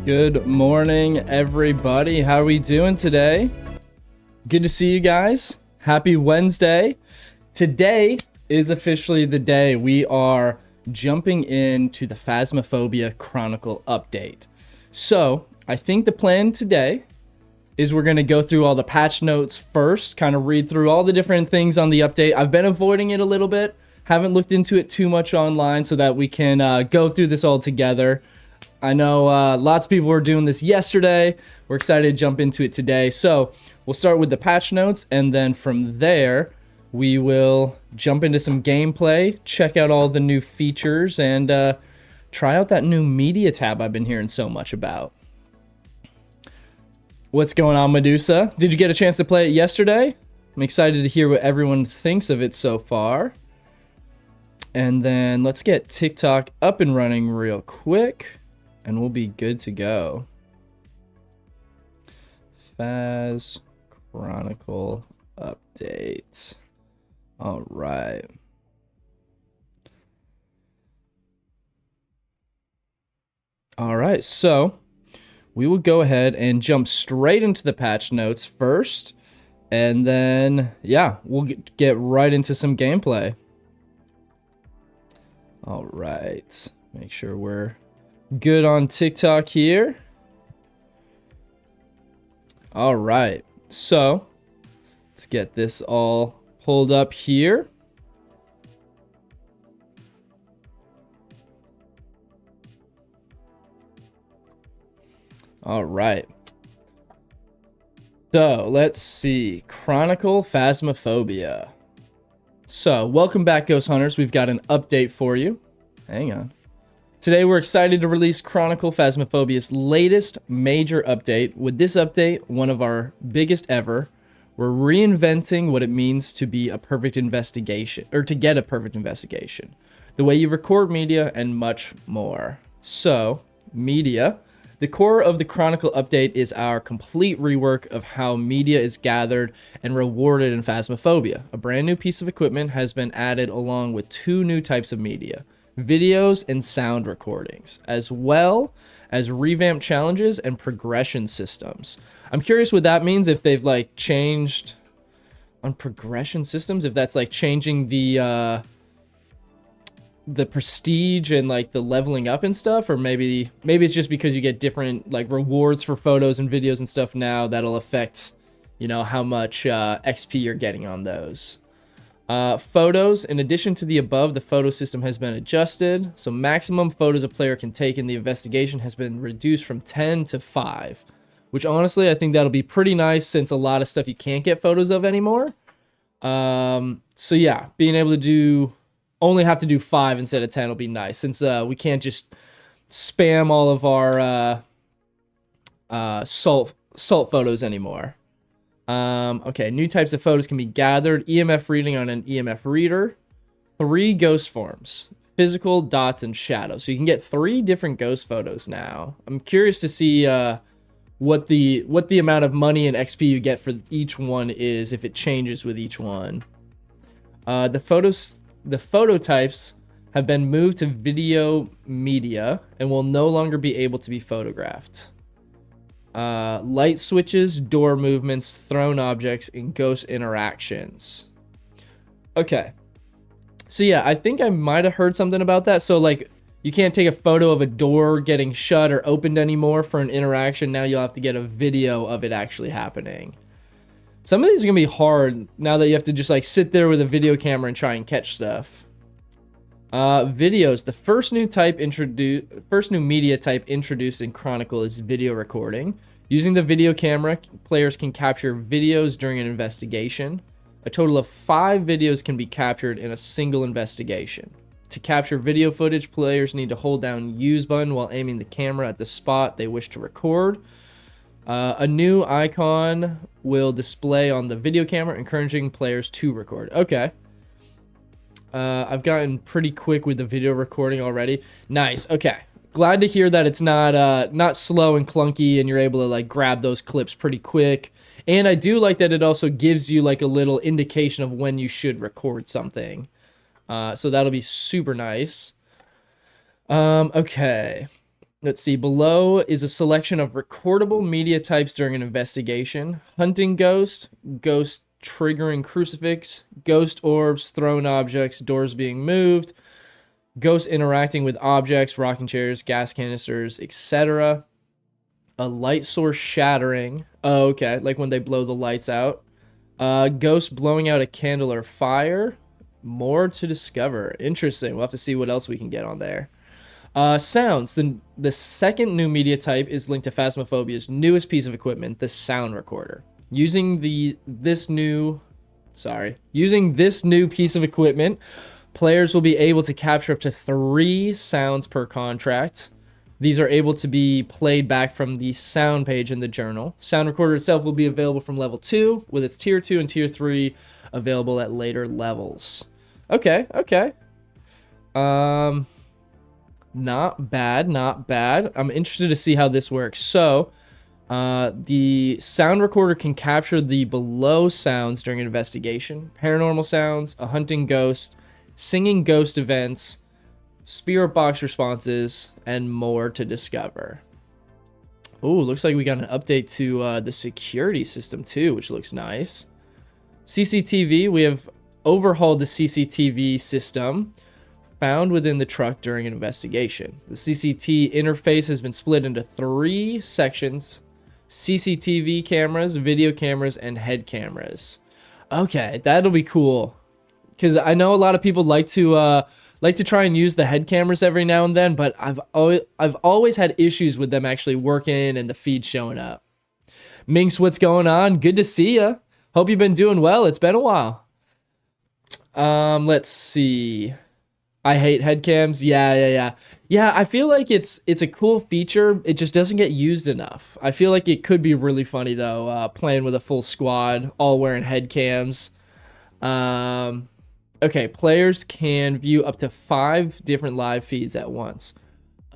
Good morning, everybody. How are we doing today? Good to see you guys. Happy Wednesday. Today is officially the day we are jumping into the Phasmophobia Chronicle update. So, I think the plan today is we're going to go through all the patch notes first, kind of read through all the different things on the update. I've been avoiding it a little bit, haven't looked into it too much online so that we can go through this all together. I know lots of people were doing this yesterday. We're excited to jump into it today. So we'll start with the patch notes, and then from there, we will jump into some gameplay, check out all the new features, and try out that new media tab I've been hearing so much about. What's going on, Medusa? Did you get a chance to play it yesterday? I'm excited to hear what everyone thinks of it so far. And then let's get TikTok up and running real quick, and we'll be good to go. Phas Chronicle update. All right. All right, so we will go ahead and jump straight into the patch notes first, and then, yeah, we'll get right into some gameplay. All right, make sure we're good on TikTok here. All right, so let's get this all pulled up here. All right. So let's see. Chronicle Phasmophobia. So welcome back, Ghost Hunters. We've got an update for you. Hang on. Today, we're excited to release Chronicle Phasmophobia's latest major update. With this update, one of our biggest ever, we're reinventing what it means to be a perfect investigation, or to get a perfect investigation, the way you record media, and much more. So, media. The core of the Chronicle update is our complete rework of how media is gathered and rewarded in Phasmophobia. A brand new piece of equipment has been added along with two new types of media: videos and sound recordings, as well as revamped challenges and progression systems. I'm curious what that means, if they've like changed on progression systems, if that's like changing the prestige and like the leveling up and stuff, or maybe it's just because you get different like rewards for photos and videos and stuff now that'll affect, you know, how much XP you're getting on those. Photos. In addition to the above, the photo system has been adjusted. So maximum photos a player can take in the investigation has been reduced from 10 to 5, which honestly, I think that'll be pretty nice since a lot of stuff you can't get photos of anymore. So yeah, being able to only have to do 5 instead of 10 will be nice, since we can't just spam all of our salt photos anymore. Okay, new types of photos can be gathered. EMF reading on an EMF reader. 3 ghost forms: physical, dots, and shadows. So you can get 3 different ghost photos now. I'm curious to see what the amount of money and XP you get for each one is, if it changes with each one. The photo types have been moved to video media and will no longer be able to be photographed. Light switches, door movements, thrown objects, and ghost interactions. Okay. So yeah, I think I might have heard something about that. So like, you can't take a photo of a door getting shut or opened anymore for an interaction. Now you'll have to get a video of it actually happening. Some of these are going to be hard now that you have to just like sit there with a video camera and try and catch stuff. Videos. The first new media type introduced in Chronicle is video recording. Using the video camera, players can capture videos during an investigation. A total of 5 videos can be captured in a single investigation. To capture video footage, players need to hold down use button while aiming the camera at the spot they wish to record. A new icon will display on the video camera, encouraging players to record. Okay. I've gotten pretty quick with the video recording already. Nice. Okay. Glad to hear that it's not slow and clunky, and you're able to like grab those clips pretty quick. And I do like that it also gives you like a little indication of when you should record something. So that'll be super nice. Okay. Let's see. Below is a selection of recordable media types during an investigation. Hunting ghost, ghost triggering crucifix, ghost orbs, thrown objects, doors being moved, ghosts interacting with objects, rocking chairs, gas canisters, etc. A light source shattering. Oh, okay. Like when they blow the lights out. Ghost blowing out a candle or fire. More to discover. Interesting. We'll have to see what else we can get on there. Sounds. The second new media type is linked to Phasmophobia's newest piece of equipment, the sound recorder. Using this new piece of equipment, players will be able to capture up to 3 sounds per contract. These are able to be played back from the sound page in the journal. Sound recorder itself will be available from level 2, with its tier 2 and tier 3 available at later levels. Okay. Not bad. I'm interested to see how this works. So, the sound recorder can capture the below sounds during an investigation, paranormal sounds, a hunting ghost, singing ghost events, spirit box responses, and more to discover. Oh, looks like we got an update to the security system too, which looks nice. CCTV, we have overhauled the CCTV system found within the truck during an investigation. The CCTV interface has been split into 3 sections: CCTV cameras, video cameras, and head cameras. Okay, that'll be cool. Because I know a lot of people like to try and use the head cameras every now and then, but I've always had issues with them actually working and the feed showing up. Minx, what's going on? Good to see ya. Hope you've been doing well. It's been a while. Let's see. I hate head cams. Yeah. I feel like it's a cool feature. It just doesn't get used enough. I feel like it could be really funny though, playing with a full squad, all wearing head cams. Okay, players can view up to 5 different live feeds at once.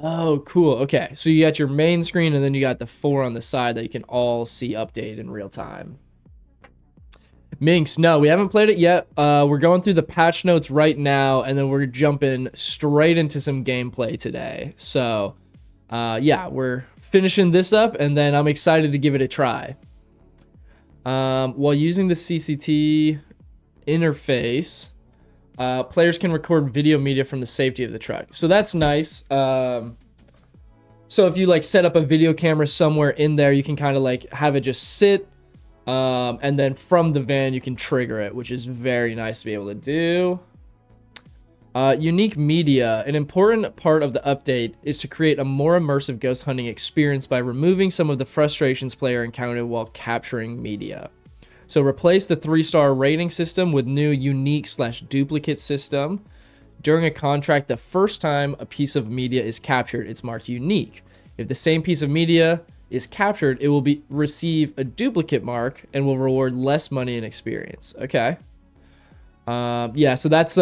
Oh, cool. Okay, so you got your main screen and then you got the 4 on the side that you can all see updated in real time. Minx, no, we haven't played it yet. We're going through the patch notes right now, and then we're jumping straight into some gameplay today. So, yeah, we're finishing this up, and then I'm excited to give it a try. While using the CCT interface, players can record video media from the safety of the truck. So that's nice. So if you like set up a video camera somewhere in there, you can kind of like have it just sit. And then from the van, you can trigger it, which is very nice to be able to do. Unique media. An important part of the update is to create a more immersive ghost hunting experience by removing some of the frustrations player encountered while capturing media. So replace the 3-star rating system with new unique/duplicate system. During a contract, the first time a piece of media is captured, it's marked unique. If the same piece of media is captured, it will receive a duplicate mark and will reward less money and experience. Okay. Yeah, so that's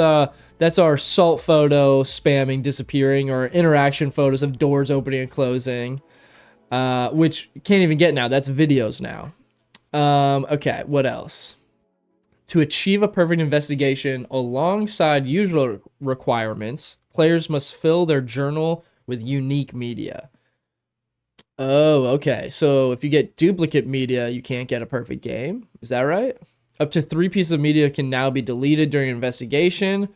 our salt photo spamming disappearing, or interaction photos of doors opening and closing, which can't even get now. That's videos now. Okay, what else? To achieve a perfect investigation alongside usual requirements, players must fill their journal with unique media. Oh, okay. So if you get duplicate media, you can't get a perfect game. Is that right? Up to 3 pieces of media can now be deleted during an investigation,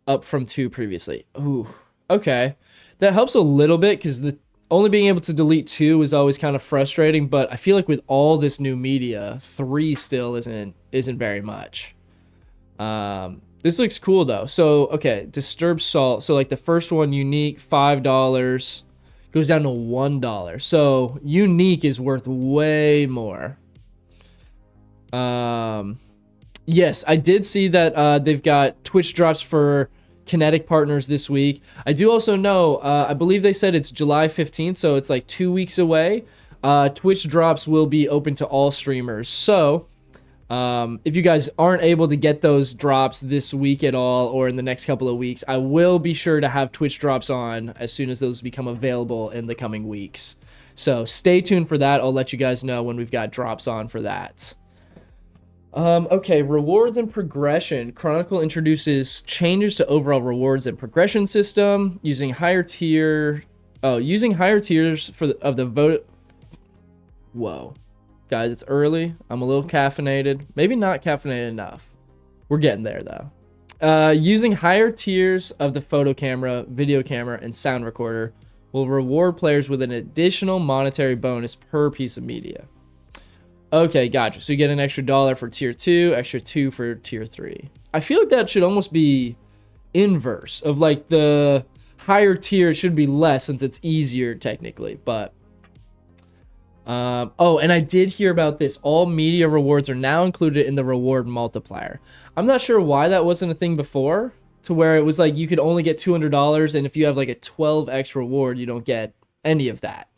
up from 2 previously. Ooh, okay. That helps a little bit, because the only being able to delete 2 is always kind of frustrating, but I feel like with all this new media, 3 still isn't very much. This looks cool though. So, okay, Disturbed Salt. So like the first one, unique, $5, goes down to $1. So unique is worth way more. Yes, I did see that they've got Twitch drops for Kinetic partners this week. I do also know, I believe they said it's July 15th, so it's like 2 weeks away. Twitch drops will be open to all streamers. So if you guys aren't able to get those drops this week at all, or in the next couple of weeks, I will be sure to have Twitch drops on as soon as those become available in the coming weeks. So stay tuned for that. I'll let you guys know when we've got drops on for that. Okay, rewards and progression. Chronicle introduces changes to overall rewards and progression system using higher tier Oh, using higher tiers of the vote. Whoa. Guys, it's early. I'm a little caffeinated. Maybe not caffeinated enough. We're getting there, though. Using higher tiers of the photo camera, video camera, and sound recorder will reward players with an additional monetary bonus per piece of media. Okay, gotcha. So you get an extra $1 for tier 2, extra 2 for tier 3. I feel like that should almost be inverse of like the higher tier should be less since it's easier technically, but oh, and I did hear about this. All media rewards are now included in the reward multiplier. I'm not sure why that wasn't a thing before, to where it was like you could only get $200, and if you have like a 12x reward, you don't get any of that.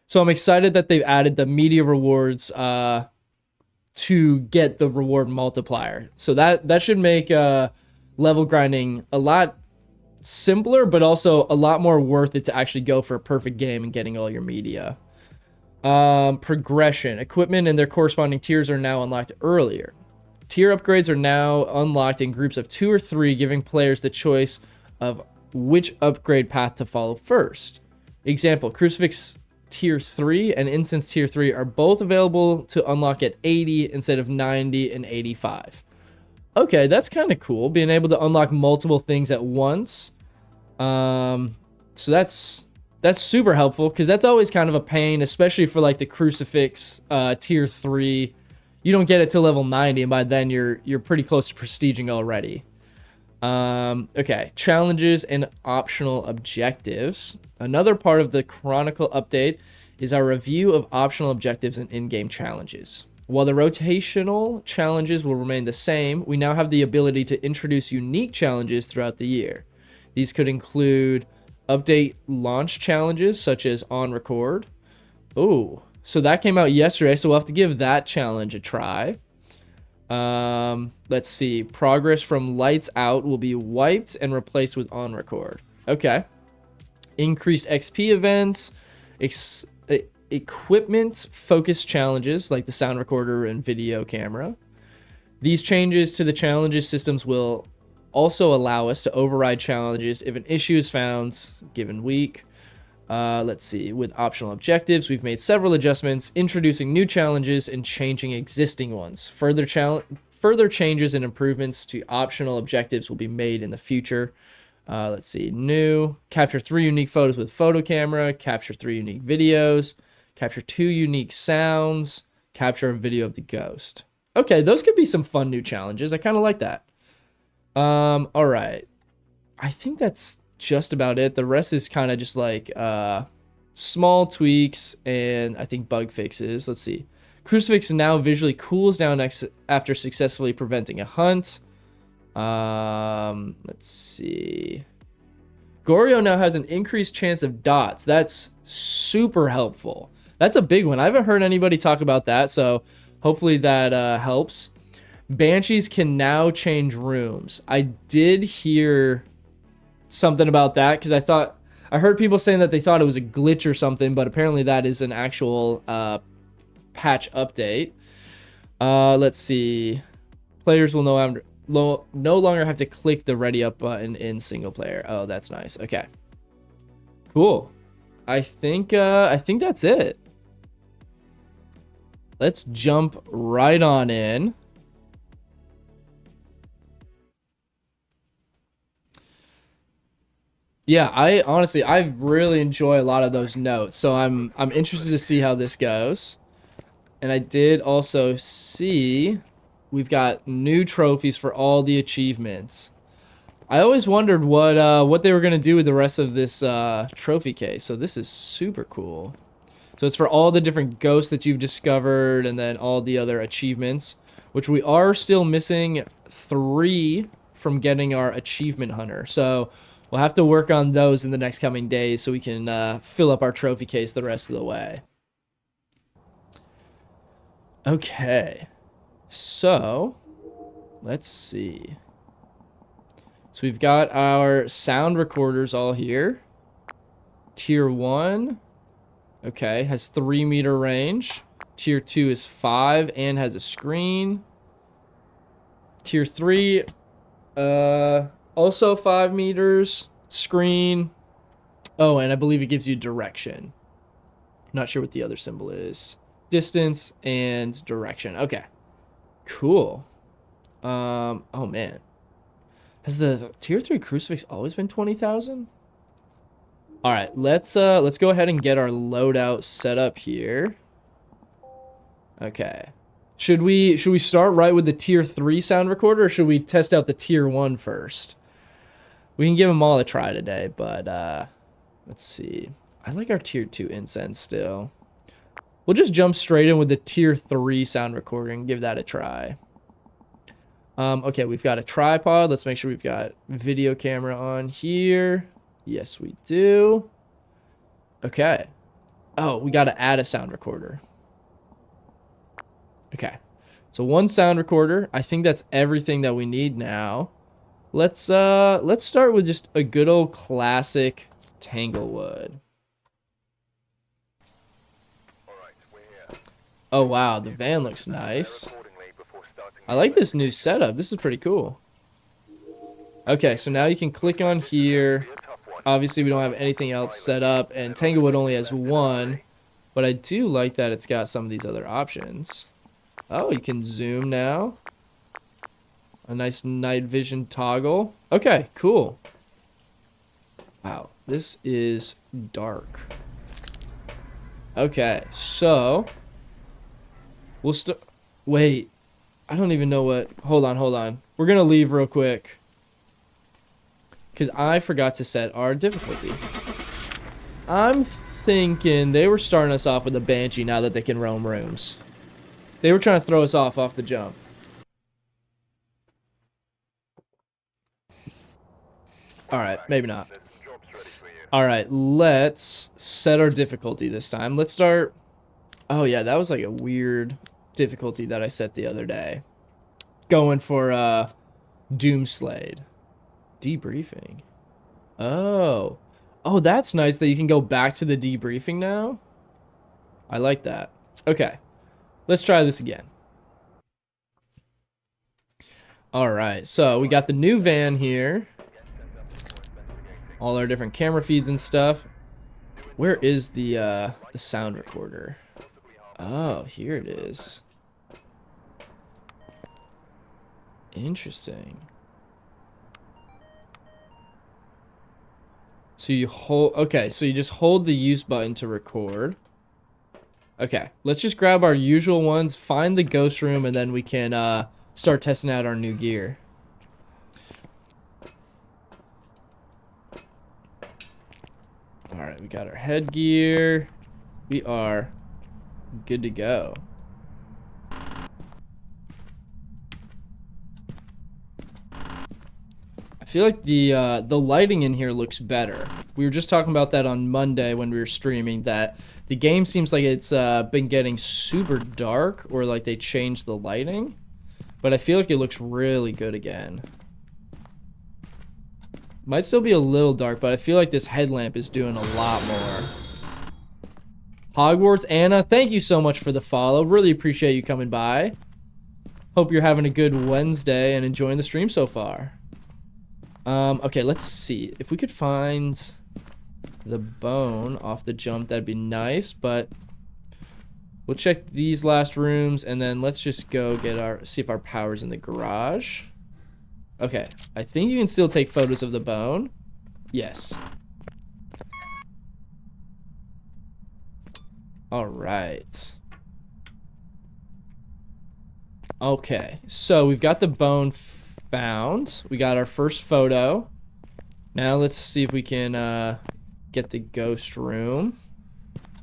So I'm excited that they've added the media rewards to get the reward multiplier. So that should make level grinding a lot simpler, but also a lot more worth it to actually go for a perfect game and getting all your media. Progression. Equipment and their corresponding tiers are now unlocked earlier. Tier upgrades are now unlocked in groups of 2 or 3, giving players the choice of which upgrade path to follow first. Example, Crucifix Tier 3 and Incense Tier 3 are both available to unlock at 80 instead of 90 and 85. Okay, that's kind of cool, being able to unlock multiple things at once. So that's super helpful, because that's always kind of a pain, especially for like the Crucifix Tier 3. You don't get it to level 90, and by then you're pretty close to prestiging already. Okay, challenges and optional objectives. Another part of the Chronicle update is our review of optional objectives and in-game challenges. While the rotational challenges will remain the same, we now have the ability to introduce unique challenges throughout the year. These could include update launch challenges such as on record. Oh, so that came out yesterday, so we'll have to give that challenge a try. Let's see. Progress from lights out will be wiped and replaced with on record. Okay. Increased XP events, equipment focus challenges like the sound recorder and video camera. These changes to the challenges systems will also allow us to override challenges if an issue is found given week. Let's see. With optional objectives, we've made several adjustments, introducing new challenges and changing existing ones. Further changes and improvements to optional objectives will be made in the future. Let's see. New. Capture 3 unique photos with photo camera. Capture 3 unique videos. Capture 2 unique sounds. Capture a video of the ghost. Okay, those could be some fun new challenges. I kind of like that. All right. I think that's just about it. The rest is kind of just like small tweaks and I think bug fixes. Let's see. Crucifix now visually cools down after successfully preventing a hunt. Let's see. Goryo now has an increased chance of dots. That's super helpful. That's a big one. I haven't heard anybody talk about that, so hopefully that helps. Banshees can now change rooms. I did hear something about that, because I heard people saying that they thought it was a glitch or something, but apparently that is an actual patch update. Let's see. Players will no longer have to click the ready up button in single player. Oh, that's nice. Okay. Cool. I think that's it. Let's jump right on in. Yeah, I really enjoy a lot of those notes, so I'm interested to see how this goes. And I did also see we've got new trophies for all the achievements. I always wondered what they were gonna do with the rest of this trophy case, so this is super cool. So it's for all the different ghosts that you've discovered, and then all the other achievements, which we are still missing 3 from getting our achievement hunter. So we'll have to work on those in the next coming days so we can fill up our trophy case the rest of the way. Okay. So, let's see. So we've got our sound recorders all here. Tier 1. Okay, has 3-meter range. Tier 2 is 5 and has a screen. Tier 3, also 5 meters, screen. Oh, and I believe it gives you direction. Not sure what the other symbol is. Distance and direction. Okay. Cool. Oh man. Has the tier 3 crucifix always been 20,000? All right, let's go ahead and get our loadout set up here. Okay. Should we start right with the tier 3 sound recorder, or should we test out the tier 1 first? We can give them all a try today, but let's see. I like our tier 2 incense still. We'll just jump straight in with the tier 3 sound recorder and give that a try. Okay, we've got a tripod. Let's make sure we've got video camera on here. Yes, we do. Okay. Oh, we got to add a sound recorder. Okay. So one sound recorder. I think that's everything that we need now. Let's start with just a good old classic Tanglewood. Oh wow, the van looks nice. I like this new setup. This is pretty cool. Okay, so now you can click on here. Obviously, we don't have anything else set up, and Tanglewood only has one. But I do like that it's got some of these other options. Oh, you can zoom now. A nice night vision toggle. Okay, cool. Wow, this is dark. Okay, so we'll start. Wait, I don't even know what. Hold on. We're gonna leave real quick because I forgot to set our difficulty. I'm thinking they were starting us off with a Banshee now that they can roam rooms. They were trying to throw us off the jump. Alright, maybe not. Alright, let's set our difficulty this time. Let's start... Oh yeah, that was like a weird difficulty that I set the other day. Going for Doomslade. Debriefing. Oh. Oh, that's nice that you can go back to the debriefing now. I like that. Okay. Let's try this again. Alright, so we got the new van here. All our different camera feeds and stuff. Where is the sound recorder? Oh, here it is. Interesting. So you hold, okay, so you just hold the use button to record. Okay, let's just grab our usual ones, find the ghost room, and then we can start testing out our new gear. Alright, we got our headgear. We are good to go. I feel like the lighting in here looks better. We were just talking about that on Monday when we were streaming, that the game seems like it's been getting super dark, or like they changed the lighting. But I feel like it looks really good again. Might still be a little dark, but I feel like this headlamp is doing a lot more. Hogwarts Anna, thank you so much for the follow. Really appreciate you coming by. Hope you're having a good Wednesday and enjoying the stream so far. Okay, let's see. If we could find the bone off the jump, that'd be nice, but we'll check these last rooms, and then let's just go get see if our power's in the garage. Okay, I think you can still take photos of the bone. Yes. Alright. Okay, so we've got the bone found. We got our first photo. Now let's see if we can get the ghost room.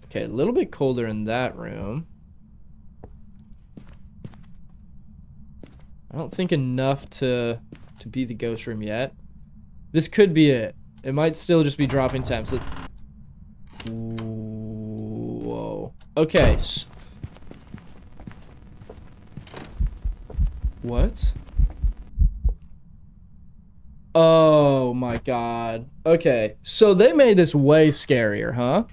Okay, a little bit colder in that room. I don't think enough to be the ghost room yet. This could be it. It might still just be dropping temps. Whoa. Okay. What? Oh my god. Okay. So they made this way scarier, huh?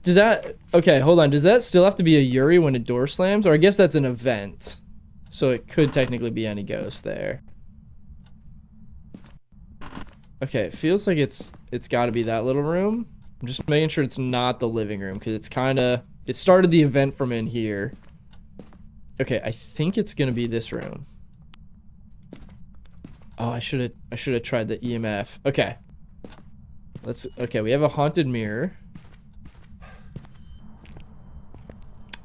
Does that... Okay, hold on. Does that still have to be a Yuri when a door slams? Or I guess that's an event. So it could technically be any ghost there. Okay, it feels like it's got to be that little room. I'm just making sure it's not the living room because it's kind of, it started the event from in here. Okay, I think it's gonna be this room. Oh, I should have tried the EMF. Okay. Okay, we have a haunted mirror.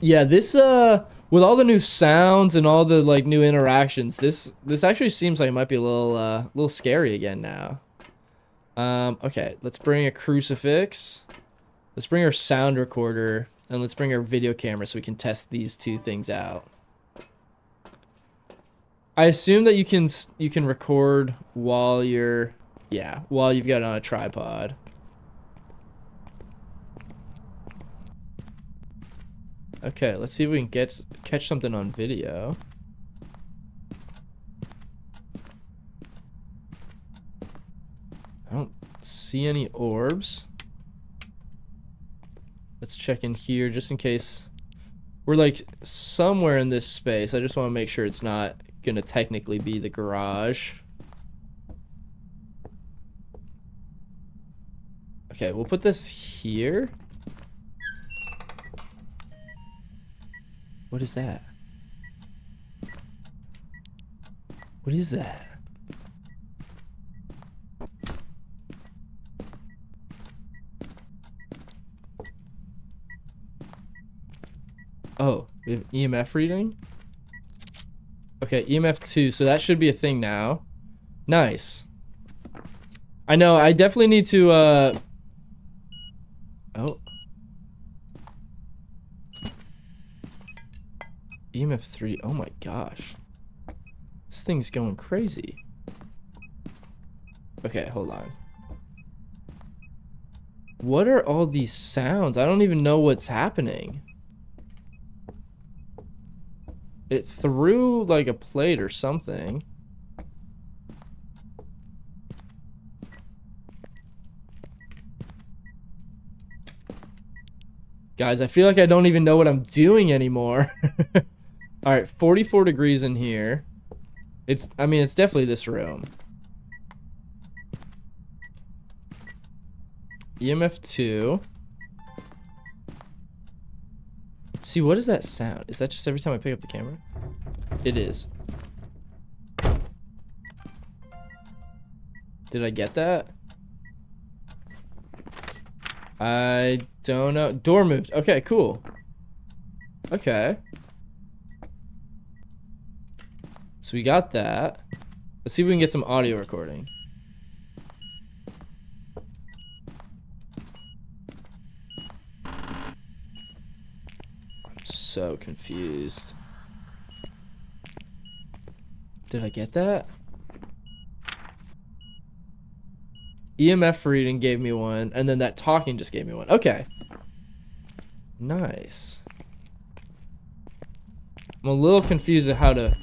Yeah, this with all the new sounds and all the like new interactions, this actually seems like it might be a little scary again now. Okay, let's bring a crucifix. Let's bring our sound recorder, and let's bring our video camera so we can test these two things out. I assume that you can record while you're, yeah, while you've got it on a tripod. Okay, let's see if we can catch something on video. I don't see any orbs. Let's check in here just in case. We're like somewhere in this space. I just want to make sure it's not gonna technically be the garage. Okay, we'll put this here. What is that? What is that? Oh, we have EMF reading? Okay, EMF 2, so that should be a thing now. Nice. I know, I definitely need to, oh. EMF 3, oh my gosh. This thing's going crazy. Okay, hold on. What are all these sounds? I don't even know what's happening. It threw like a plate or something. Guys, I feel like I don't even know what I'm doing anymore. All right, 44 degrees in here. I mean, it's definitely this room. EMF 2. See, what is that sound? Is that just every time I pick up the camera? It is. Did I get that? I don't know. Door moved. Okay, cool. Okay. So we got that. Let's see if we can get some audio recording. So confused. Did I get that? EMF reading gave me one, and then that talking just gave me one. Okay. Nice. I'm a little confused at how to...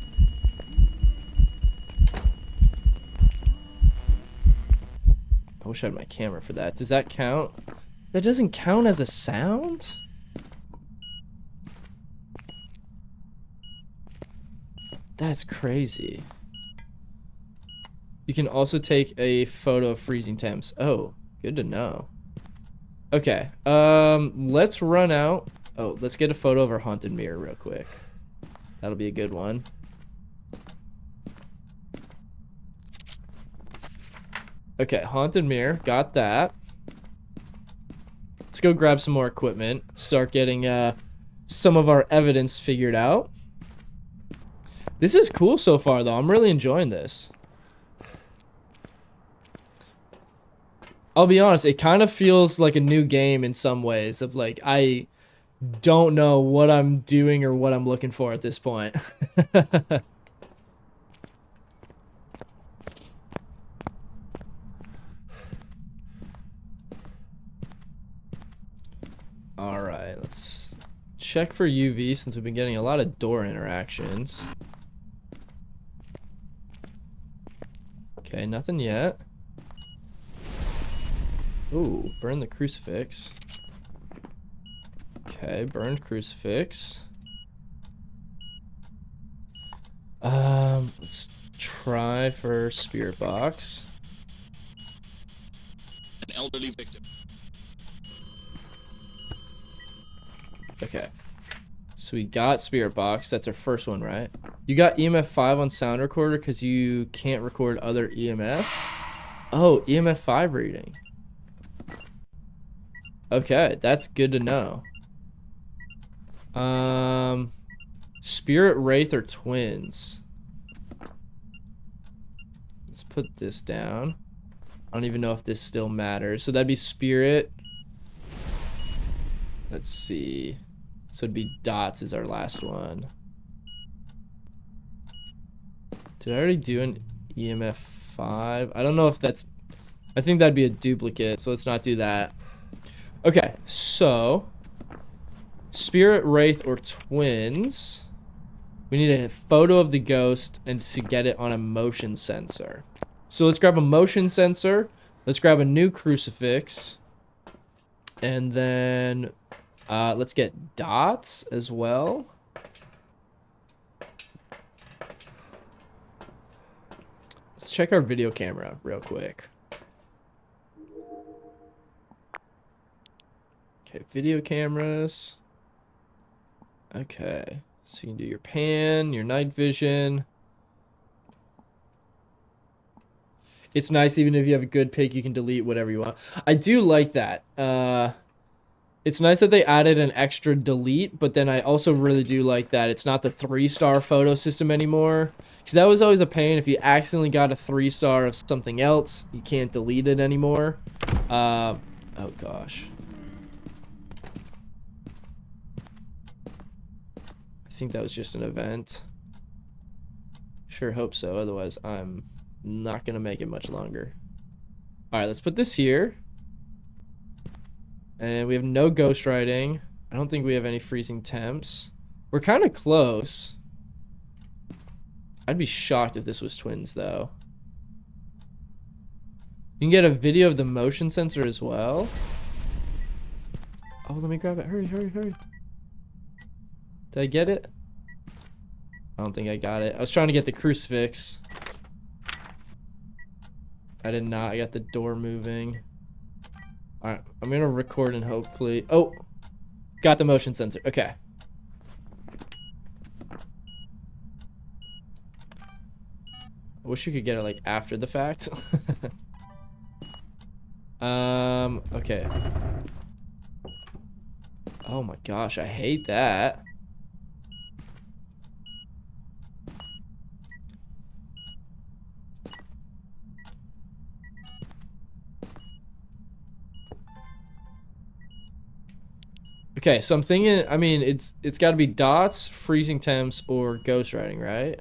I wish I had my camera for that. Does that count? That doesn't count as a sound? That's crazy. You can also take a photo of freezing temps. Oh, good to know. Okay, let's run out. Oh, let's get a photo of our haunted mirror real quick. That'll be a good one. Okay, haunted mirror, got that. Let's go grab some more equipment. Start getting some of our evidence figured out. This is cool so far, though. I'm really enjoying this. I'll be honest, it kind of feels like a new game in some ways of like, I don't know what I'm doing or what I'm looking for at this point. All right, let's check for UV since we've been getting a lot of door interactions. Okay, nothing yet. Ooh, burn the crucifix. Okay, burned crucifix. Let's try for spirit box. elderly victim. Okay. So we got Spirit Box. That's our first one, right? You got EMF 5 on sound recorder because you can't record other EMF? Oh, EMF 5 reading. Okay, that's good to know. Spirit Wraith or twins? Let's put this down. I don't even know if this still matters. So that'd be Spirit. Let's see. So it'd be dots is our last one. Did I already do an EMF 5? I don't know if that's... I think that'd be a duplicate, so let's not do that. Okay, so... Spirit, Wraith, or twins. We need a photo of the ghost and to get it on a motion sensor. So let's grab a motion sensor. Let's grab a new crucifix. And then let's get dots as well. Let's check our video camera real quick. Okay, video cameras. Okay, so you can do your pan, your night vision. It's nice even if you have a good pick, you can delete whatever you want. I do like that. It's nice that they added an extra delete, but then I also really do like that it's not the 3-star photo system anymore. Because that was always a pain. If you accidentally got a 3-star of something else, you can't delete it anymore. Oh gosh. I think that was just an event. Sure hope so, otherwise I'm not gonna make it much longer. Alright, let's put this here. And we have no ghostwriting. I don't think we have any freezing temps. We're kind of close. I'd be shocked if this was twins though. You can get a video of the motion sensor as well. Oh, let me grab it. Hurry, hurry, hurry. Did I get it? I don't think I got it. I was trying to get the crucifix. I did not. I got the door moving. Alright, I'm gonna record and hopefully... Oh! Got the motion sensor. Okay. I wish you could get it like after the fact. Okay. Oh my gosh, I hate that. Okay, so I'm thinking, I mean, it's got to be dots, freezing temps, or ghostwriting, right?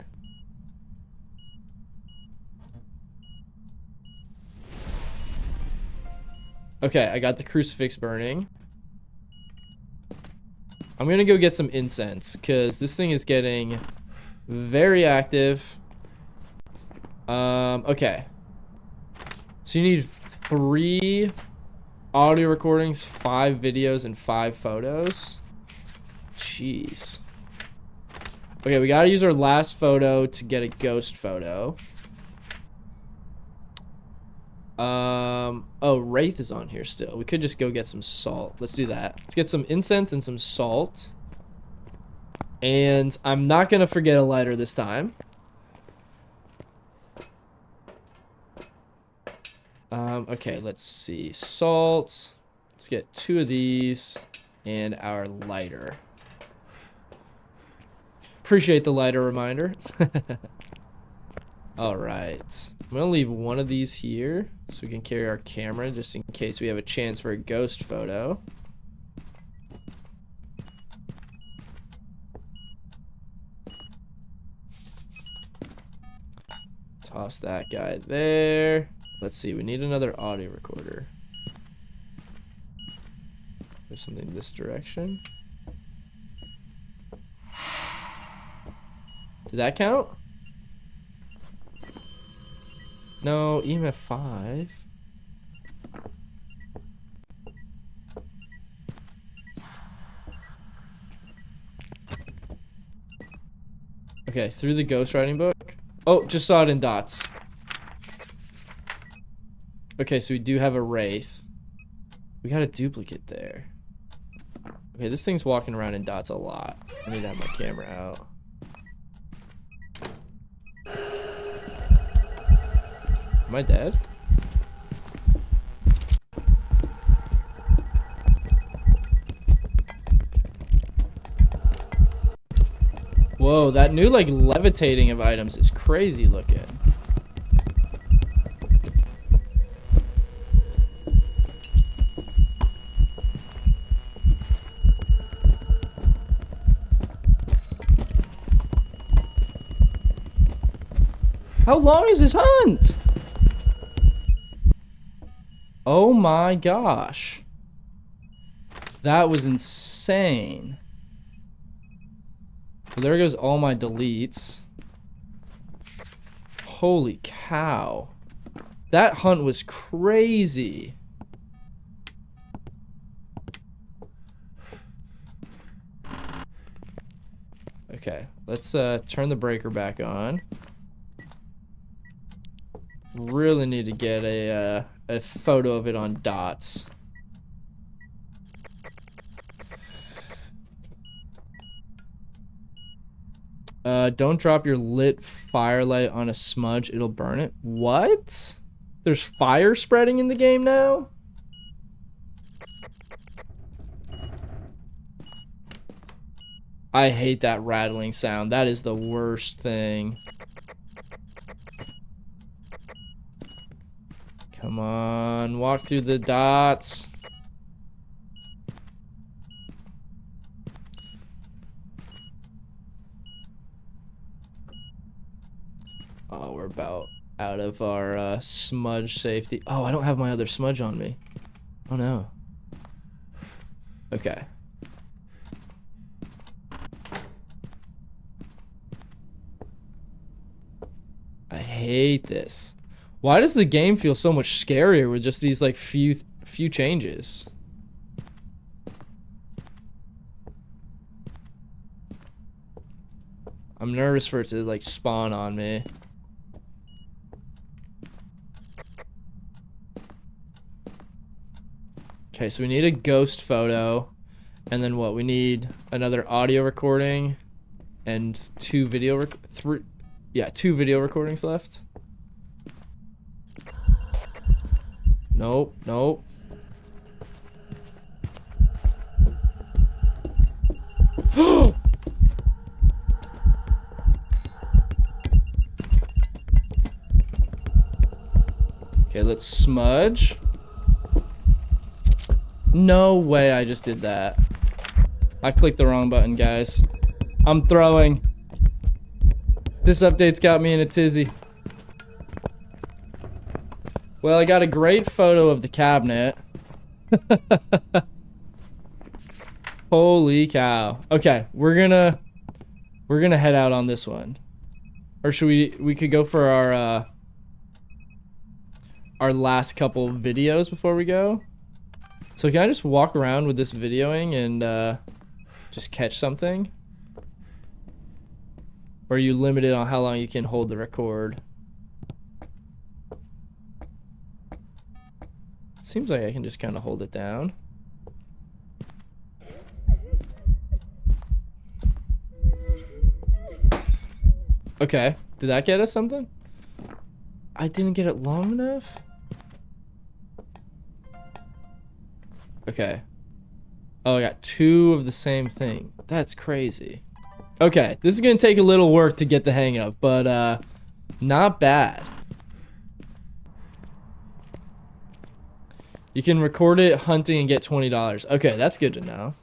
Okay, I got the crucifix burning. I'm gonna go get some incense, because this thing is getting very active. Okay. So you need 3... audio recordings, 5 videos, and 5 photos. Jeez. Okay, we gotta use our last photo to get a ghost photo. Oh, Wraith is on here still. We could just go get some salt. Let's do that. Let's get some incense and some salt. And I'm not gonna forget a lighter this time. Okay, let's see. Salt. Let's get 2 of these and our lighter. Appreciate the lighter reminder. All right. I'm going to leave one of these here so we can carry our camera just in case we have a chance for a ghost photo. Toss that guy there. Let's see, we need another audio recorder. There's something this direction. Did that count? No, EMF 5. Okay, through the ghostwriting book. Oh, just saw it in dots. Okay, so we do have a Wraith. We got a duplicate there. Okay, this thing's walking around in dots a lot. I need to have my camera out. Am I dead? Whoa, that new like levitating of items is crazy looking. How long is this hunt? Oh my gosh. That was insane. Well, there goes all my deletes. Holy cow. That hunt was crazy. Okay, let's turn the breaker back on. Really need to get a photo of it on dots. Don't drop your lit firelight on a smudge, it'll burn it. What? There's fire spreading in the game now? I hate that rattling sound. That is the worst thing. Come on, walk through the dots. Oh, we're about out of our smudge safety. Oh, I don't have my other smudge on me. Oh no. Okay. I hate this. Why does the game feel so much scarier with just these like few changes? I'm nervous for it to like spawn on me. Okay, so we need a ghost photo, and then what? We need another audio recording, and two video recordings left. Nope, nope. Okay, let's smudge. No way I just did that. I clicked the wrong button, guys. I'm throwing. This update's got me in a tizzy. Well, I got a great photo of the cabinet. Holy cow. Okay, we're gonna head out on this one. Or should we could go for our last couple videos before we go. So can I just walk around with this videoing and just catch something? Or are you limited on how long you can hold the record? Seems like I can just kind of hold it down. Okay, did that get us something? I didn't get it long enough? Okay. Oh, I got two of the same thing. That's crazy. Okay, this is gonna take a little work to get the hang of, but not bad. You can record it hunting and get $20. Okay, that's good to know.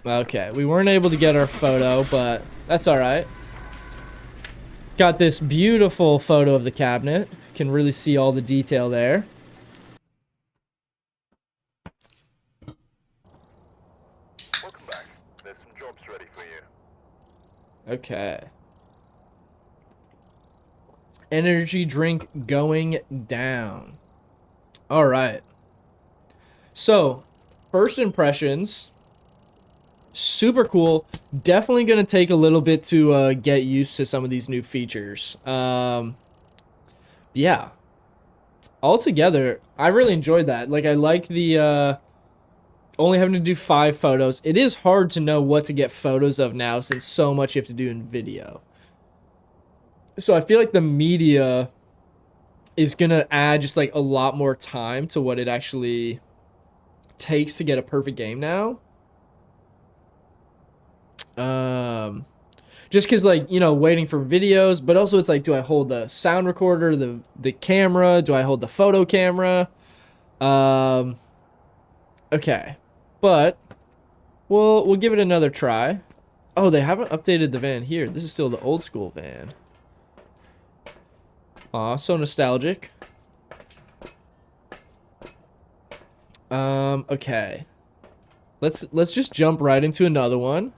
Okay, we weren't able to get our photo, but that's alright. Got this beautiful photo of the cabinet. Can really see all the detail there. Welcome back. There's some jobs ready for you. Okay. Energy drink going down. All right. So, first impressions, super cool. Definitely going to take a little bit to get used to some of these new features. Yeah. altogether, I really enjoyed that. Like, I like the only having to do 5 photos. It is hard to know what to get photos of now since so much you have to do in video. So I feel like the media is gonna add just like a lot more time to what it actually takes to get a perfect game now. Just because, like, you know, waiting for videos, but also it's like, do I hold the sound recorder, the camera? Do I hold the photo camera? Okay, but we'll give it another try. Oh, they haven't updated the van here. This is still the old school van. Aw, so nostalgic. Okay. Let's just jump right into another one.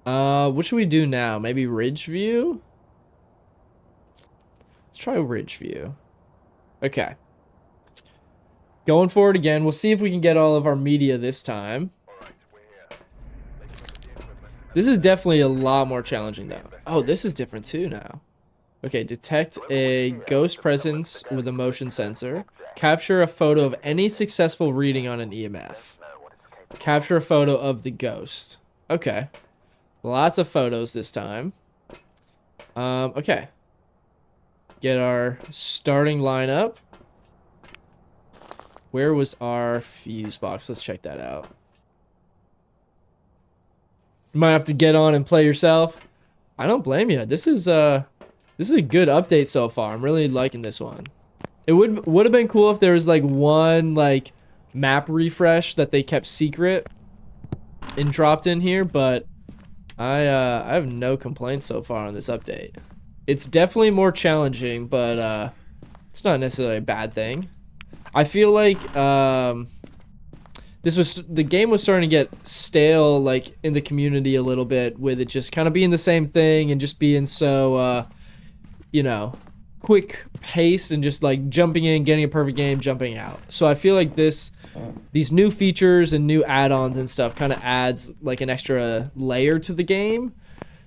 What should we do now? Maybe Ridge View? Let's try Ridge View. Okay. Going forward again. We'll see if we can get all of our media this time. This is definitely a lot more challenging though. Oh, this is different too now. Okay, detect a ghost presence with a motion sensor. Capture a photo of any successful reading on an EMF. Capture a photo of the ghost. Okay. Lots of photos this time. Okay. Get our starting lineup. Where was our fuse box? Let's check that out. You might have to get on and play yourself. I don't blame you. This is a good update so far. I'm really liking this one. It would have been cool if there was like one like map refresh that they kept secret and dropped in here, but I have no complaints so far on this update. It's definitely more challenging, but it's not necessarily a bad thing. I feel like the game was starting to get stale, like, in the community a little bit, with it just kind of being the same thing and just being so you know, quick paced and just like jumping in, getting a perfect game, jumping out. So I feel like these new features and new add-ons and stuff kind of adds like an extra layer to the game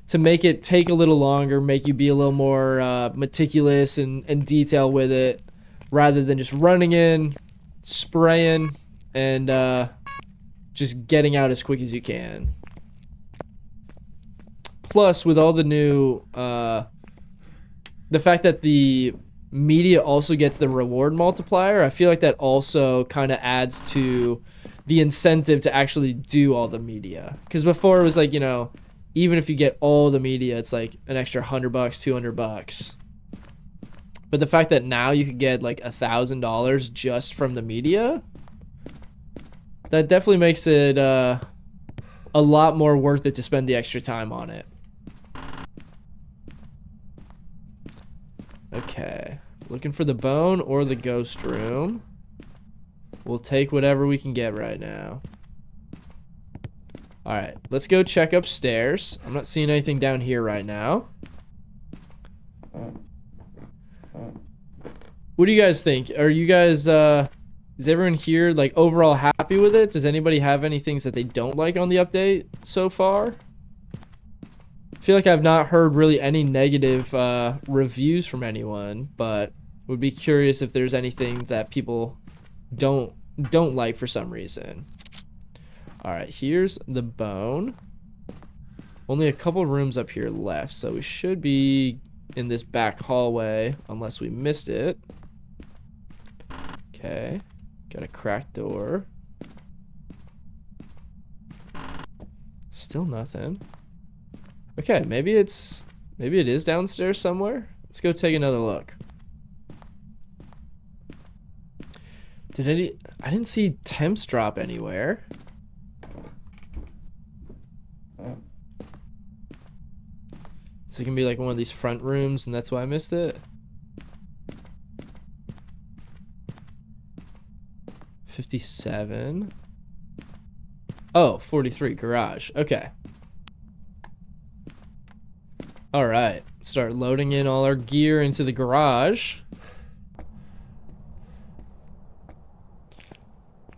to make it take a little longer, make you be a little more meticulous and detail with it, rather than just running in, spraying, and just getting out as quick as you can. Plus, with all the new the fact that the media also gets the reward multiplier, I feel like that also kind of adds to the incentive to actually do all the media. Because before it was like, you know, even if you get all the media, it's like an extra $100, $200. But the fact that now you could get like $1,000 just from the media, that definitely makes it a lot more worth it to spend the extra time on it. Okay, looking for the bone or the ghost room. We'll take whatever we can get right now. All right, let's go check upstairs. I'm not seeing anything down here right now. What do you guys think? Are you guys, is everyone here like overall happy with it? Does anybody have any things that they don't like on the update so far? I feel like I've not heard really any negative reviews from anyone, but would be curious if there's anything that people don't like for some reason. All right, here's the bone. Only a couple rooms up here left, so we should be in this back hallway unless we missed it. Okay, got a cracked door. Still nothing. Okay, maybe it is downstairs somewhere. Let's go take another look. I didn't see temps drop anywhere. So it can be like one of these front rooms and that's why I missed it. 57. Oh, 43 garage. Okay. All right, start loading in all our gear into the garage.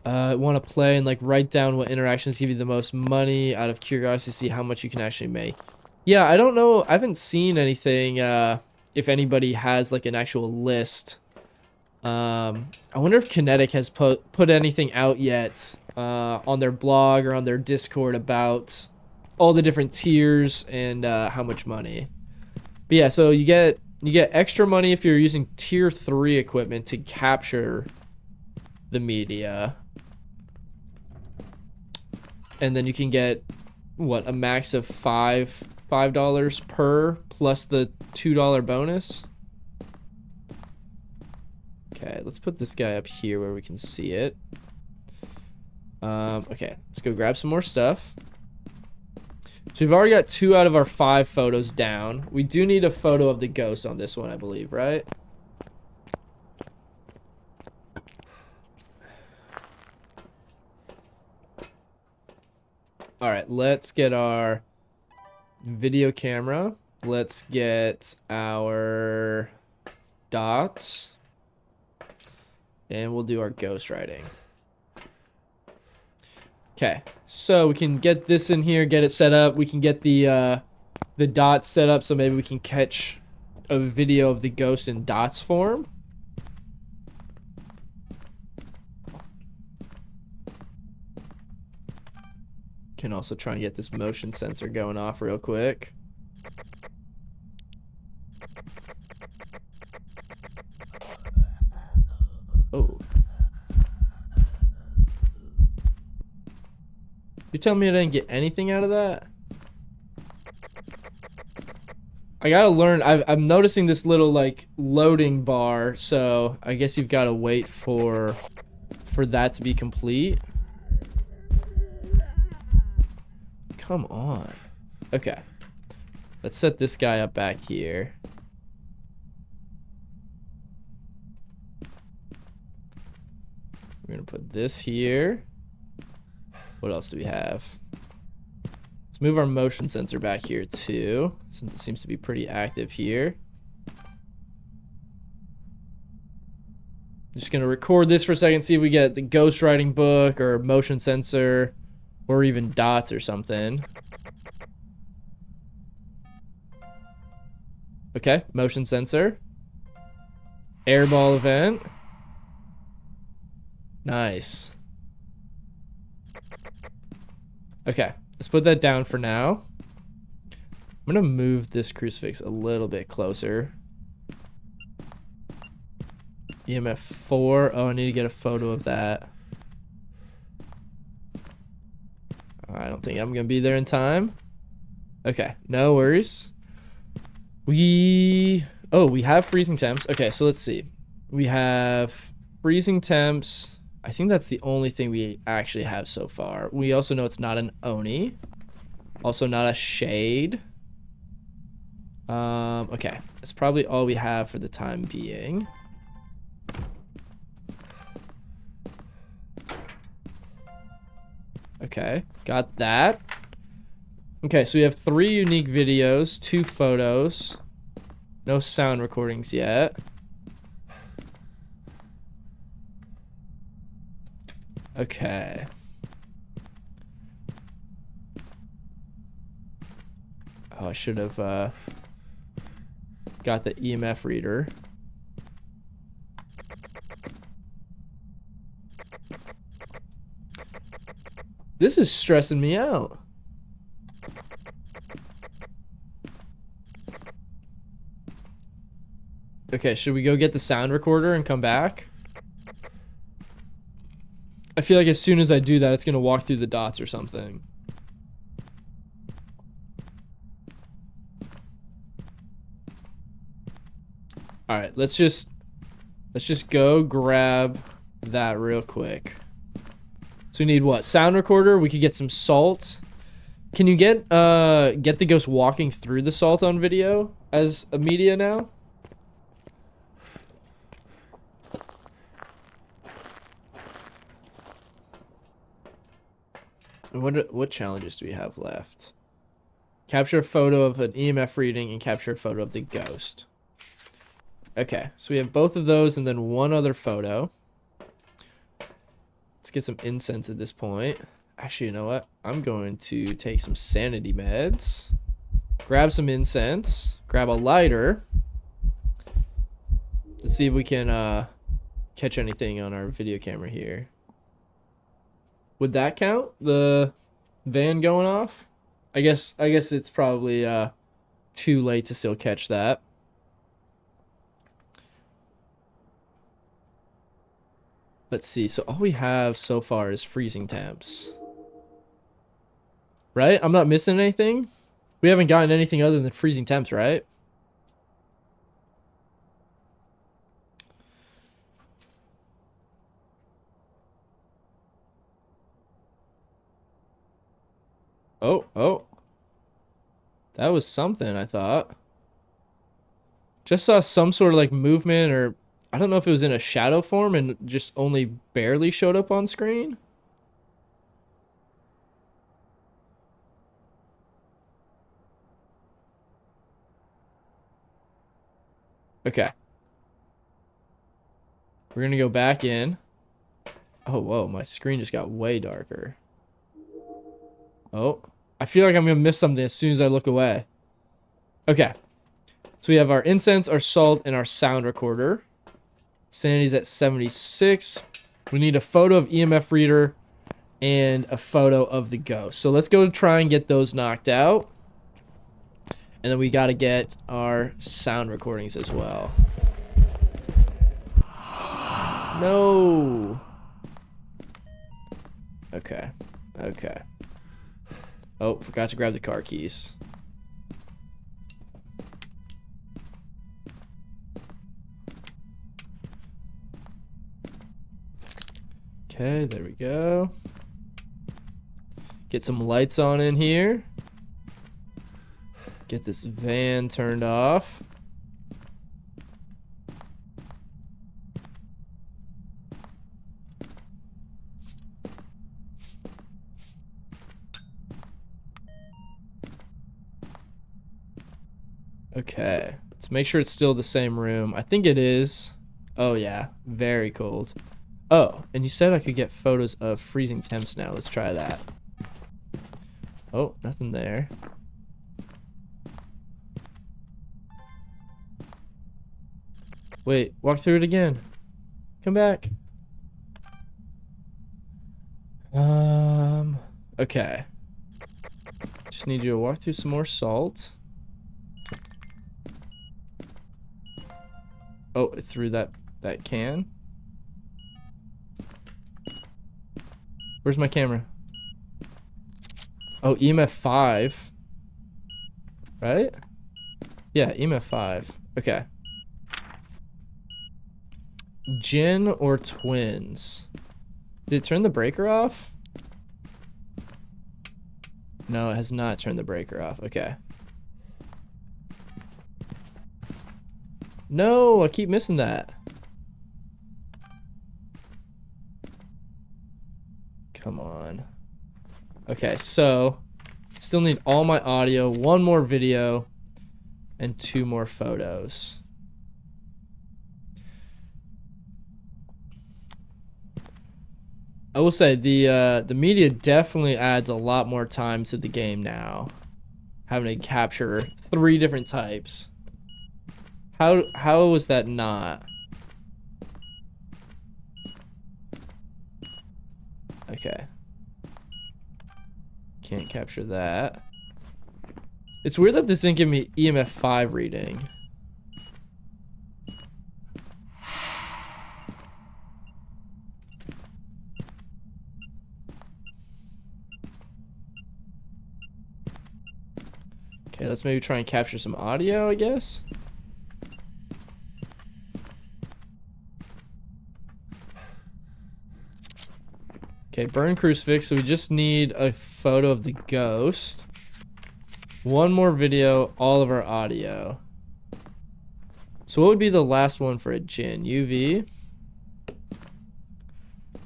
Want to play and like write down what interactions give you the most money out of curiosity to see how much you can actually make. Yeah, I don't know. I haven't seen anything if anybody has like an actual list I wonder if Kinetic has put anything out yet on their blog or on their Discord about all the different tiers and how much money. But yeah, so you get extra money if you're using tier 3 equipment to capture the media. And then you can get what, a max of $5 per plus the $2 bonus. Okay, let's put this guy up here where we can see it. Okay, let's go grab some more stuff. So we've already got 2 out of our 5 photos down. We do need a photo of the ghost on this one, I believe, right? All right, let's get our video camera. Let's get our dots. And we'll do our ghost writing. Okay, so we can get this in here, get it set up. We can get the dots set up so maybe we can catch a video of the ghost in dots form. Can also try and get this motion sensor going off real quick. Oh. You telling me I didn't get anything out of that? I gotta learn. I'm noticing this little like loading bar, so I guess you've got to wait for that to be complete. Come on. Okay. Let's set this guy up back here. We're gonna put this here. What else do we have? Let's move our motion sensor back here too, since it seems to be pretty active here. I'm just gonna record this for a second, see if we get the ghostwriting book or motion sensor or even dots or something. Okay, motion sensor. Airball event. Nice. Okay, let's put that down for now. I'm gonna move this crucifix a little bit closer. EMF 4. Oh, I need to get a photo of that. I don't think I'm gonna be there in time. Okay, no worries. We have freezing temps. Okay, so let's see. We have freezing temps. I think that's the only thing we actually have so far. We also know it's not an Oni. Also not a shade. Okay. That's probably all we have for the time being. Okay. Got that. Okay, so we have 3 unique videos, 2 photos. No sound recordings yet. Okay. Oh, I should have got the EMF reader. This is stressing me out. Okay, should we go get the sound recorder and come back? I feel like as soon as I do that, it's gonna walk through the dots or something. All right, let's just go grab that real quick. So we need what? Sound recorder. We could get some salt. Can you get the ghost walking through the salt on video as a media now? What challenges do we have left? Capture a photo of an EMF reading and capture a photo of the ghost. Okay, so we have both of those and then one other photo. Let's get some incense at this point. Actually, you know what? I'm going to take some sanity meds. Grab some incense. Grab a lighter. Let's see if we can catch anything on our video camera here. Would that count? The van going off? I guess it's probably too late to still catch that. Let's see. So all we have so far is freezing temps. Right? I'm not missing anything. We haven't gotten anything other than freezing temps, right? Oh. That was something, I thought. Just saw some sort of like movement, or I don't know if it was in a shadow form and just only barely showed up on screen. Okay. We're gonna go back in. Oh, whoa, my screen just got way darker. Oh, I feel like I'm gonna miss something as soon as I look away. Okay. So we have our incense, our salt, and our sound recorder. Sanity's at 76. We need a photo of EMF reader and a photo of the ghost. So let's go try and get those knocked out. And then we got to get our sound recordings as well. No. Okay. Oh, forgot to grab the car keys. Okay, there we go. Get some lights on in here. Get this van turned off. Okay, let's make sure it's still the same room. I think it is. Oh yeah, very cold. Oh, and you said I could get photos of freezing temps now. Let's try that. Oh, nothing there. Wait, walk through it again. Come back. Okay. Just need you to walk through some more salt. Oh, it threw that can. Where's my camera? Oh, EMF 5. Right? Yeah, EMF 5. Okay. Jinn or twins? Did it turn the breaker off? No, it has not turned the breaker off. Okay. No, I keep missing that. Come on. Okay, so still need all my audio, one more video, and 2 more photos. I will say the media definitely adds a lot more time to the game now. Having to capture 3 different types. How was that not? Okay. Can't capture that. It's weird that this didn't give me EMF 5 reading. Okay, let's maybe try and capture some audio, I guess. Okay, burn crucifix, so we just need a photo of the ghost. 1 more video, all of our audio. So what would be the last one for a Jinn? UV?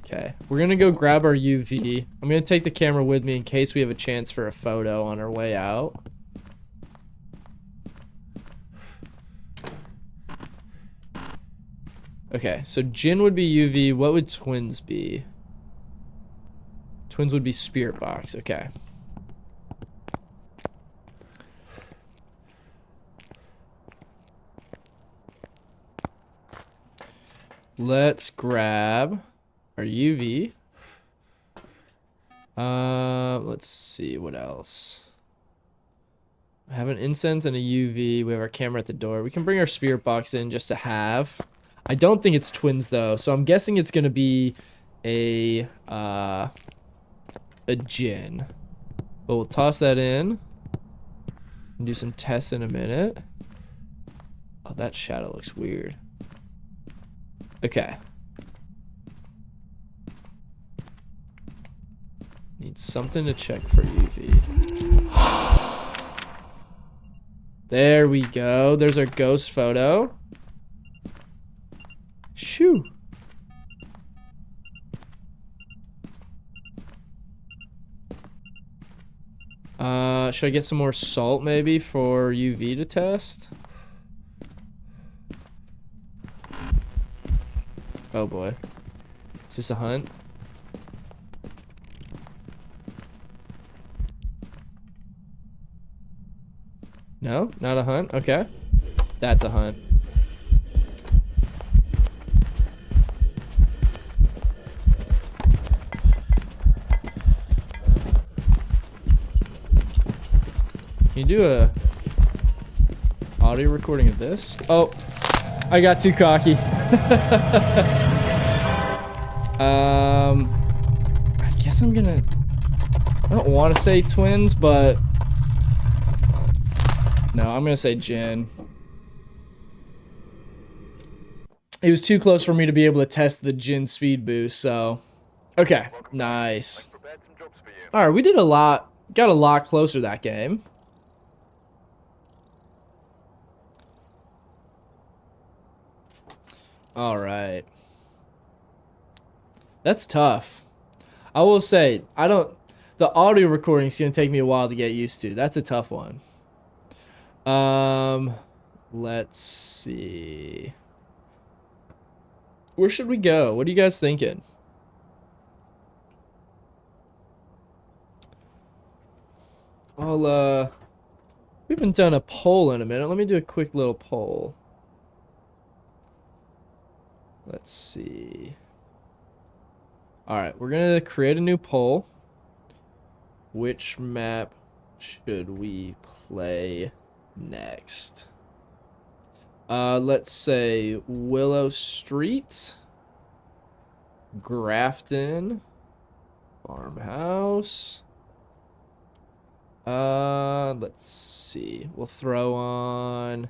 Okay, we're gonna go grab our UV. I'm gonna take the camera with me in case we have a chance for a photo on our way out. Okay, so Jinn would be UV. What would twins be? Twins would be spirit box. Okay. Let's grab our UV. Let's see what else. I have an incense and a UV. We have our camera at the door. We can bring our spirit box in just to have. I don't think it's twins though, so I'm guessing it's gonna be a Jinn. But we'll toss that in and do some tests in a minute. Oh, that shadow looks weird. Okay. Need something to check for UV. There we go. There's our ghost photo. Shoo. Should I get some more salt maybe for UV to test? Oh boy. Is this a hunt? No? Not a hunt? Okay. That's a hunt. Can you do a audio recording of this? Oh, I got too cocky. I guess I'm gonna, I don't want to say twins, but no, I'm gonna say Jinn. It was too close for me to be able to test the Jinn speed boost, so okay, nice. All right, we did a lot, got a lot closer that game. All right. That's tough. I will say, the audio recording is going to take me a while to get used to. That's a tough one. Let's see. Where should we go? What are you guys thinking? We haven't done a poll in a minute. Let me do a quick little poll. Let's see. All right, we're gonna create a new poll. Which map should we play next? Let's say Willow Street, Grafton, Farmhouse. Let's see. We'll throw on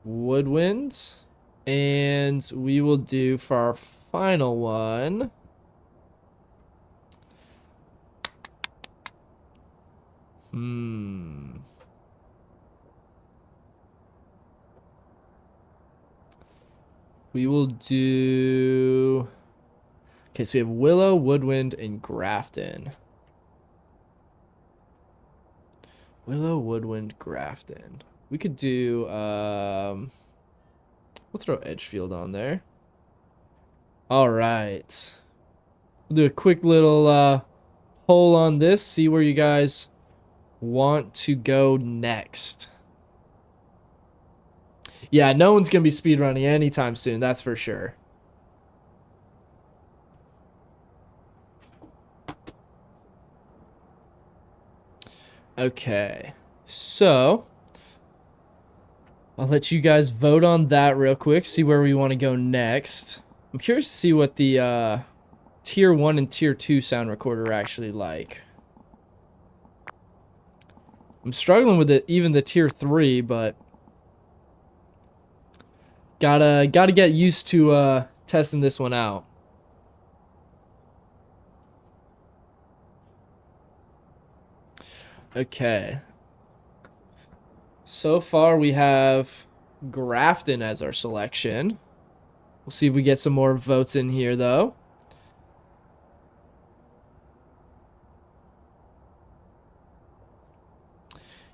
Woodwinds. And we will do for our final one. We will do. Okay, so we have Willow, Woodwind, and Grafton. Willow, Woodwind, Grafton. We could do. We'll throw Edgefield on there. All right. We'll do a quick little poll on this. See where you guys want to go next. Yeah, no one's going to be speedrunning anytime soon. That's for sure. Okay. So I'll let you guys vote on that real quick, see where we want to go next. I'm curious to see what the tier 1 and tier 2 sound recorder are actually like. I'm struggling with even the tier 3, but gotta get used to testing this one out. Okay. So far, we have Grafton as our selection. We'll see if we get some more votes in here, though.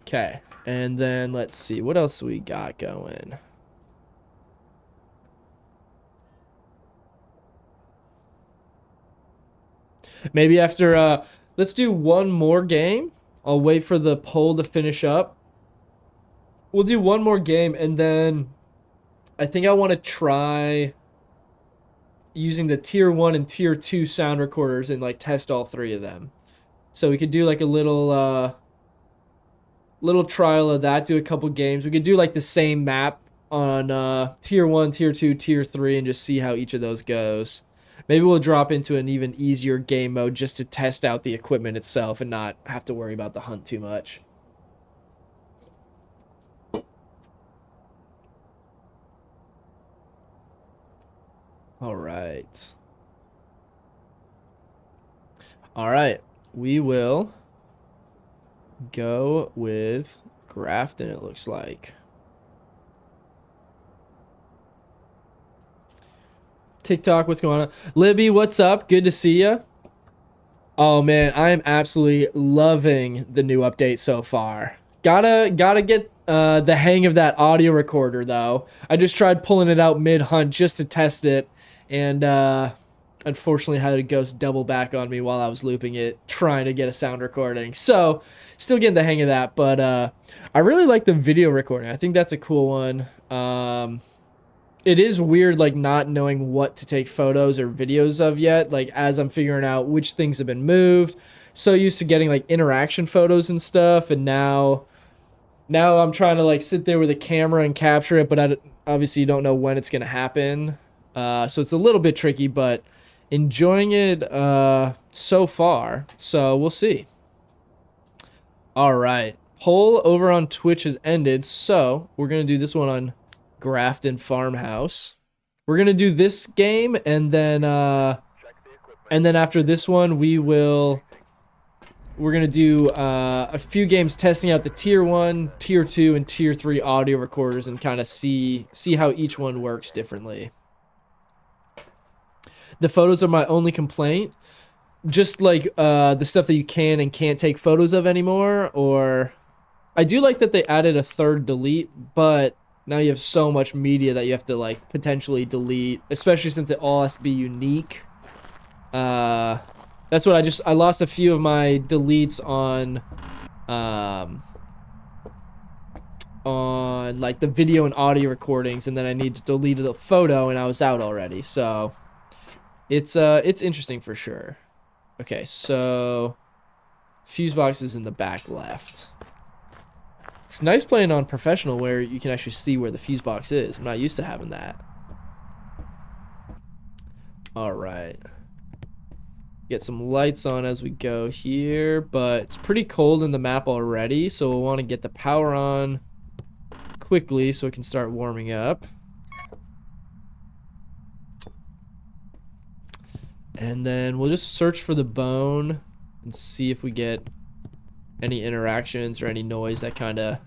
Okay, and then let's see. What else we got going? Maybe after, let's do one more game. I'll wait for the poll to finish up. We'll do one more game, and then I think I want to try using the tier 1 and tier 2 sound recorders and like test all 3 of them. So we could do like a little trial of that, do a couple games. We could do like the same map on tier 1, tier 2, tier 3 and just see how each of those goes. Maybe we'll drop into an even easier game mode just to test out the equipment itself and not have to worry about the hunt too much. All right. All right. We will go with Grafton, it looks like. TikTok, what's going on? Libby, what's up? Good to see you. Oh man, I am absolutely loving the new update so far. Gotta get the hang of that audio recorder though. I just tried pulling it out mid-hunt just to test it, and unfortunately had a ghost double back on me while I was looping it, trying to get a sound recording. So, still getting the hang of that, but I really like the video recording. I think that's a cool one. It is weird, like, not knowing what to take photos or videos of yet, like, as I'm figuring out which things have been moved. So used to getting, like, interaction photos and stuff, and now I'm trying to, like, sit there with a camera and capture it, but I obviously don't know when it's going to happen. So it's a little bit tricky, but enjoying it so far, so we'll see. All right, poll over on Twitch has ended, so we're going to do this one on Grafton Farmhouse. We're gonna do this game, and then after this one, we're gonna do a few games testing out the tier 1, tier 2, and tier 3 audio recorders, and kind of see how each one works differently. The photos are my only complaint, just like the stuff that you can and can't take photos of anymore. Or I do like that they added a third delete, but now you have so much media that you have to, like, potentially delete, especially since it all has to be unique. That's what I lost a few of my deletes on like the video and audio recordings, and then I need to delete a photo, and I was out already. So it's interesting for sure. Okay, so fuse box is in the back left. It's nice playing on professional where you can actually see where the fuse box is. I'm not used to having that. All right. Get some lights on as we go here, but it's pretty cold in the map already, so we'll want to get the power on quickly so it can start warming up. And then we'll just search for the bone and see if we get any interactions or any noise that kind of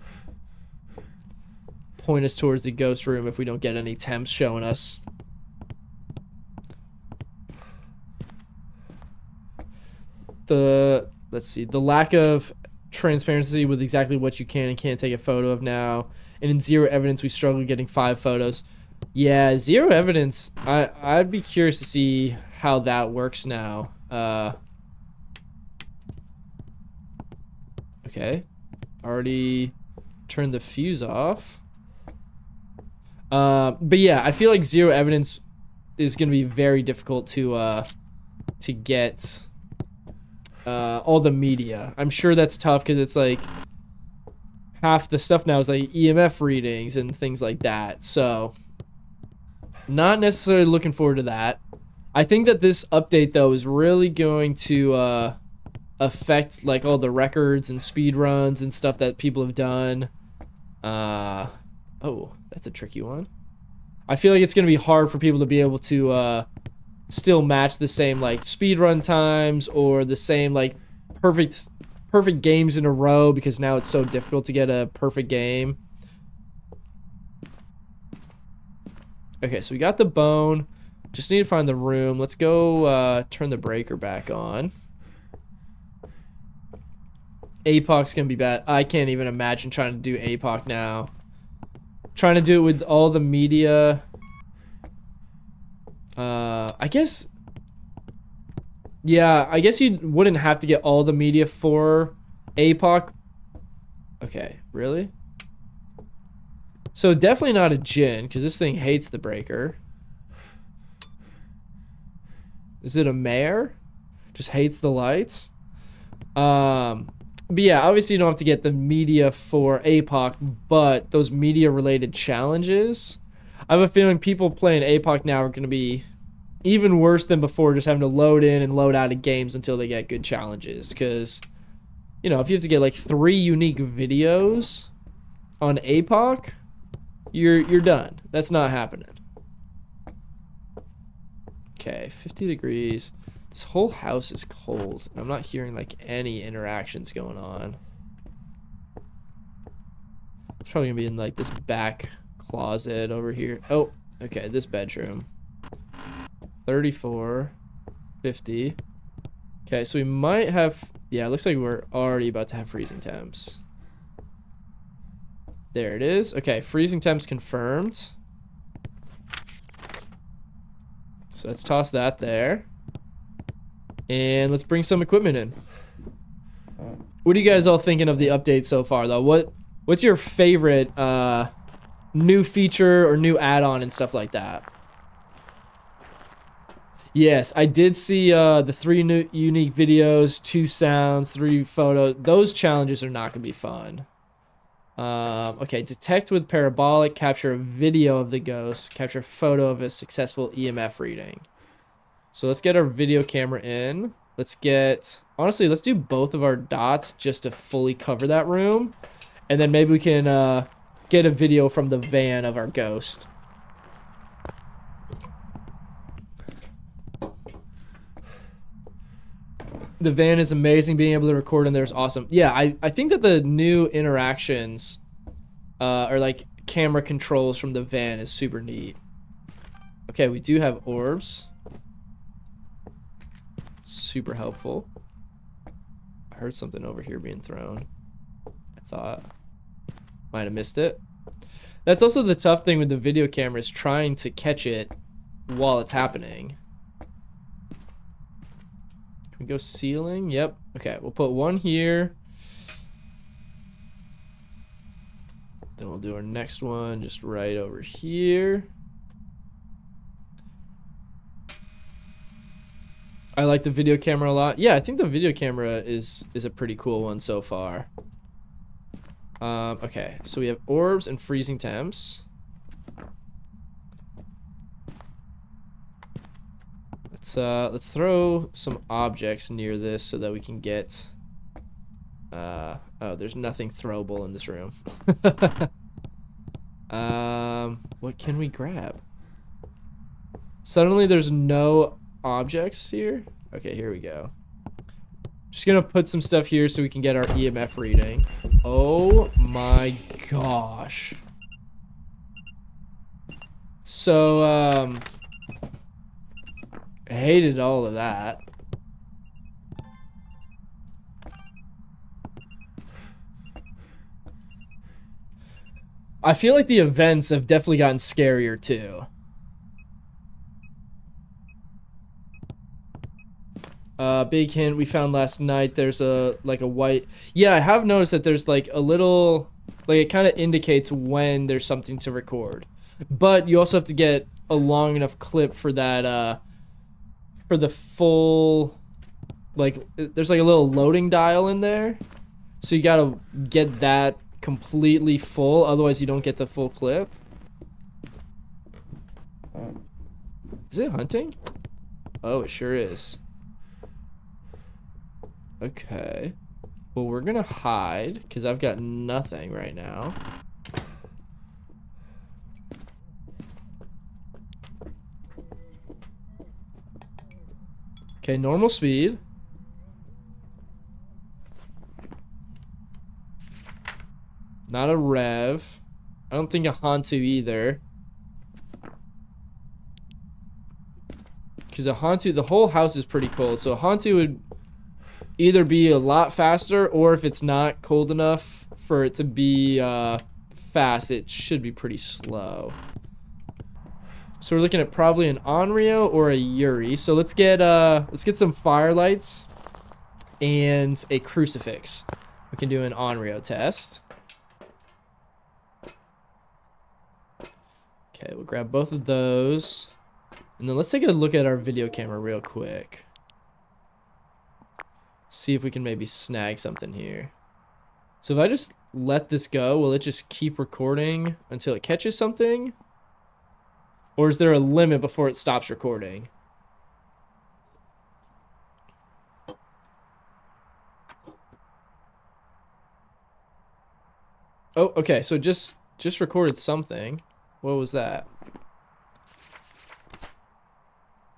point us towards the ghost room if we don't get any temps showing us. Let's see, the lack of transparency with exactly what you can and can't take a photo of now, and in zero evidence we struggle getting 5 photos. Yeah, zero evidence, I'd be curious to see how that works now. Okay, already turned the fuse off. But yeah, I feel like zero evidence is going to be very difficult to get all the media. I'm sure that's tough because it's like half the stuff now is like EMF readings and things like that. So not necessarily looking forward to that. I think that this update though is really going to affect like all the records and speed runs and stuff that people have done. Oh, that's a tricky one. I feel like it's gonna be hard for people to be able to still match the same like speed run times or the same like perfect games in a row, because now it's so difficult to get a perfect game. Okay, so we got the bone. Just need to find the room. Let's go turn the breaker back on. APOC's gonna be bad. I can't even imagine trying to do APOC now. Trying to do it with all the media. I guess. Yeah, I guess you wouldn't have to get all the media for APOC. Okay, really? So definitely not a Jinn, because this thing hates the breaker. Is it a mare? Just hates the lights. But yeah, obviously you don't have to get the media for APOC, but those media related challenges, I have a feeling people playing APOC now are going to be even worse than before, just having to load in and load out of games until they get good challenges. Because, you know, if you have to get like 3 unique videos on APOC, you're done. That's not happening. Okay, 50 degrees. This whole house is cold. I'm not hearing like any interactions going on. It's probably gonna be in like this back closet over here. Oh, okay, this bedroom. 34, 50. Okay, so we might have, yeah, it looks like we're already about to have freezing temps. There it is. Okay, freezing temps confirmed. So let's toss that there. And let's bring some equipment in. What are you guys all thinking of the update so far, though? What's your favorite new feature or new add-on and stuff like that? Yes, I did see the 3 new unique videos, 2 sounds, 3 photos. Those challenges are not going to be fun. Okay, detect with parabolic, capture a video of the ghost, capture a photo of a successful EMF reading. So let's get our video camera in. Honestly, let's do both of our dots just to fully cover that room. And then maybe we can get a video from the van of our ghost. The van is amazing. Being able to record in there is awesome. Yeah, I think that the new interactions or like camera controls from the van is super neat. Okay, we do have orbs. Super helpful. I heard something over here being thrown. I thought. Might have missed it. That's also the tough thing with the video camera, is trying to catch it while it's happening. Can we go ceiling? Yep. Okay, we'll put one here. Then we'll do our next one just right over here. I like the video camera a lot. Yeah, I think the video camera is a pretty cool one so far. Okay, so we have orbs and freezing temps. Let's throw some objects near this so that we can get oh, there's nothing throwable in this room. What can we grab? Suddenly there's no objects here. Okay, here we go. Just gonna put some stuff here so we can get our EMF reading. Oh my gosh. So I hated all of that. I feel like the events have definitely gotten scarier too. Big hint we found last night, there's a white, yeah, I have noticed that there's like a little, like it kind of indicates when there's something to record, but you also have to get a long enough clip for that for the full, like there's like a little loading dial in there, so you gotta get that completely full, otherwise you don't get the full clip. Is it hunting? Oh, it sure is. Okay. Well, we're gonna hide because I've got nothing right now. Okay, normal speed. Not a rev. I don't think a Hantu either. Because a Hantu, the whole house is pretty cold, so a Hantu would either be a lot faster, or if it's not cold enough for it to be fast, it should be pretty slow. So we're looking at probably an Onryo or a Yuri. So let's get some firelights and a crucifix. We can do an Onryo test. Okay, we'll grab both of those. And then let's take a look at our video camera real quick. See if we can maybe snag something here. So if I just let this go, will it just keep recording until it catches something? Or is there a limit before it stops recording? Oh, okay, so just recorded something. What was that?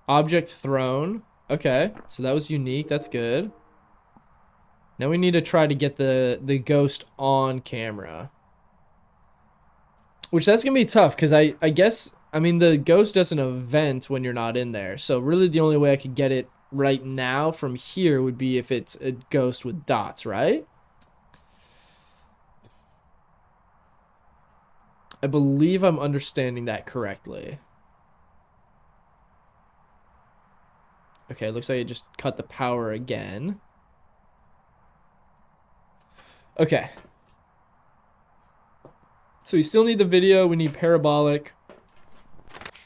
Object thrown. Okay, so that was unique. That's good. Now we need to try to get the ghost on camera. Which that's going to be tough because I guess, I mean, the ghost doesn't event when you're not in there. So really the only way I could get it right now from here would be if it's a ghost with dots, right? I believe I'm understanding that correctly. Okay, looks like it just cut the power again. Okay. So we still need the video, we need parabolic,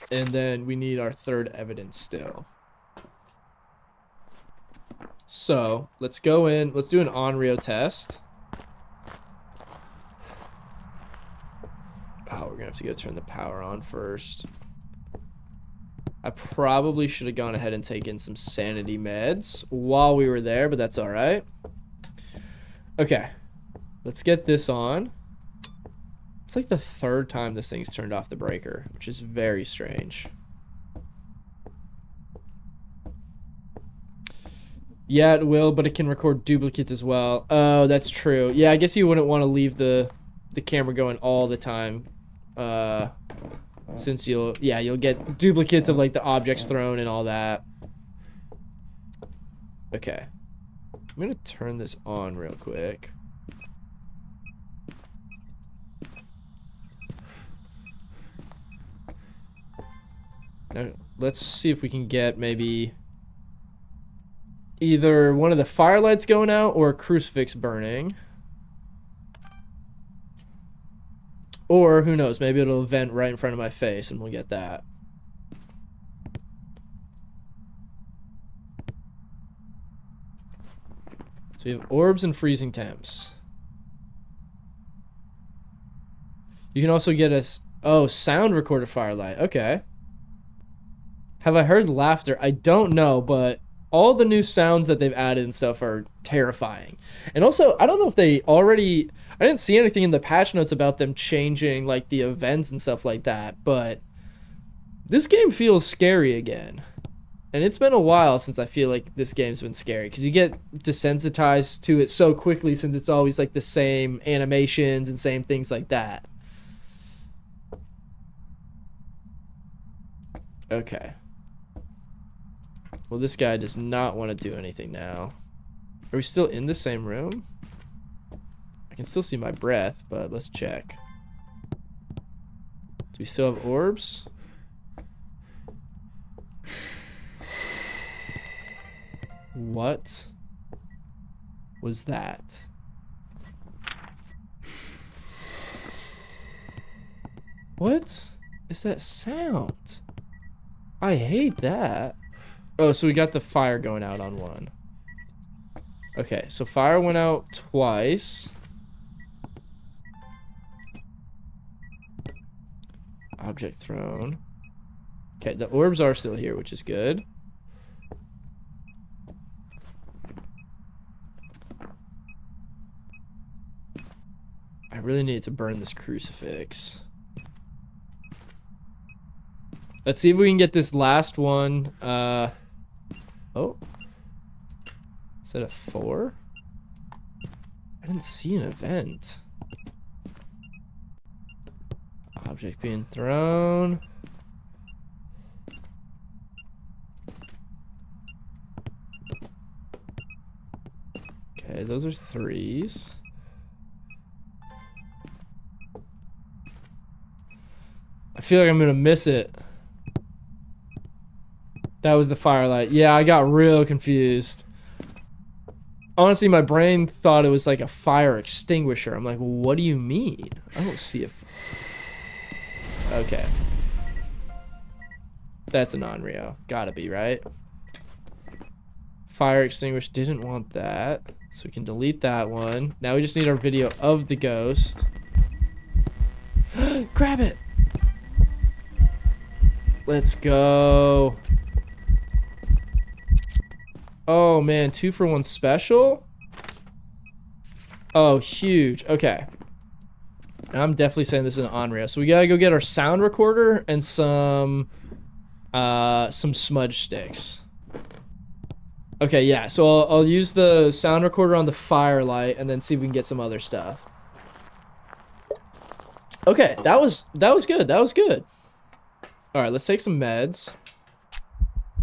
and then we need our third evidence still. So, let's go in, let's do an on-reo test. Oh, we're gonna have to go turn the power on first. I probably should have gone ahead and taken some sanity meds while we were there, but that's all right. Okay, let's get this on. It's like the third time this thing's turned off the breaker, which is very strange. Yeah, it will, but it can record duplicates as well. Oh, that's true. Yeah, I guess you wouldn't want to leave the camera going all the time. Since you'll get duplicates of like the objects thrown and all that. Okay. I'm gonna turn this on real quick. Now, let's see if we can get maybe either one of the firelights going out or a crucifix burning. Or, who knows, maybe it'll vent right in front of my face and we'll get that. So we have orbs and freezing temps. You can also get a sound recorder firelight. Okay. Have I heard laughter? I don't know, but all the new sounds that they've added and stuff are terrifying. And also, I don't know if they already... I didn't see anything in the patch notes about them changing, like, the events and stuff like that, but this game feels scary again. And it's been a while since I feel like this game's been scary, because you get desensitized to it so quickly since it's always, like, the same animations and same things like that. Okay. Well, this guy does not want to do anything now. Are we still in the same room? I can still see my breath, but let's check. Do we still have orbs? What was that? What is that sound? I hate that. Oh, so we got the fire going out on one. Okay, so fire went out twice. Object thrown. Okay, the orbs are still here, which is good. I really need to burn this crucifix. Let's see if we can get this last one. Oh. Is that a 4? I didn't see an event. Object being thrown. Okay, those are 3s. I feel like I'm gonna miss it. That was the firelight. Yeah, I got real confused. Honestly, my brain thought it was like a fire extinguisher. I'm like, well, what do you mean? I don't see it. Okay. That's an Onryo. Gotta be, right? Fire extinguisher, didn't want that. So we can delete that one. Now we just need our video of the ghost. Grab it! Let's go. Oh man, 2 for 1 special? Oh, huge. Okay. And I'm definitely saying this is an Onryo. So we gotta go get our sound recorder and some smudge sticks. Okay, yeah. So I'll use the sound recorder on the firelight and then see if we can get some other stuff. Okay, that was good. That was good. All right, let's take some meds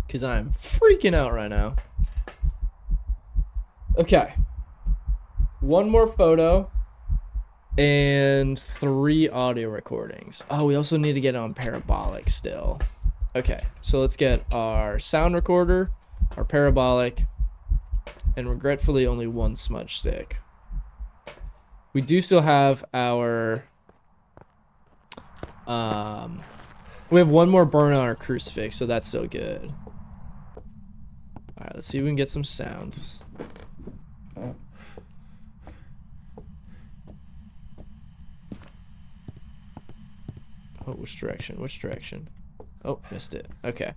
because I'm freaking out right now. Okay. 1 more photo and 3 audio recordings. Oh, we also need to get on parabolic still. Okay, so let's get our sound recorder, our parabolic, and regretfully only 1 smudge stick. We do still have our we have 1 more burn on our crucifix, so that's still good. All right, let's see if we can get some sounds. Oh, which direction? Which direction? Oh, missed it. Okay.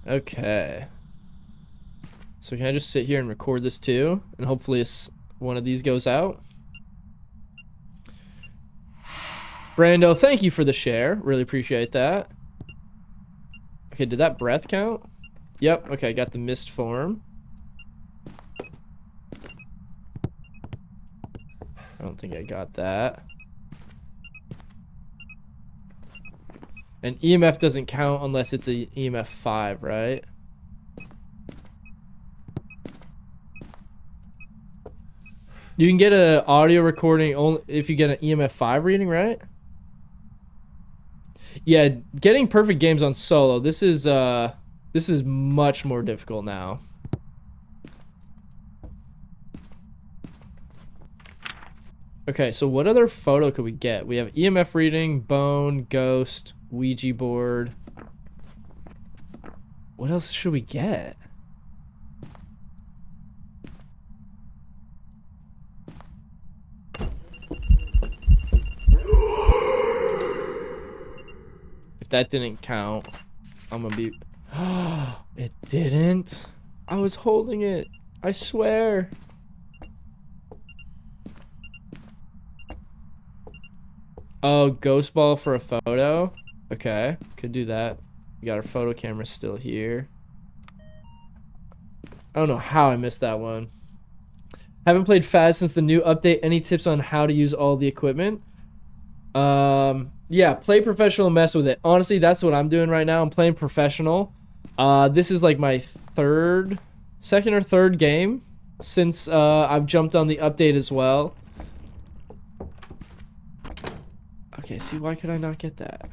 Okay. So can I just sit here and record this too? And hopefully one of these goes out. Brando, thank you for the share. Really appreciate that. Okay, did that breath count? Yep, okay, got the mist form. I don't think I got that. And EMF doesn't count unless it's a EMF 5, right? You can get an audio recording only if you get an EMF 5 reading, right? Yeah, getting perfect games on solo. This is much more difficult now. Okay, so what other photo could we get? We have EMF reading, bone, ghost, Ouija board. What else should we get? If that didn't count, I'm gonna be... It didn't? I was holding it. I swear. Oh, ghost ball for a photo? Okay, could do that. We got our photo camera still here. I don't know how I missed that one. Haven't played Phas since the new update. Any tips on how to use all the equipment? Yeah, play professional, mess with it. Honestly, that's what I'm doing right now. I'm playing professional. This is like my second or third game since I've jumped on the update as well. Okay, see, why could I not get that?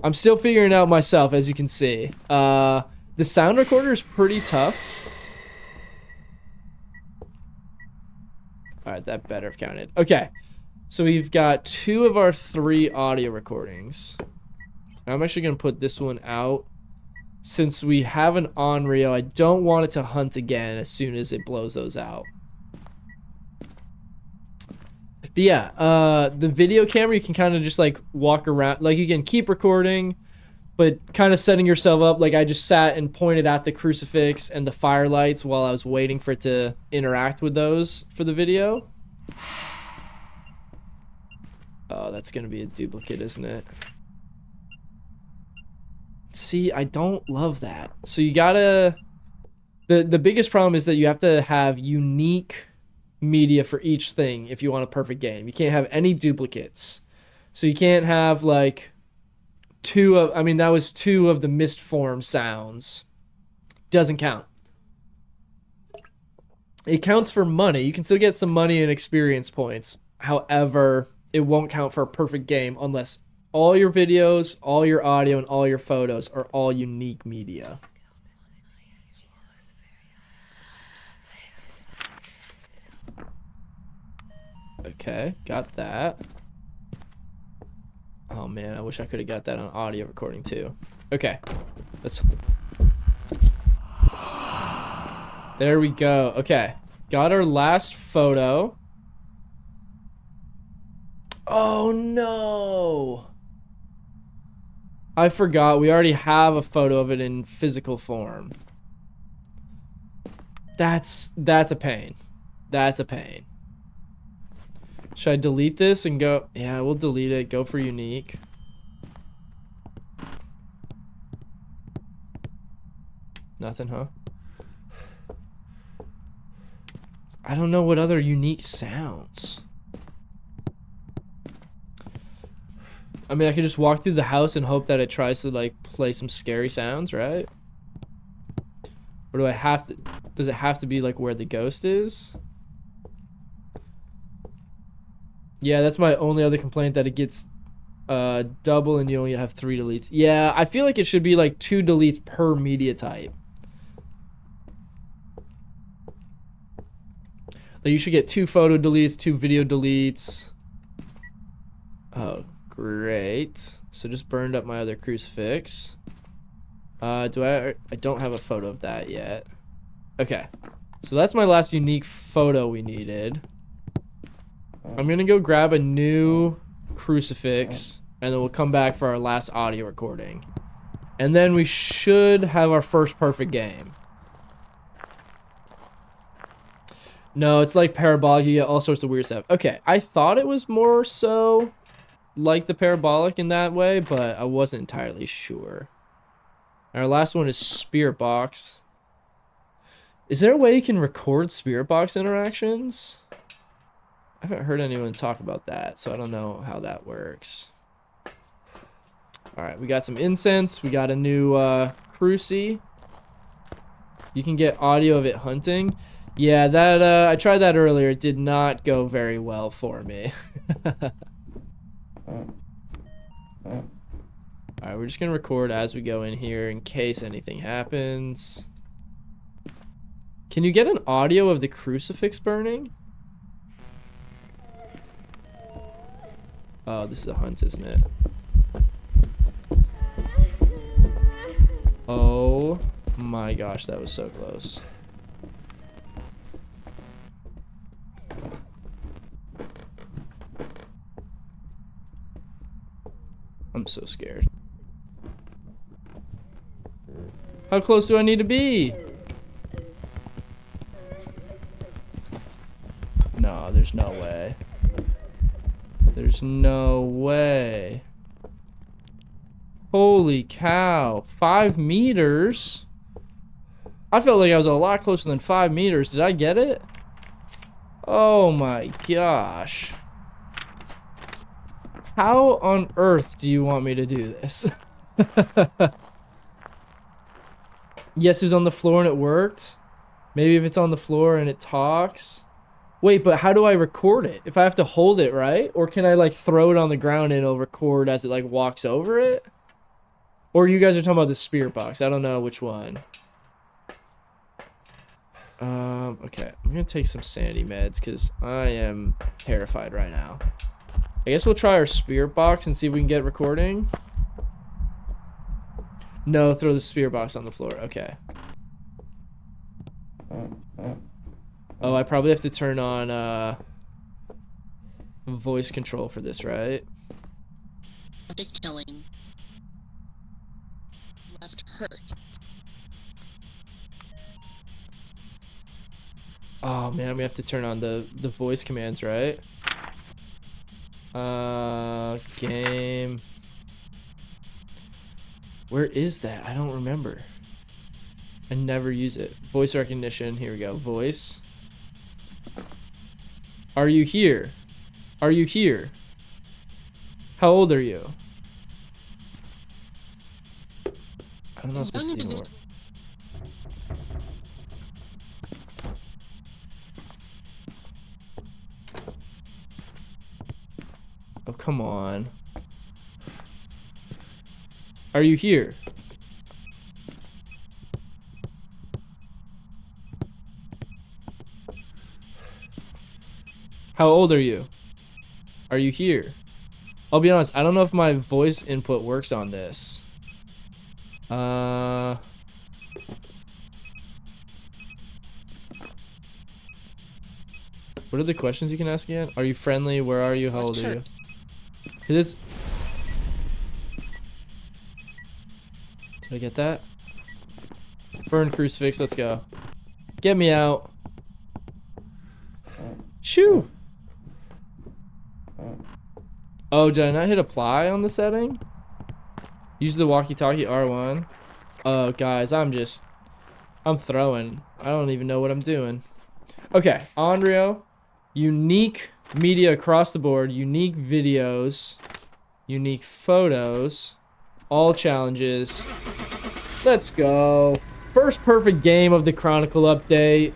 I'm still figuring it out myself, as you can see. The sound recorder is pretty tough. Alright, that better have counted. Okay, so we've got 2 of our 3 audio recordings. I'm actually going to put this one out. Since we have an Onryo, I don't want it to hunt again as soon as it blows those out. But yeah, the video camera, you can kind of just like walk around. Like you can keep recording, but kind of setting yourself up. Like I just sat and pointed at the crucifix and the firelights while I was waiting for it to interact with those for the video. Oh, that's going to be a duplicate, isn't it? See, I don't love that. So you gotta... The biggest problem is that you have to have unique media for each thing if you want a perfect game. You can't have any duplicates. So you can't have like 2 of... I mean, that was 2 of the mist form sounds. Doesn't count. It counts for money. You can still get some money and experience points. However, it won't count for a perfect game unless all your videos, all your audio, and all your photos are all unique media. Okay, got that. man, I wish I could have got that on audio recording too. Okay, let's. There we go. Okay, got our last photo. Oh no! I forgot. We already have a photo of it in physical form. That's a pain. That's a pain. Should I delete this and go? Yeah, we'll delete it. Go for unique. Nothing, huh? I don't know what other unique sounds. I mean, I could just walk through the house and hope that it tries to, like, play some scary sounds, right? Or do I have to... Does it have to be, like, where the ghost is? Yeah, that's my only other complaint, that it gets double and you only have 3 deletes. Yeah, I feel like it should be, like, 2 deletes per media type. Like, you should get 2 photo deletes, 2 video deletes. Oh, great. So just burned up my other crucifix. I don't have a photo of that yet. Okay. So that's my last unique photo we needed. I'm gonna go grab a new crucifix and then we'll come back for our last audio recording. And then we should have our first perfect game. No, it's like parabolic, you get all sorts of weird stuff. Okay, I thought it was more so like the parabolic in that way, but I wasn't entirely sure. Our last one is Spirit Box. Is there a way you can record Spirit Box interactions? I haven't heard anyone talk about that, so I don't know how that works. Alright, we got some incense. We got a new cruci. You can get audio of it hunting. Yeah, that I tried that earlier. It did not go very well for me. Alright, we're just gonna record as we go in here in case anything happens. Can you get an audio of the crucifix burning? Oh, this is a hunt, isn't it? Oh my gosh, that was so close. I'm so scared. How close do I need to be? No, there's no way. There's no way. Holy cow. 5 meters? I felt like I was a lot closer than 5 meters. Did I get it? Oh my gosh. How on earth do you want me to do this? Yes, it was on the floor and it worked. Maybe if it's on the floor and it talks. Wait, but how do I record it? If I have to hold it, right? Or can I like throw it on the ground and it'll record as it like walks over it? Or you guys are talking about the spirit box. I don't know which one. Okay. I'm gonna take some sanity meds because I am terrified right now. I guess we'll try our spirit box and see if we can get recording. No, throw the spirit box on the floor. Okay. Oh, I probably have to turn on voice control for this, right? The killing left hurt. Oh man, we have to turn on the voice commands, right? Game. Where is that? I don't remember. I never use it. Voice recognition. Here we go. Voice. Are you here? Are you here? How old are you? I don't know if this is even work. Oh, come on. Are you here? How old are you? Are you here? I'll be honest, I don't know if my voice input works on this. What are the questions you can ask again? Are you friendly? Where are you? How old are you? 'Cause it's... Did I get that? Burn crucifix, let's go. Get me out. Shoo! Oh, did I not hit apply on the setting? Use the walkie-talkie R1. Oh, guys, I'm throwing. I don't even know what I'm doing. Okay, Andrio. Unique media across the board. Unique videos. Unique photos. All challenges. Let's go. First perfect game of the Chronicle update.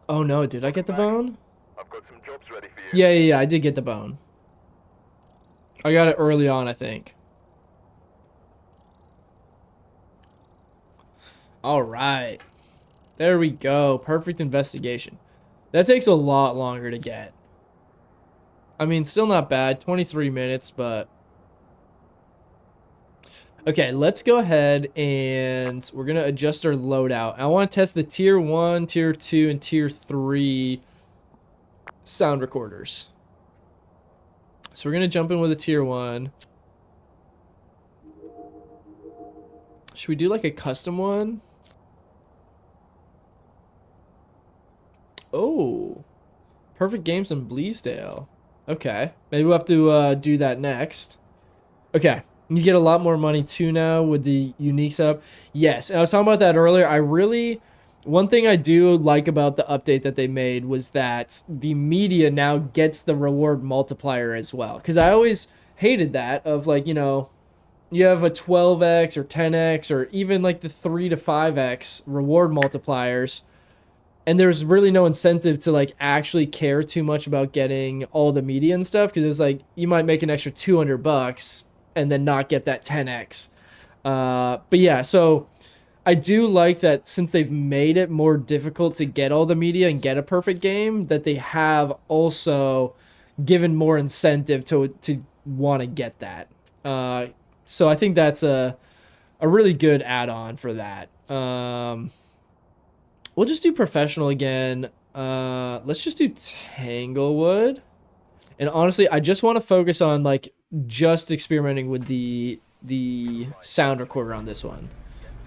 Oh no, did I get the bone? I've got some jobs ready for you. Yeah, I did get the bone. I got it early on, I think. Alright. There we go. Perfect investigation. That takes a lot longer to get. I mean, still not bad. 23 minutes, but... Okay, let's go ahead and we're going to adjust our loadout. I want to test the tier 1, tier 2, and tier 3 sound recorders. So we're going to jump in with a tier 1. Should we do like a custom one? Oh. Perfect Games in Bleasdale. Okay. Maybe we'll have to do that next. Okay. You get a lot more money too now with the unique setup. Yes, and I was talking about that earlier. One thing I do like about the update that they made was that the media now gets the reward multiplier as well. Because I always hated that of like, you know, you have a 12x or 10x or even like the 3 to 5x reward multipliers. And there's really no incentive to like actually care too much about getting all the media and stuff. Because it's like, you might make an extra $200 and then not get that 10x. But yeah, so I do like that since they've made it more difficult to get all the media and get a perfect game, that they have also given more incentive to want to get that. So I think that's a really good add-on for that. We'll just do professional again. Let's just do Tanglewood. And honestly, I just want to focus on like just experimenting with the sound recorder on this one.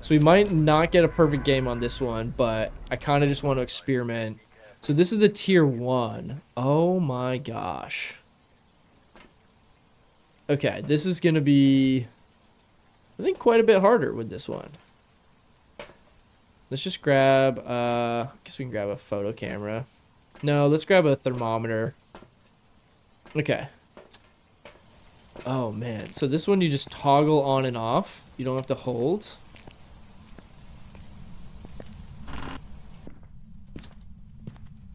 So we might not get a perfect game on this one, but I kind of just want to experiment. So this is the tier 1. Oh my gosh. Okay, this is going to be, I think, quite a bit harder with this one. Let's just grab, I guess we can grab a photo camera. No, let's grab a thermometer. Okay. Oh man, so this one you just toggle on and off. You don't have to hold.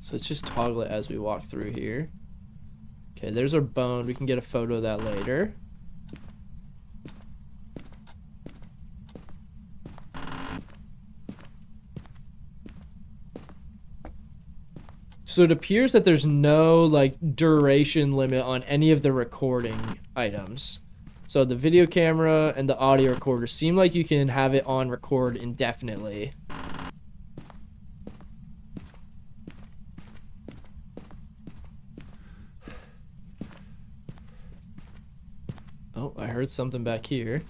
So let's just toggle it as we walk through here. Okay, there's our bone. We can get a photo of that later. So it appears that there's no like duration limit on any of the recording items. So the video camera and the audio recorder seem like you can have it on record indefinitely. Oh, I heard something back here.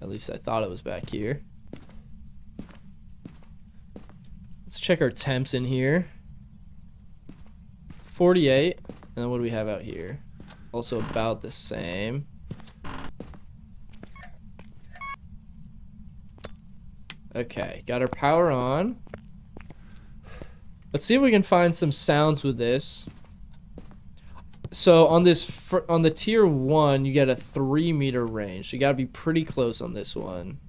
At least I thought it was back here. Let's check our temps in here. 48. And then what do we have out here? Also about the same. Okay, got our power on. Let's see if we can find some sounds with this. So on this, on the tier 1, you get a 3-meter range. So you gotta be pretty close on this one.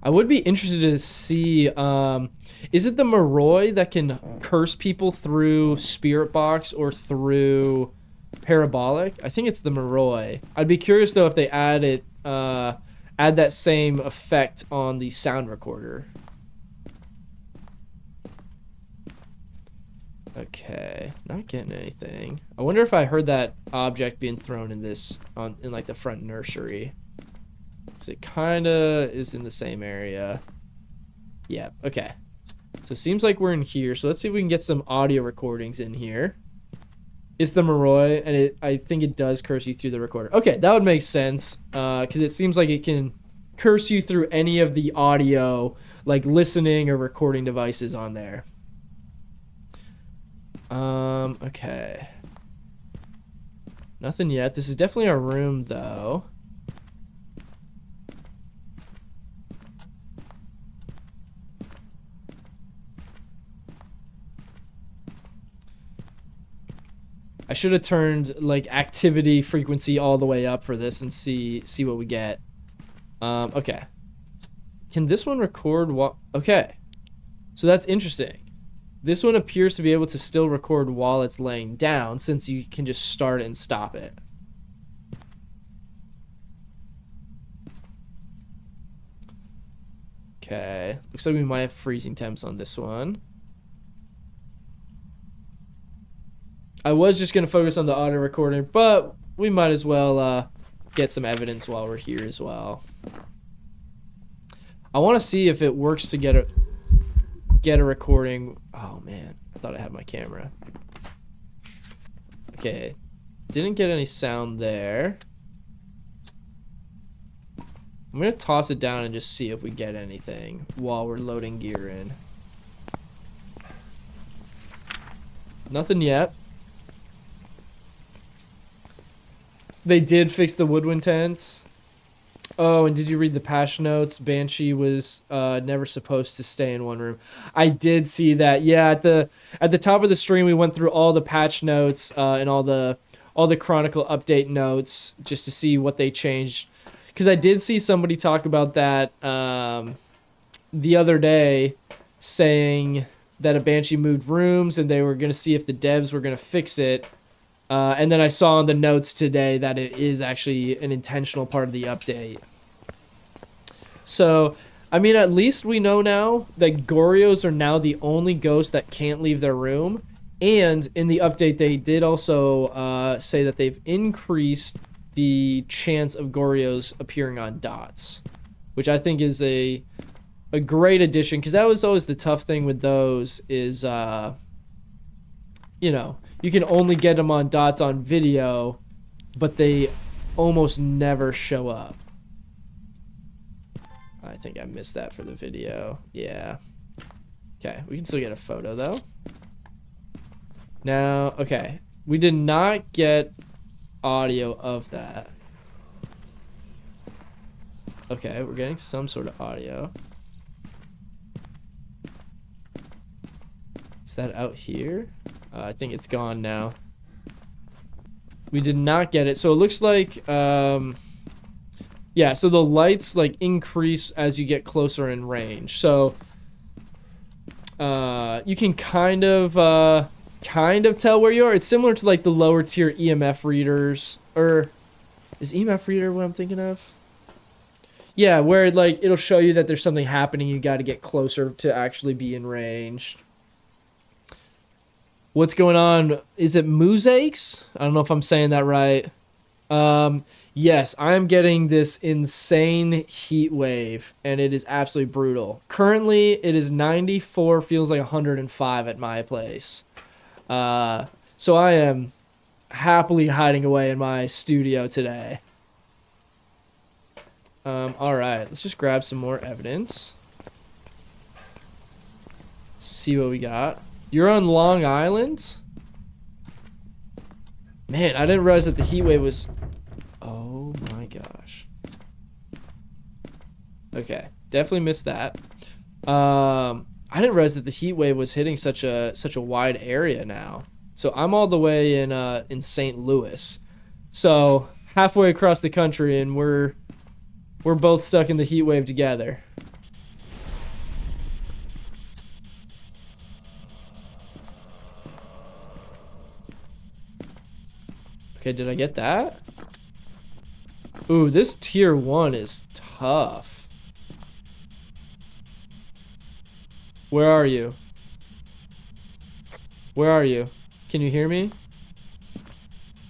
I would be interested to see, is it the Moroi that can curse people through Spirit Box or through Parabolic? I think it's the Moroi. I'd be curious though if they add that same effect on the sound recorder. Okay, not getting anything. I wonder if I heard that object being thrown in like the front nursery. Because it kind of is in the same area. Yeah, okay. So it seems like we're in here. So let's see if we can get some audio recordings in here. It's the Moroi, and I think it does curse you through the recorder. Okay, that would make sense. Because it seems like it can curse you through any of the audio, like listening or recording devices on there. Okay. Nothing yet. This is definitely our room, though. I should have turned like activity frequency all the way up for this and see what we get. Okay. Can this one record what? Okay. So that's interesting. This one appears to be able to still record while it's laying down, since you can just start and stop it. Okay. Looks like we might have freezing temps on this one. I was just going to focus on the audio recording, but we might as well get some evidence while we're here as well. I want to see if it works to get a recording. Oh man, I thought I had my camera. Okay, didn't get any sound there. I'm gonna toss it down and just see if we get anything while we're loading gear in. Nothing yet. They did fix the woodwind tents. Oh, and did you read the patch notes? Banshee was never supposed to stay in one room. I did see that. Yeah, at the top of the stream, we went through all the patch notes and all the Chronicle update notes just to see what they changed. Because I did see somebody talk about that the other day, saying that a Banshee moved rooms and they were going to see if the devs were going to fix it. And then I saw in the notes today that it is actually an intentional part of the update. So, I mean, at least we know now that Gorios are now the only ghosts that can't leave their room. And in the update, they did also say that they've increased the chance of Gorios appearing on dots, which I think is a great addition, because that was always the tough thing with those is, you know, you can only get them on dots on video, but they almost never show up. I think I missed that for the video. Yeah. Okay, we can still get a photo though. Now, okay, we did not get audio of that. Okay, we're getting some sort of audio. Is that out here? I think it's gone now. We did not get it. So it looks like, yeah, so the lights like increase as you get closer in range. So you can kind of tell where you are. It's similar to like the lower tier EMF readers. Or is EMF reader what I'm thinking of? Yeah, where like it'll show you that there's something happening. You got to get closer to actually be in range. What's going on? Is it mosaics? I don't know if I'm saying that right. Yes, I'm getting this insane heat wave, and it is absolutely brutal. Currently, it is 94, feels like 105 at my place. So I am happily hiding away in my studio today. All right, let's just grab some more evidence. See what we got. You're on Long Island? Man, I didn't realize that the heat wave was... Oh my gosh. Okay, definitely missed that. I didn't realize that the heat wave was hitting such a wide area now. So I'm all the way in St. Louis. So halfway across the country, and we're both stuck in the heat wave together. Okay, did I get that? Ooh, this tier 1 is tough. Where are you? Where are you? Can you hear me?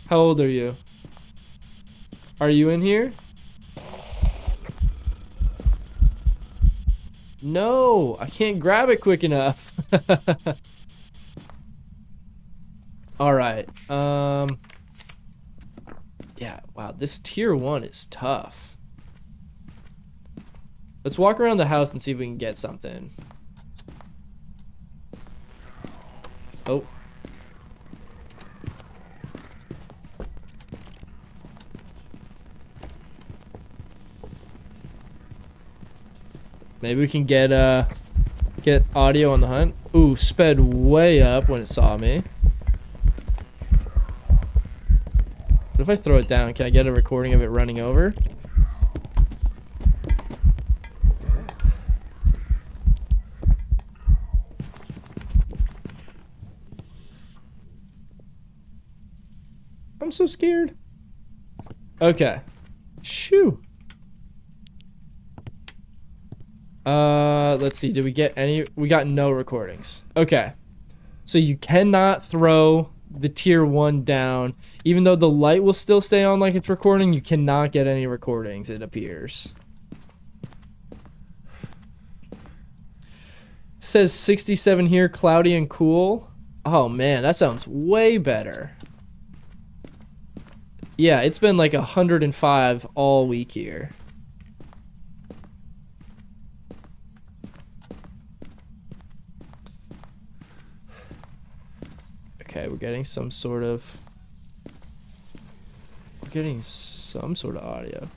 How old are you? Are you in here? No, I can't grab it quick enough. All right. Yeah, wow, this tier 1 is tough. Let's walk around the house and see if we can get something. Oh. Maybe we can get audio on the hunt. Ooh, sped way up when it saw me. What if I throw it down? Can I get a recording of it running over? I'm so scared. Okay. Shoo. Let's see. Did we get any? We got no recordings. Okay. So you cannot throw the tier 1 down. Even though the light will still stay on like it's recording, you cannot get any recordings, it appears. Says 67 here, cloudy and cool. Oh man, that sounds way better. Yeah, it's been like 105 all week here. Okay, we're getting some sort of audio.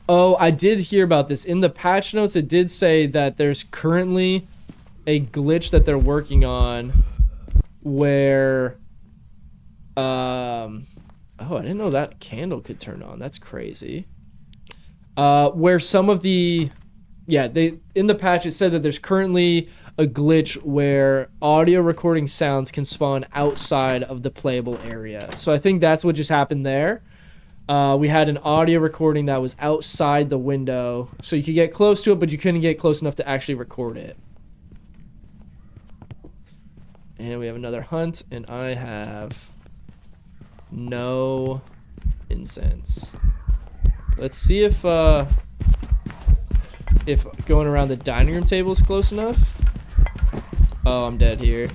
Oh, I did hear about this. In the patch notes, it did say that there's currently a glitch that they're working on where oh, I didn't know that candle could turn on. That's crazy. Where some of the in the patch it said that there's currently a glitch where audio recording sounds can spawn outside of the playable area. So I think that's what just happened there. We had an audio recording that was outside the window, so you could get close to it, but you couldn't get close enough to actually record it. And we have another hunt, and I have no incense. Let's see if going around the dining room table is close enough. Oh, I'm dead here.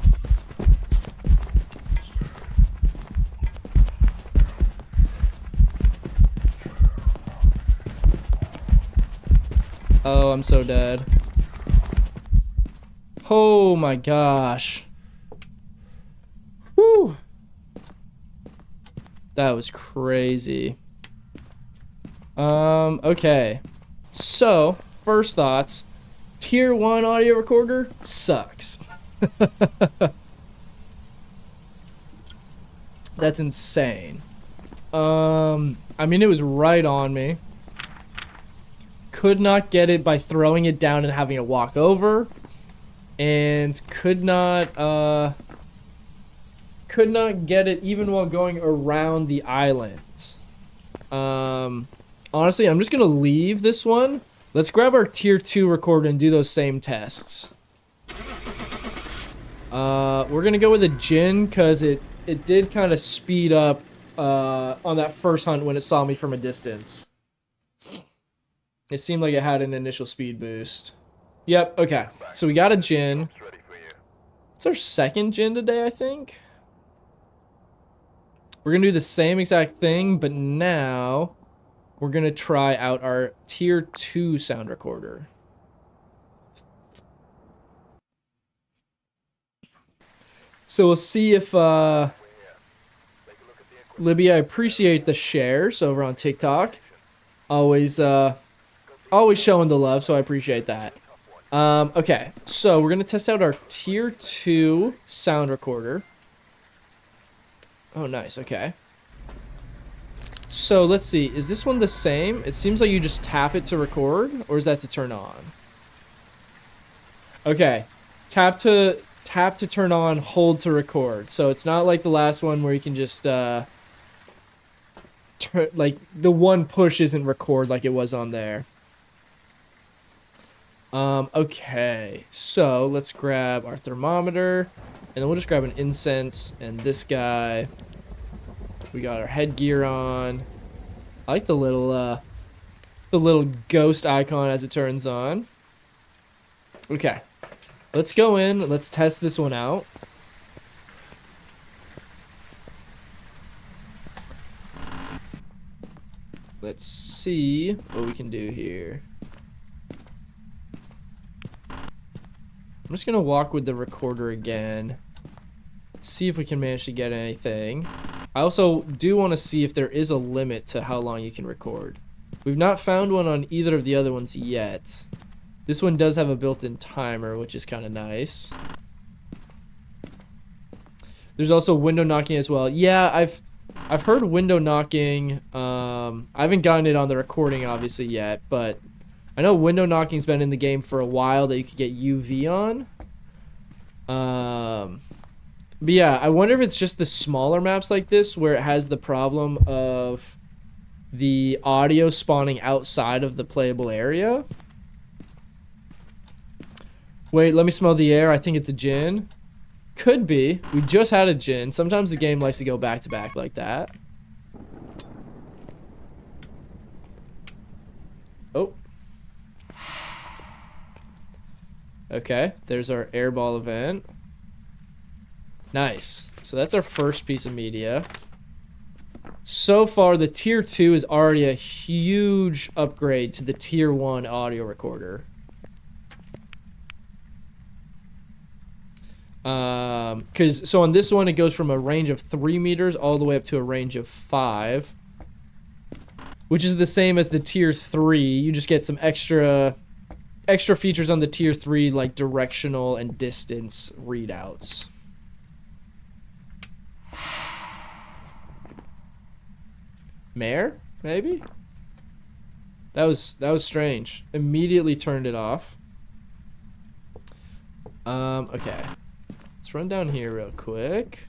Oh, I'm so dead. Oh my gosh. Whew. That was crazy. Okay. So, first thoughts. Tier 1 audio recorder sucks. That's insane. I mean, it was right on me. Could not get it by throwing it down and having it walk over. And could not get it even while going around the island. Honestly, I'm just gonna leave this one. Let's grab our tier 2 recorder and do those same tests. We're gonna go with a gin because it did kind of speed up on that first hunt when it saw me from a distance. It seemed like it had an initial speed boost. Yep, okay. So we got a gin. It's our second gin today, I think. We're gonna do the same exact thing, but now we're gonna try out our tier 2 sound recorder. So we'll see if Libby, I appreciate the shares over on TikTok. Always showing the love, so I appreciate that. Okay, so we're gonna test out our tier 2 sound recorder. Oh, nice, okay. So let's see, is this one the same? It seems like you just tap it to record, or is that to turn on? Okay, tap tap to turn on, hold to record. So it's not like the last one where you can just like the one push isn't record like it was on there. Okay, so let's grab our thermometer, and then we'll just grab an incense and this guy. We got our headgear on. I like the little ghost icon as it turns on. Okay, let's go in. Let's test this one out. Let's see what we can do here. I'm just gonna walk with the recorder again. See if we can manage to get anything. I also do want to see if there is a limit to how long you can record. We've not found one on either of the other ones yet. This one does have a built-in timer, which is kind of nice. There's also window knocking as well. Yeah, I've heard window knocking. I haven't gotten it on the recording obviously yet, but I know window knocking's been in the game for a while that you could get UV on. But yeah, I wonder if it's just the smaller maps like this where it has the problem of the audio spawning outside of the playable area. Wait, let me smell the air. I think it's a gin. Could be. We just had a gin. Sometimes the game likes to go back to back like that. Oh. Okay, there's our airball event. Nice. So that's our first piece of media. So far, the tier 2 is already a huge upgrade to the tier 1 audio recorder. So on this one, it goes from a range of 3 meters all the way up to a range of 5, which is the same as the tier 3. You just get some extra features on the tier 3, like directional and distance readouts. Mare, maybe? That was strange. Immediately turned it off. Okay. Let's run down here real quick.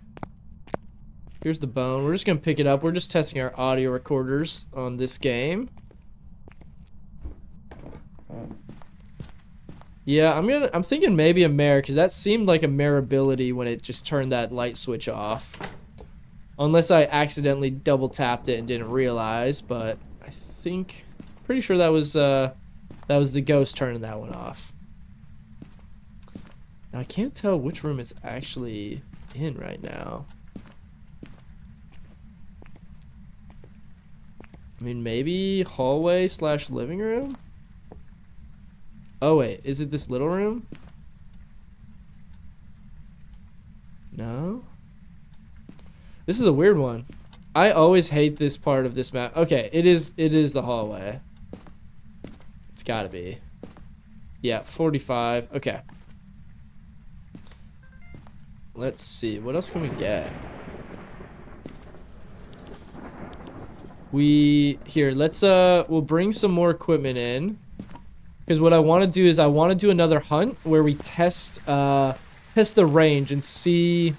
Here's the bone. We're just gonna pick it up. We're just testing our audio recorders on this game. Yeah, I'm thinking maybe a mare, because that seemed like a mare ability when it just turned that light switch off. Unless I accidentally double tapped it and didn't realize, but I think pretty sure that was the ghost turning that one off. Now I can't tell which room it's actually in right now. I mean, maybe hallway / living room? Oh wait, is it this little room? No? This is a weird one. I always hate this part of this map. Okay, it is the hallway. It's gotta be. Yeah, 45. Okay. Let's see. What else can we get? We'll bring some more equipment in. Because what I want to do is I want to do another hunt where we test the range and see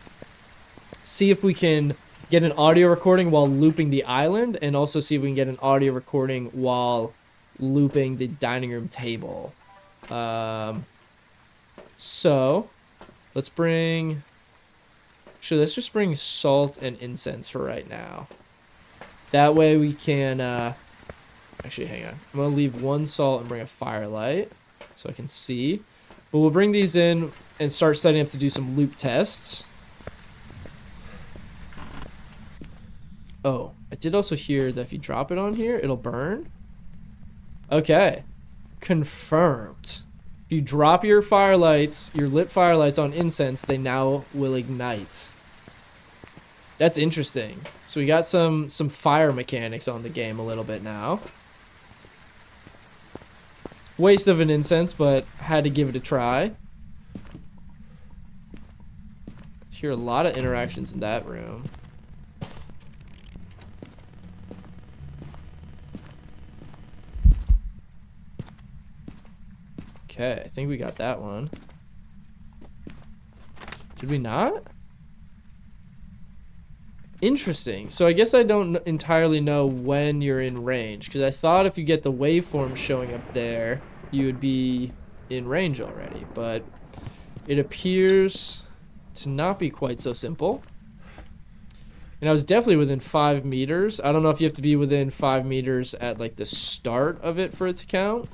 if we can get an audio recording while looping the island, and also see if we can get an audio recording while looping the dining room table. So let's just bring salt and incense for right now. That way we can actually, hang on. I'm gonna leave one salt and bring a firelight so I can see. But we'll bring these in and start setting up to do some loop tests. Oh, I did also hear that if you drop it on here, it'll burn. Okay, confirmed. If you drop your firelights, your lit firelights on incense, they now will ignite. That's interesting. So we got some fire mechanics on the game a little bit now. Waste of an incense, but had to give it a try. Hear a lot of interactions in that room. Okay, I think we got that one. Did we not? Interesting. So I guess I don't entirely know when you're in range, because I thought if you get the waveform showing up there, you would be in range already, but it appears to not be quite so simple. And I was definitely within 5 meters. I don't know if you have to be within 5 meters at like the start of it for it to count.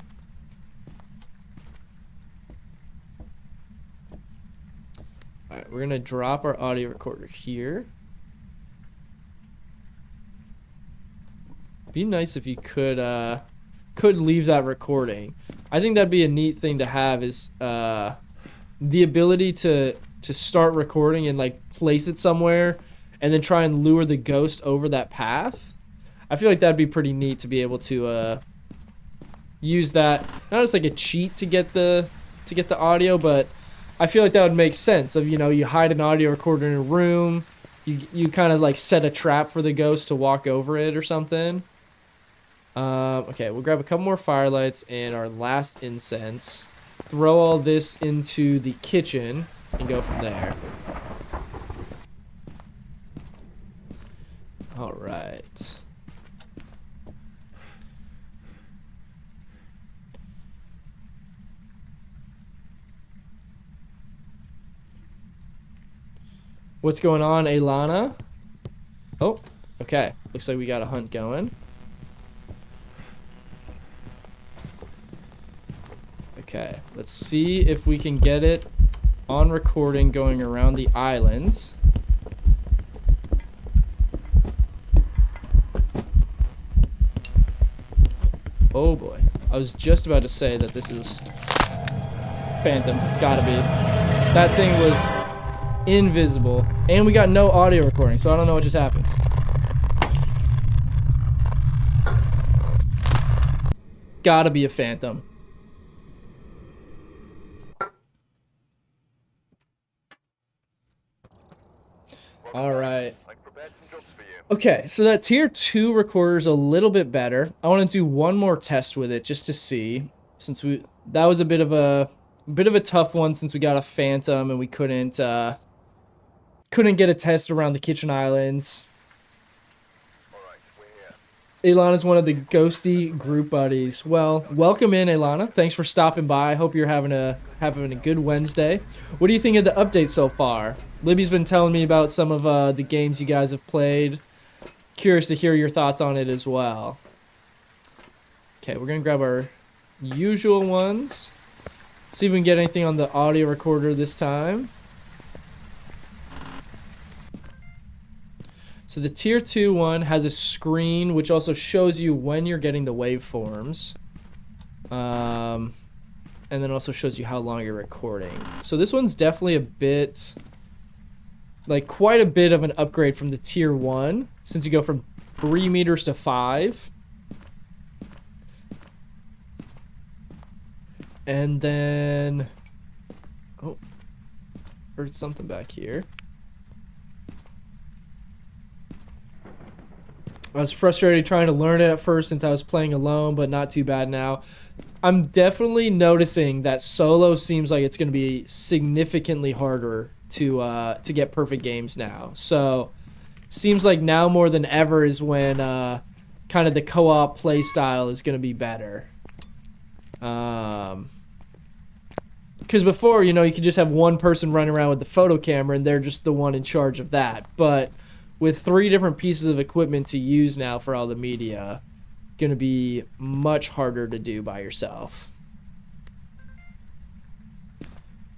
Alright, we're gonna drop our audio recorder here. Be nice if you could leave that recording. I think that'd be a neat thing to have, is the ability to start recording and like place it somewhere and then try and lure the ghost over that path. I feel like that'd be pretty neat to be able to use that, not as like a cheat to get the audio, but I feel like that would make sense of, you know, you hide an audio recorder in a room, you kind of like set a trap for the ghost to walk over it or something. Okay, we'll grab a couple more firelights and our last incense, throw all this into the kitchen and go from there. All right. What's going on, Ailana? Oh, okay. Looks like we got a hunt going. Okay, let's see if we can get it on recording going around the islands. Oh boy. I was just about to say that this is Phantom. Gotta be. That thing was invisible. And we got no audio recording, so I don't know what just happened. Gotta be a Phantom. All right. Okay, so that tier 2 recorder is a little bit better. I want to do one more test with it just to see, since that was a bit of a tough one, since we got a Phantom and we couldn't get a test around the kitchen islands. Ilana is one of the ghosty group buddies. Well, welcome in, Ilana. Thanks for stopping by. I hope you're having a good Wednesday. What do you think of the update so far? Libby's been telling me about some of the games you guys have played. Curious to hear your thoughts on it as well. Okay, we're gonna grab our usual ones. See if we can get anything on the audio recorder this time. So the tier 2 one has a screen which also shows you when you're getting the waveforms. And then also shows you how long you're recording. So this one's definitely a bit, like quite a bit of an upgrade from the tier 1, since you go from 3 meters to 5. And then, oh, heard something back here. I was frustrated trying to learn it at first since I was playing alone, but not too bad now. I'm definitely noticing that solo seems like it's going to be significantly harder to get perfect games now. So seems like now more than ever is when kind of the co-op play style is going to be better. Because before, you know, you could just have one person running around with the photo camera and they're just the one in charge of that. But with 3 different pieces of equipment to use now for all the media, gonna be much harder to do by yourself.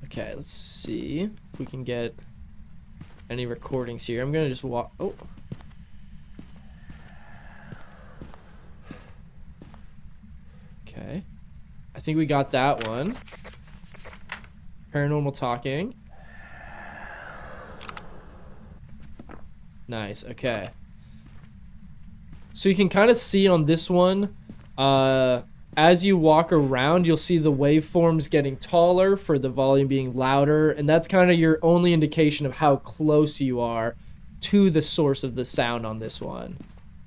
Okay, let's see if we can get any recordings here. I'm gonna just walk. Oh. Okay. I think we got that one. Paranormal talking. Nice, okay. So you can kind of see on this one, as you walk around, you'll see the waveforms getting taller for the volume being louder, and that's kind of your only indication of how close you are to the source of the sound on this one.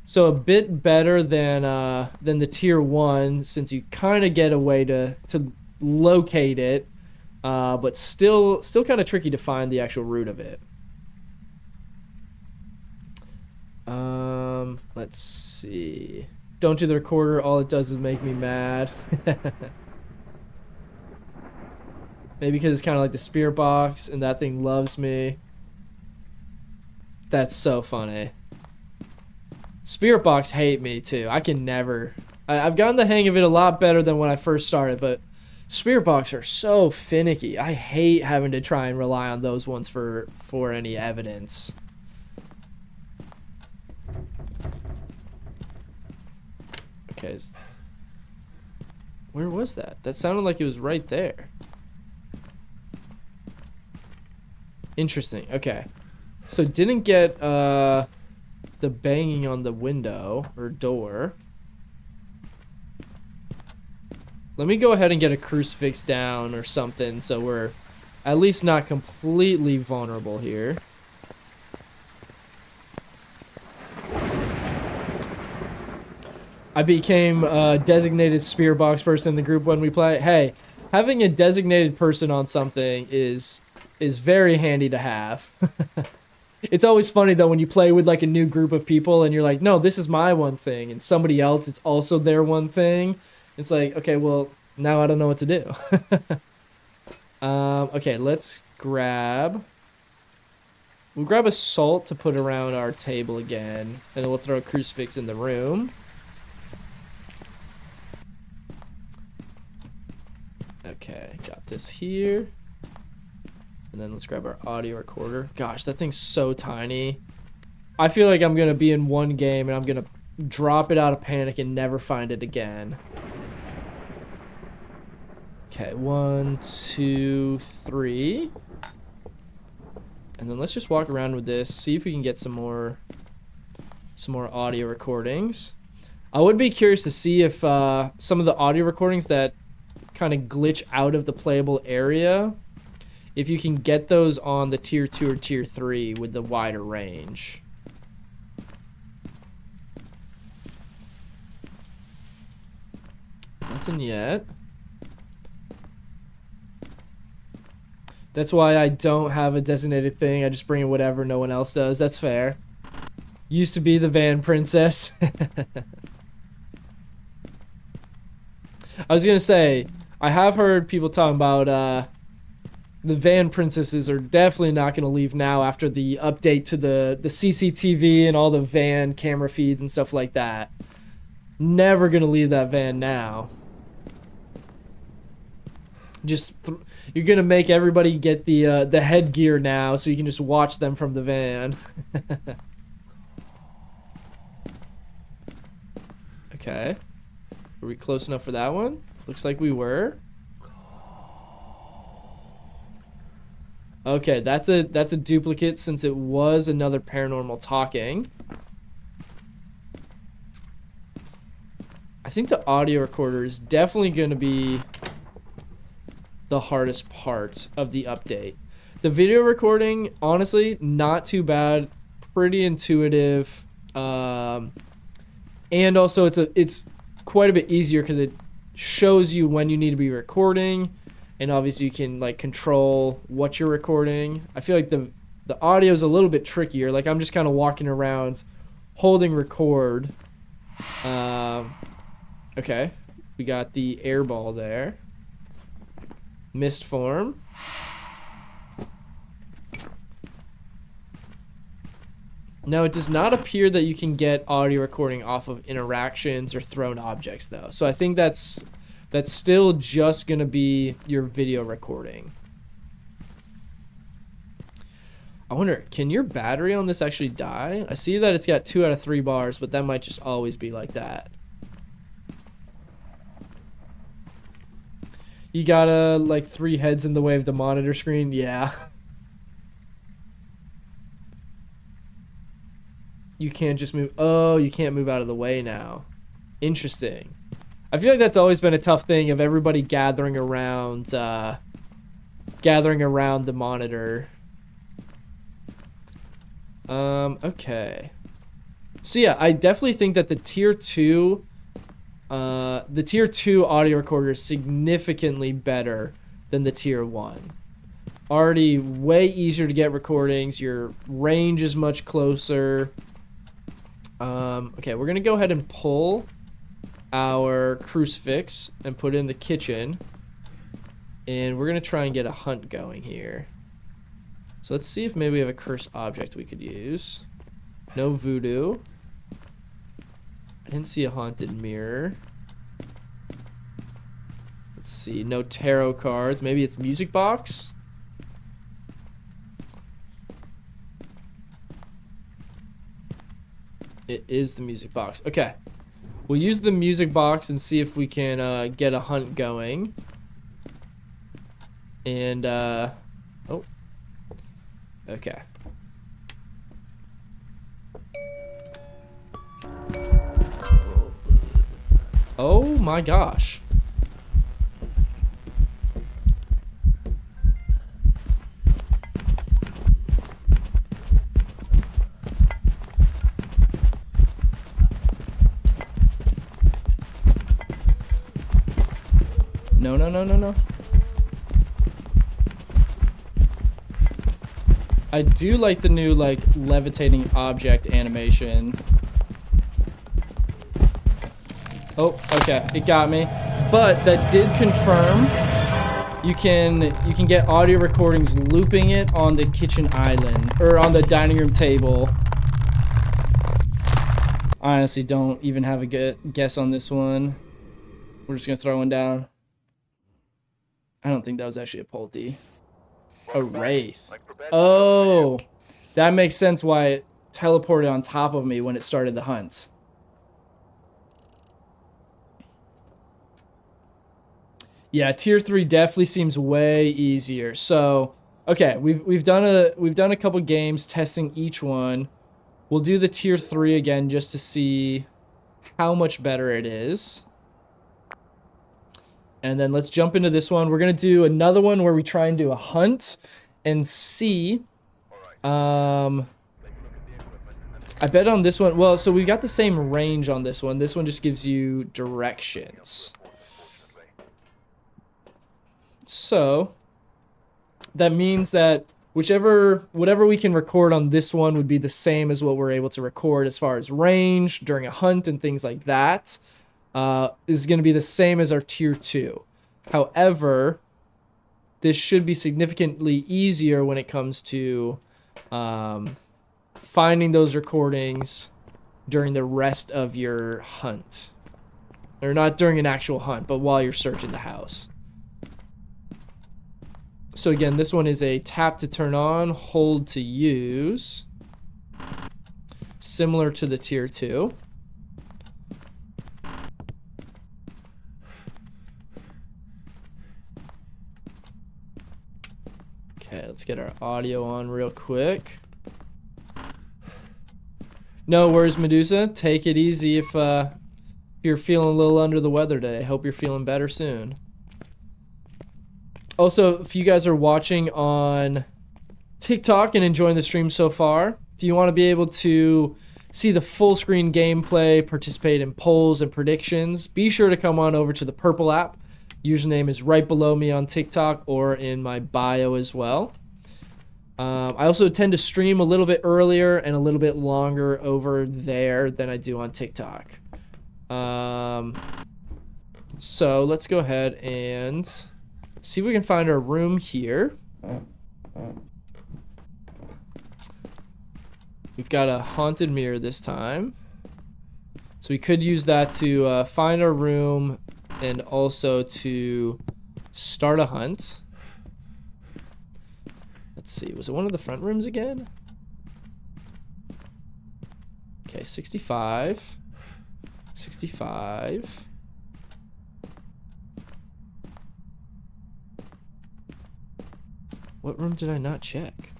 So a bit better than the tier 1, since you kind of get a way to locate it. but still kind of tricky to find the actual root of it. Let's see. Don't do the recorder. All it does is make me mad. Maybe because it's kind of like the spirit box and that thing loves me. That's so funny. Spirit box hate me too. I can never. I've gotten the hang of it a lot better than when I first started, but spirit box are so finicky. I hate having to try and rely on those ones for any evidence. Okay. Where was that? That sounded like it was right there. Interesting. Okay. So didn't get the banging on the window or door. Let me go ahead and get a crucifix down or something so we're at least not completely vulnerable here. I became a designated spirit box person in the group when we play. Hey, having a designated person on something is very handy to have. It's always funny though when you play with like a new group of people and you're like, no, this is my one thing, and somebody else, it's also their one thing. It's like, okay, well, now I don't know what to do. Okay, let's grab... We'll grab a salt to put around our table again, and then we'll throw a crucifix in the room. Okay, got this here. And then let's grab our audio recorder. Gosh, that thing's so tiny. I feel like I'm going to be in one game and I'm going to drop it out of panic and never find it again. Okay, 1, 2, 3. And then let's just walk around with this, see if we can get some more audio recordings. I would be curious to see if some of the audio recordings that kind of glitch out of the playable area, if you can get those on the tier 2 or tier 3 with the wider range. Nothing yet. That's why I don't have a designated thing. I just bring in whatever no one else does. That's fair. Used to be the van princess. I was going to say, I have heard people talking about the van princesses are definitely not going to leave now after the update to the CCTV and all the van camera feeds and stuff like that. Never going to leave that van now. Just you're going to make everybody get the headgear now so you can just watch them from the van. Okay. Were we close enough for that one? Looks like we were. Okay, that's a duplicate since it was another paranormal talking. I think the audio recorder is definitely going to be the hardest part of the update. The video recording, honestly, not too bad, pretty intuitive, and also it's quite a bit easier because it shows you when you need to be recording. And obviously you can like control what you're recording. I feel like the audio is a little bit trickier. Like I'm just kind of walking around holding record. Okay. We got the air ball there. Mist form. Now it does not appear that you can get audio recording off of interactions or thrown objects though. So I think that's still just going to be your video recording. I wonder, can your battery on this actually die? I see that it's got 2 out of 3 bars, but that might just always be like that. You got like 3 heads in the way of the monitor screen? Yeah. You can't just move. Oh, you can't move out of the way now. Interesting. I feel like that's always been a tough thing of everybody gathering around the monitor. Okay. So yeah, I definitely think that the tier 2 audio recorder is significantly better than the tier 1. Already way easier to get recordings. Your range is much closer. Okay, we're going to go ahead and pull our crucifix and put it in the kitchen. And we're going to try and get a hunt going here. So let's see if maybe we have a cursed object we could use. No voodoo. I didn't see a haunted mirror. Let's see. No tarot cards. Maybe it's music box. It is the music box. Okay. We'll use the music box and see if we can get a hunt going. And, oh. Okay. Oh my gosh. No, no, no, no, no. I do like the new, like, levitating object animation. Oh, okay, it got me. But that did confirm you can get audio recordings looping it on the kitchen island or on the dining room table. I honestly don't even have a good guess on this one. We're just gonna throw one down. I don't think that was actually a Pulte. A Wraith. Oh, that makes sense why it teleported on top of me when it started the hunt. Yeah, tier 3 definitely seems way easier. So, okay, we've done a couple games testing each one. We'll do the tier 3 again just to see how much better it is. And then let's jump into this one. We're going to do another one where we try and do a hunt and see. I bet on this one. Well, so we got the same range on this one. This one just gives you directions. So that means that whatever we can record on this one would be the same as what we're able to record as far as range during a hunt and things like that. Is going to be the same as our tier 2. However, this should be significantly easier when it comes to finding those recordings during the rest of your hunt. Or not during an actual hunt, but while you're searching the house. So again, this one is a tap to turn on, hold to use. Similar to the tier 2. Okay, let's get our audio on real quick. No worries, Medusa. Take it easy if you're feeling a little under the weather today. Hope you're feeling better soon. Also, if you guys are watching on TikTok and enjoying the stream so far, if you want to be able to see the full screen gameplay, participate in polls and predictions, be sure to come on over to the Purple app. Username is right below me on TikTok or in my bio as well. I also tend to stream a little bit earlier and a little bit longer over there than I do on TikTok. So let's go ahead and see if we can find our room here. We've got a haunted mirror this time. So we could use that to find our room and also to start a hunt. Let's see, was it one of the front rooms again? Okay, 65. 65. What room did I not check?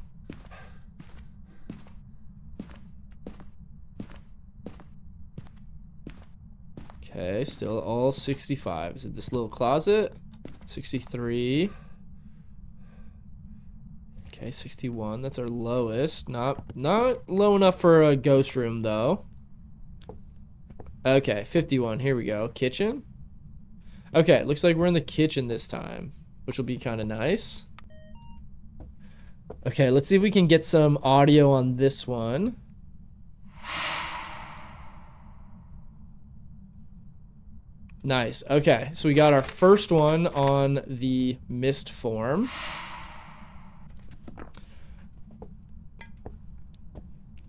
Okay, still all 65. Is it this little closet? 63. Okay, 61. That's our lowest. Not low enough for a ghost room, though. Okay, 51. Here we go. Kitchen. Okay, looks like we're in the kitchen this time. which will be kind of nice. Okay, let's see if we can get some audio on this one. Nice. Okay, so we got our first one on the mist form.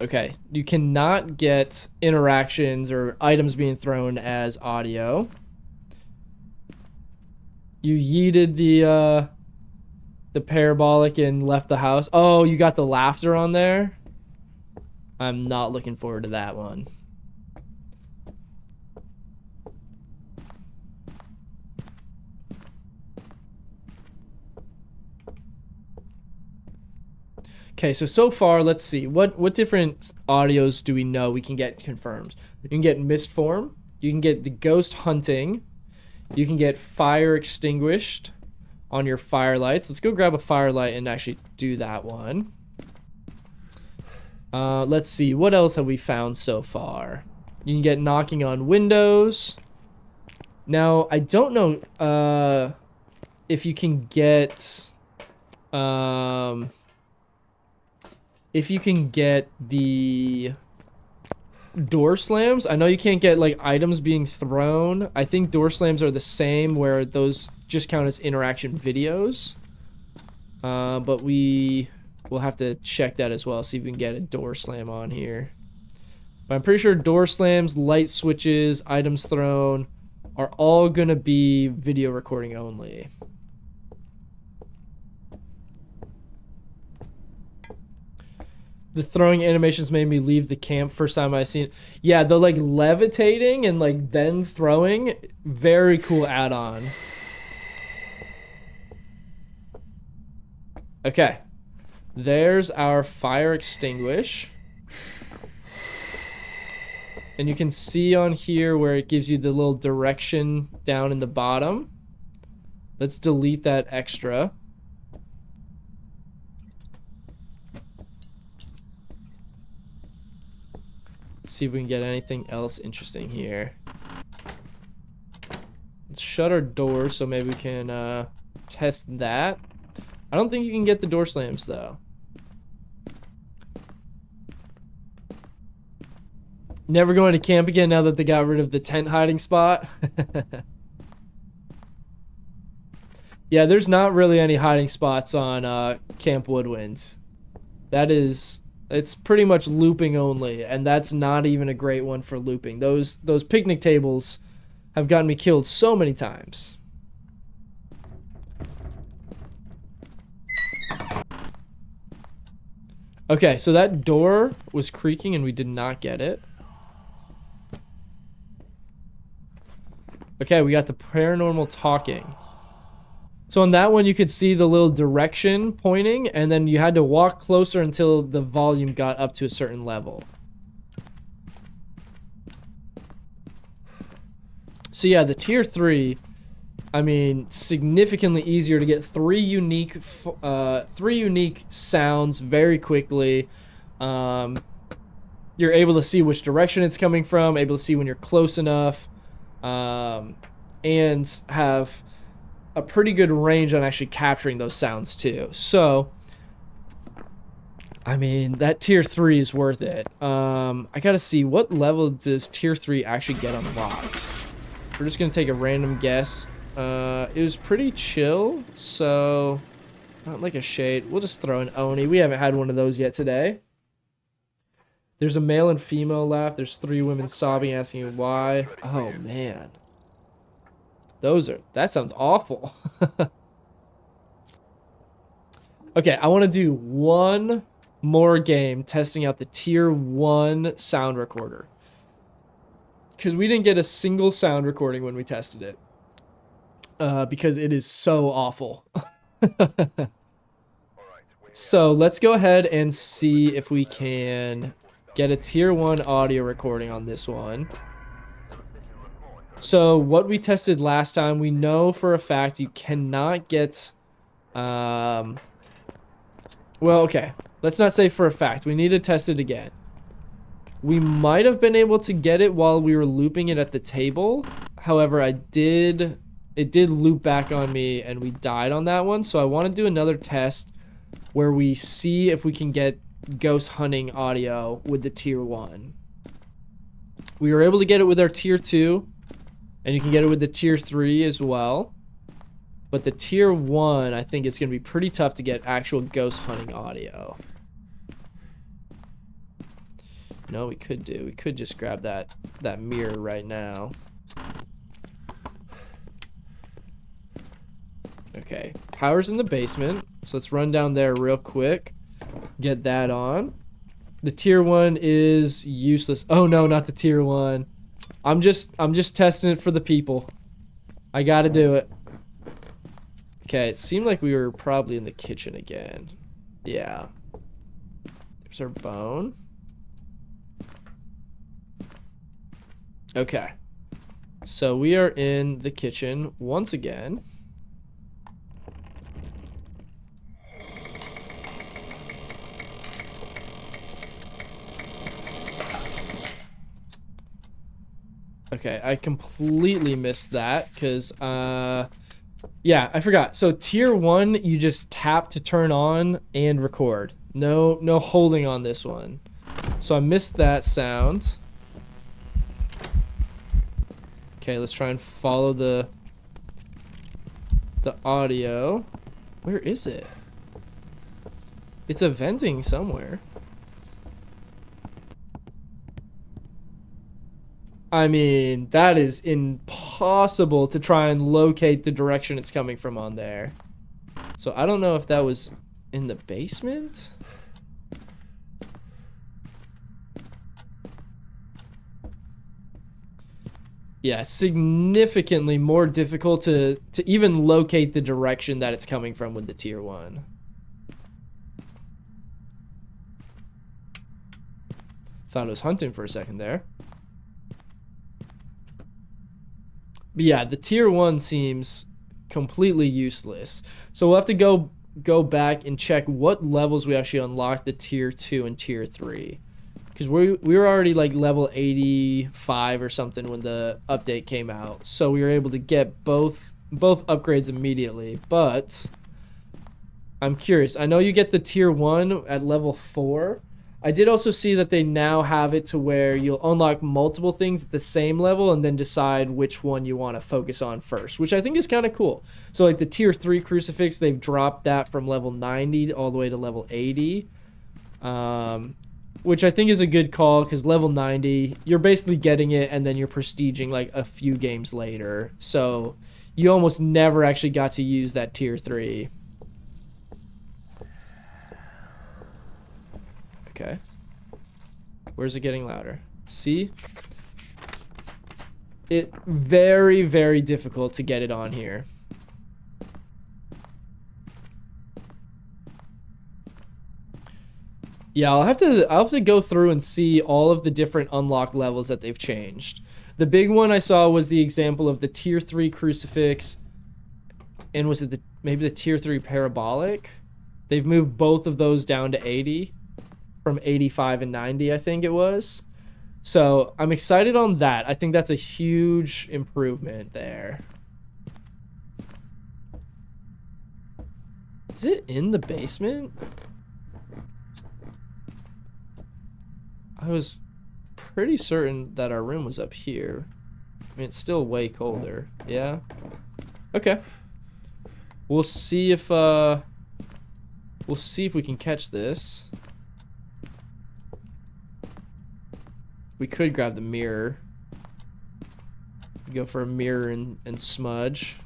Okay, you cannot get interactions or items being thrown as audio. You yeeted the parabolic and left the house. Oh, you got the laughter on there? I'm not looking forward to that one. Okay, so far, let's see. What different audios do we know we can get confirmed? You can get mist form. You can get the ghost hunting. You can get fire extinguished on your firelights. Let's go grab a firelight and actually do that one. Let's see. What else have we found so far? You can get knocking on windows. Now, I don't know if you can get... if you can get the door slams. I know you can't get like items being thrown. I think door slams are the same, where those just count as interaction videos. But we will have to check that as well, see if we can get a door slam on here. But I'm pretty sure door slams, light switches, items thrown are all gonna be video recording only. The throwing animations made me leave the camp first time I seen it. Yeah, the like levitating and like then throwing, very cool add-on. Okay, there's our fire extinguish. And you can see on here where it gives you the little direction down in the bottom. Let's delete that extra. See if we can get anything else interesting here. Let's shut our doors so maybe we can test that. I don't think you can get the door slams though. Never going to camp again now that they got rid of the tent hiding spot. Yeah, there's not really any hiding spots on Camp Woodwinds. It's pretty much looping only, and that's not even a great one for looping. Those picnic tables have gotten me killed so many times. Okay, so that door was creaking and we did not get it. Okay, we got the paranormal talking. So on that one, you could see the little direction pointing, and then you had to walk closer until the volume got up to a certain level. So yeah, the tier 3, I mean, significantly easier to get three unique sounds very quickly. You're able to see which direction it's coming from, able to see when you're close enough, and have a pretty good range on actually capturing those sounds too. So, I mean, that tier 3 is worth it. I gotta see, what level does tier 3 actually get unlocked? We're just gonna take a random guess. It was pretty chill, so not like a shade. We'll just throw an Oni. We haven't had one of those yet today. There's a male and female laugh. There's 3 women sobbing, asking why. Oh man. That sounds awful. Okay, I want to do one more game testing out the tier 1 sound recorder. Because we didn't get a single sound recording when we tested it. Because it is so awful. So let's go ahead and see if we can get a tier 1 audio recording on this one. So what we tested last time, we know for a fact you cannot get, well, okay, let's not say for a fact. We need to test it again. We might have been able to get it while we were looping it at the table. However, I did it did loop back on me and we died on that one. So I want to do another test where we see if we can get ghost hunting audio with the tier 1. We were able to get it with our tier 2, and you can get it with the tier 3 as well. But the tier 1, I think it's going to be pretty tough to get actual ghost hunting audio. No, we could just grab that mirror right now. Okay, power's in the basement, so let's run down there real quick. Get that on. The tier 1 is useless. Oh no, not the tier 1. I'm just testing it for the people. I gotta do it. Okay, it seemed like we were probably in the kitchen again. Yeah. There's our bone. Okay. So we are in the kitchen once again. Okay, I completely missed that because, yeah, I forgot. So tier 1, you just tap to turn on and record. No holding on this one. So I missed that sound. Okay, let's try and follow the audio. Where is it? It's a venting somewhere. I mean, that is impossible to try and locate the direction it's coming from on there. So I don't know if that was in the basement. Yeah, significantly more difficult to even locate the direction that it's coming from with the tier 1. Thought it was hunting for a second there. But yeah, the tier 1 seems completely useless. So we'll have to go back and check what levels we actually unlocked the tier 2 and tier 3. Because we were already like level 85 or something when the update came out. So we were able to get both upgrades immediately. But I'm curious. I know you get the tier 1 at level 4. I did also see that they now have it to where you'll unlock multiple things at the same level and then decide which one you want to focus on first, which I think is kind of cool. So like the tier 3 crucifix, they've dropped that from level 90 all the way to level 80, which I think is a good call because level 90, you're basically getting it and then you're prestiging like a few games later. So you almost never actually got to use that tier 3. Okay. Where's it getting louder? See? It very, very difficult to get it on here. Yeah, I'll have to go through and see all of the different unlock levels that they've changed. The big one I saw was the example of the tier 3 crucifix, and was it maybe the tier 3 parabolic? They've moved both of those down to 80. From 85 and 90, I think it was. So I'm excited on that. I think that's a huge improvement there. Is it in the basement? I was pretty certain that our room was up here. I mean, it's still way colder. Yeah? Okay. We'll see if we can catch this. We could grab the mirror. Go for a mirror and smudge.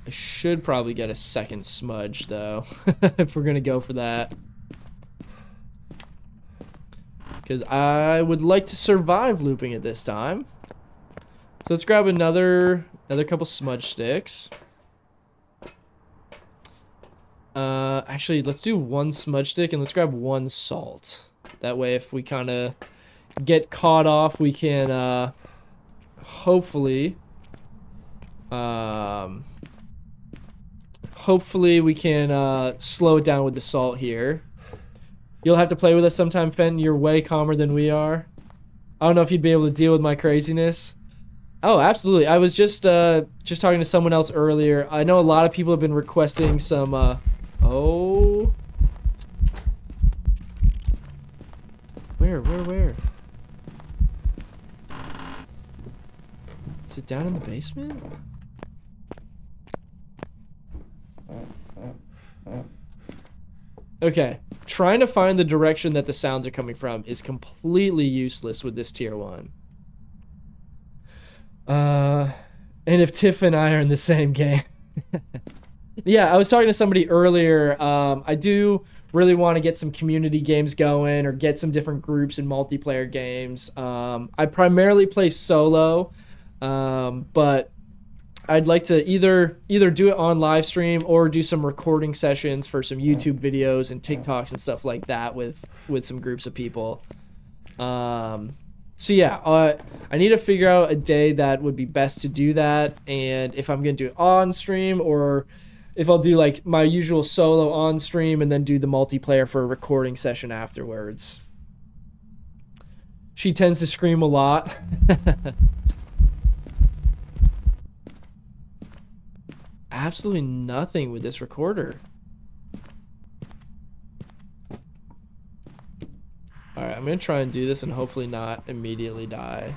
I should probably get a second smudge though, if we're gonna go for that. Because I would like to survive looping it this time. So let's grab another couple smudge sticks. Actually, let's do one smudge stick and let's grab one salt. That way, if we kind of get caught off, we can, hopefully we can, slow it down with the salt here. You'll have to play with us sometime, Fenton. You're way calmer than we are. I don't know if you'd be able to deal with my craziness. Oh, absolutely. I was just talking to someone else earlier. I know a lot of people have been requesting some oh. Where? Is it down in the basement? Okay, trying to find the direction that the sounds are coming from is completely useless with this tier 1. And if Tiff and I are in the same game. Yeah, I was talking to somebody earlier. I do really want to get some community games going or get some different groups in multiplayer games. I primarily play solo, but I'd like to either do it on live stream or do some recording sessions for some YouTube videos and TikToks and stuff like that with some groups of people. So yeah, I need to figure out a day that would be best to do that, and if I'm gonna do it on stream or if I'll do like my usual solo on stream and then do the multiplayer for a recording session afterwards. She tends to scream a lot. Absolutely nothing with this recorder. Alright, I'm gonna try and do this and hopefully not immediately die.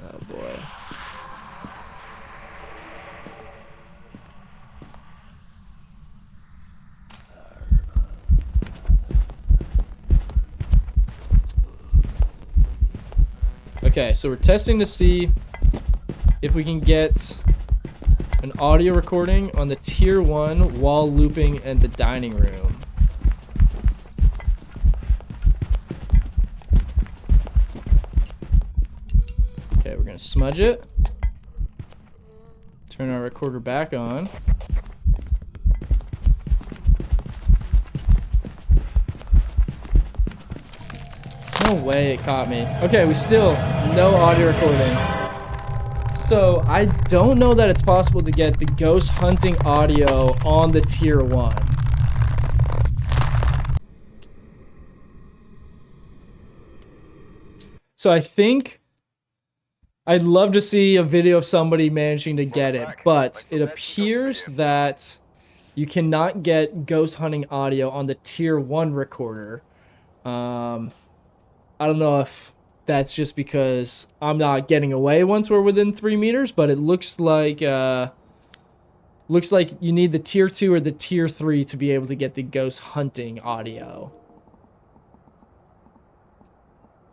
Oh boy. Okay, so we're testing to see if we can get an audio recording on the tier 1 wall looping and the dining room. Okay, we're gonna smudge it. Turn our recorder back on. No way it caught me. Okay, we still no audio recording. So I don't know that it's possible to get the ghost hunting audio on the tier 1. So I think I'd love to see a video of somebody managing to get it, but it appears that you cannot get ghost hunting audio on the tier 1 recorder. I don't know if that's just because I'm not getting away once we're within 3 meters, but it looks like you need the tier 2 or the tier 3 to be able to get the ghost hunting audio.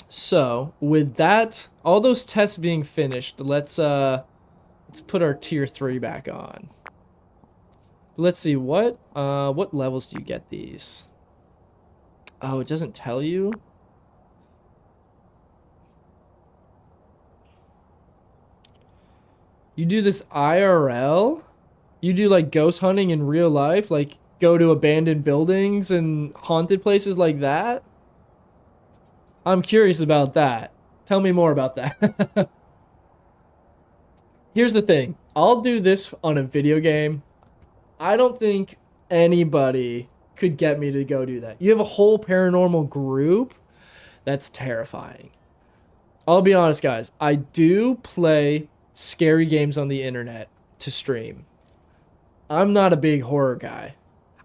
So with that, all those tests being finished, let's put our tier 3 back on. Let's see what levels do you get these? Oh, it doesn't tell you. You do this IRL? You do like ghost hunting in real life? Like go to abandoned buildings and haunted places like that? I'm curious about that. Tell me more about that. Here's the thing. I'll do this on a video game. I don't think anybody could get me to go do that. You have a whole paranormal group? That's terrifying. I'll be honest, guys. I do play scary games on the internet to stream. I'm not a big horror guy.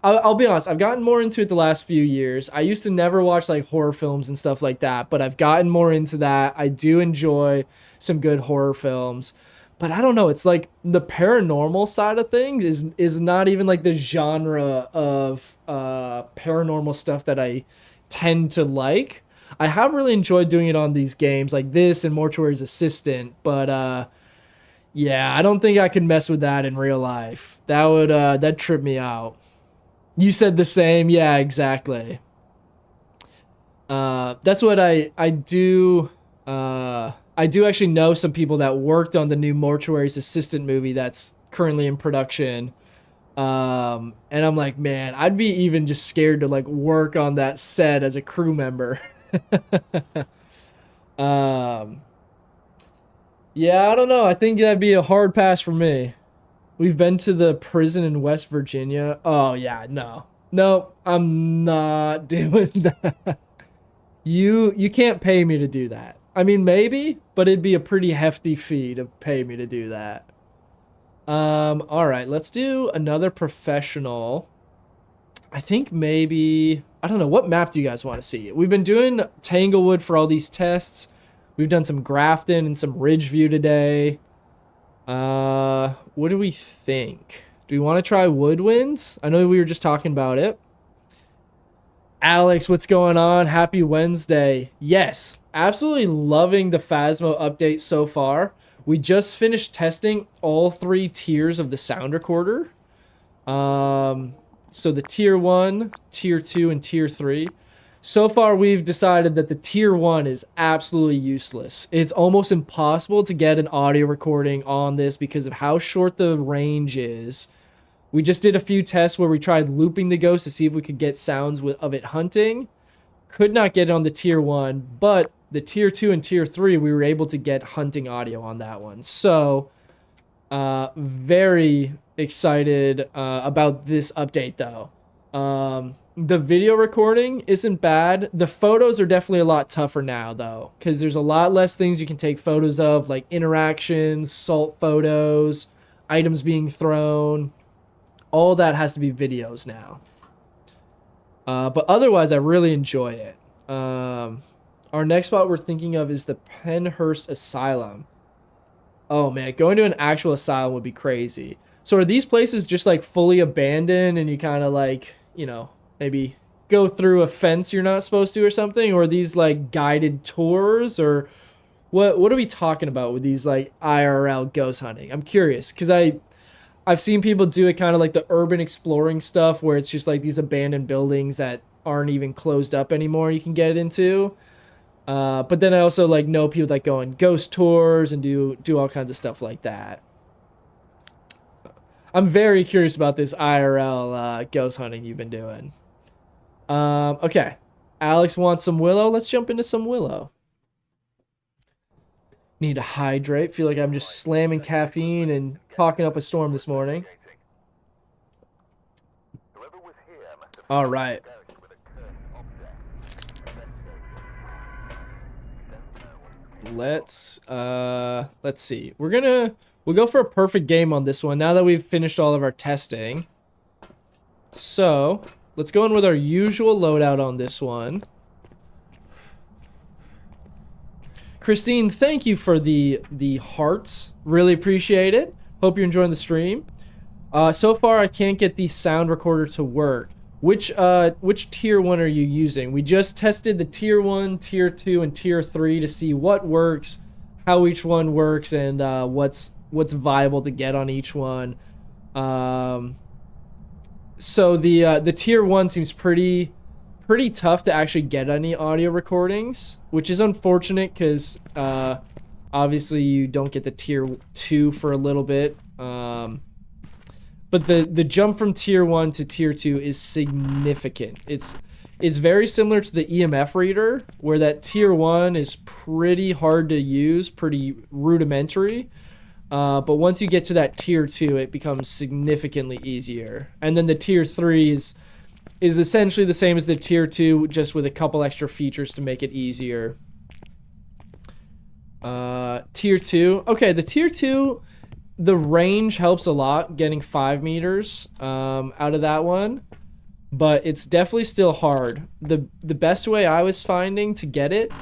I'll be honest, I've gotten more into it the last few years. I used to never watch like horror films and stuff like that, but I've gotten more into that. I do enjoy some good horror films, but I don't know, it's like the paranormal side of things is not even like the genre of paranormal stuff that I tend to like. I have really enjoyed doing it on these games like this and Mortuary's Assistant, but yeah, I don't think I could mess with that in real life. That would that'd trip me out. You said the same. Yeah, exactly. That's what I do. I do actually know some people that worked on the new Mortuary's Assistant movie that's currently in production. And I'm like, man, I'd be even just scared to like work on that set as a crew member. Yeah, I don't know. I think that'd be a hard pass for me. We've been to the prison in West Virginia. Oh yeah, no. No, I'm not doing that. You can't pay me to do that. I mean, maybe, but it'd be a pretty hefty fee to pay me to do that. All right, let's do another professional. I think maybe, I don't know, what map do you guys want to see? We've been doing Tanglewood for all these tests. We've done some Grafton and some Ridgeview today. What do we think? Do we want to try Woodwinds? I know we were just talking about it. Alex, what's going on? Happy Wednesday. Yes, absolutely loving the Phasmo update so far. We just finished testing all 3 tiers of the sound recorder. So the tier 1, tier 2, and tier 3. So far, we've decided that the tier 1 is absolutely useless. It's almost impossible to get an audio recording on this because of how short the range is. We just did a few tests where we tried looping the ghost to see if we could get sounds of it hunting. Could not get it on the tier 1, but the tier 2 and tier 3, we were able to get hunting audio on that one. So, very excited about this update though. The video recording isn't bad. The photos are definitely a lot tougher now though, because there's a lot less things you can take photos of, like interactions, salt photos, items being thrown. All that has to be videos now. But otherwise, I really enjoy it. Our next spot we're thinking of is the Penhurst Asylum. Oh man, going to an actual asylum would be crazy. So are these places just like fully abandoned and you kind of like, you know, maybe go through a fence you're not supposed to or something? Or are these like guided tours? Or what are we talking about with these like IRL ghost hunting? I'm curious because I've seen people do it kind of like the urban exploring stuff where it's just like these abandoned buildings that aren't even closed up anymore you can get into. But then I also like know people that go on ghost tours and do all kinds of stuff like that. I'm very curious about this IRL ghost hunting you've been doing. Okay. Alex wants some Willow. Let's jump into some Willow. Need to hydrate. Feel like I'm just slamming caffeine and talking up a storm this morning. All right. Let's see. We'll go for a perfect game on this one now that we've finished all of our testing. So, let's go in with our usual loadout on this one. Christine, thank you for the hearts. Really appreciate it. Hope you're enjoying the stream. So far, I can't get the sound recorder to work. Which tier 1 are you using? We just tested the tier 1, tier 2, and tier 3 to see what works, how each one works, and what's viable to get on each one. So the tier 1 seems pretty tough to actually get any audio recordings, which is unfortunate because obviously you don't get the tier 2 for a little bit. But the jump from tier 1 to tier 2 is significant. It's very similar to the EMF reader, where that tier 1 is pretty hard to use, pretty rudimentary. But once you get to that tier 2, it becomes significantly easier. And then the tier 3 is essentially the same as the tier 2, just with a couple extra features to make it easier. Tier 2. Okay, the tier 2, the range helps a lot, getting 5 meters out of that one. But it's definitely still hard. The best way I was finding to get it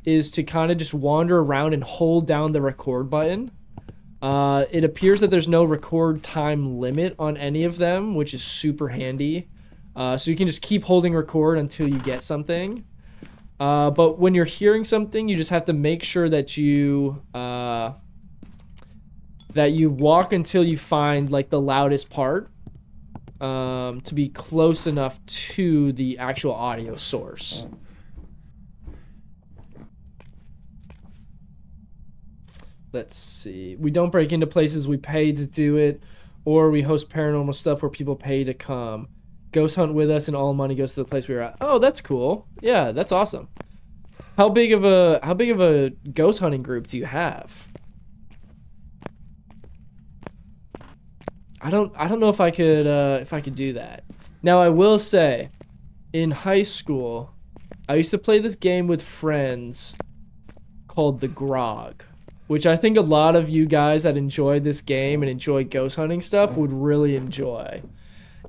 is to kind of just wander around and hold down the record button. It appears that there's no record time limit on any of them, which is super handy. So you can just keep holding record until you get something. But when you're hearing something, you just have to make sure that you walk until you find like the loudest part, to be close enough to the actual audio source. Let's see. We don't break into places we pay to do it, or we host paranormal stuff where people pay to come. Ghost hunt with us and all money goes to the place we were at. Oh, that's cool. Yeah, that's awesome. How big of a ghost hunting group do you have? I don't know if I could do that. Now I will say, in high school, I used to play this game with friends called the Grog, which I think a lot of you guys that enjoy this game and enjoy ghost hunting stuff would really enjoy.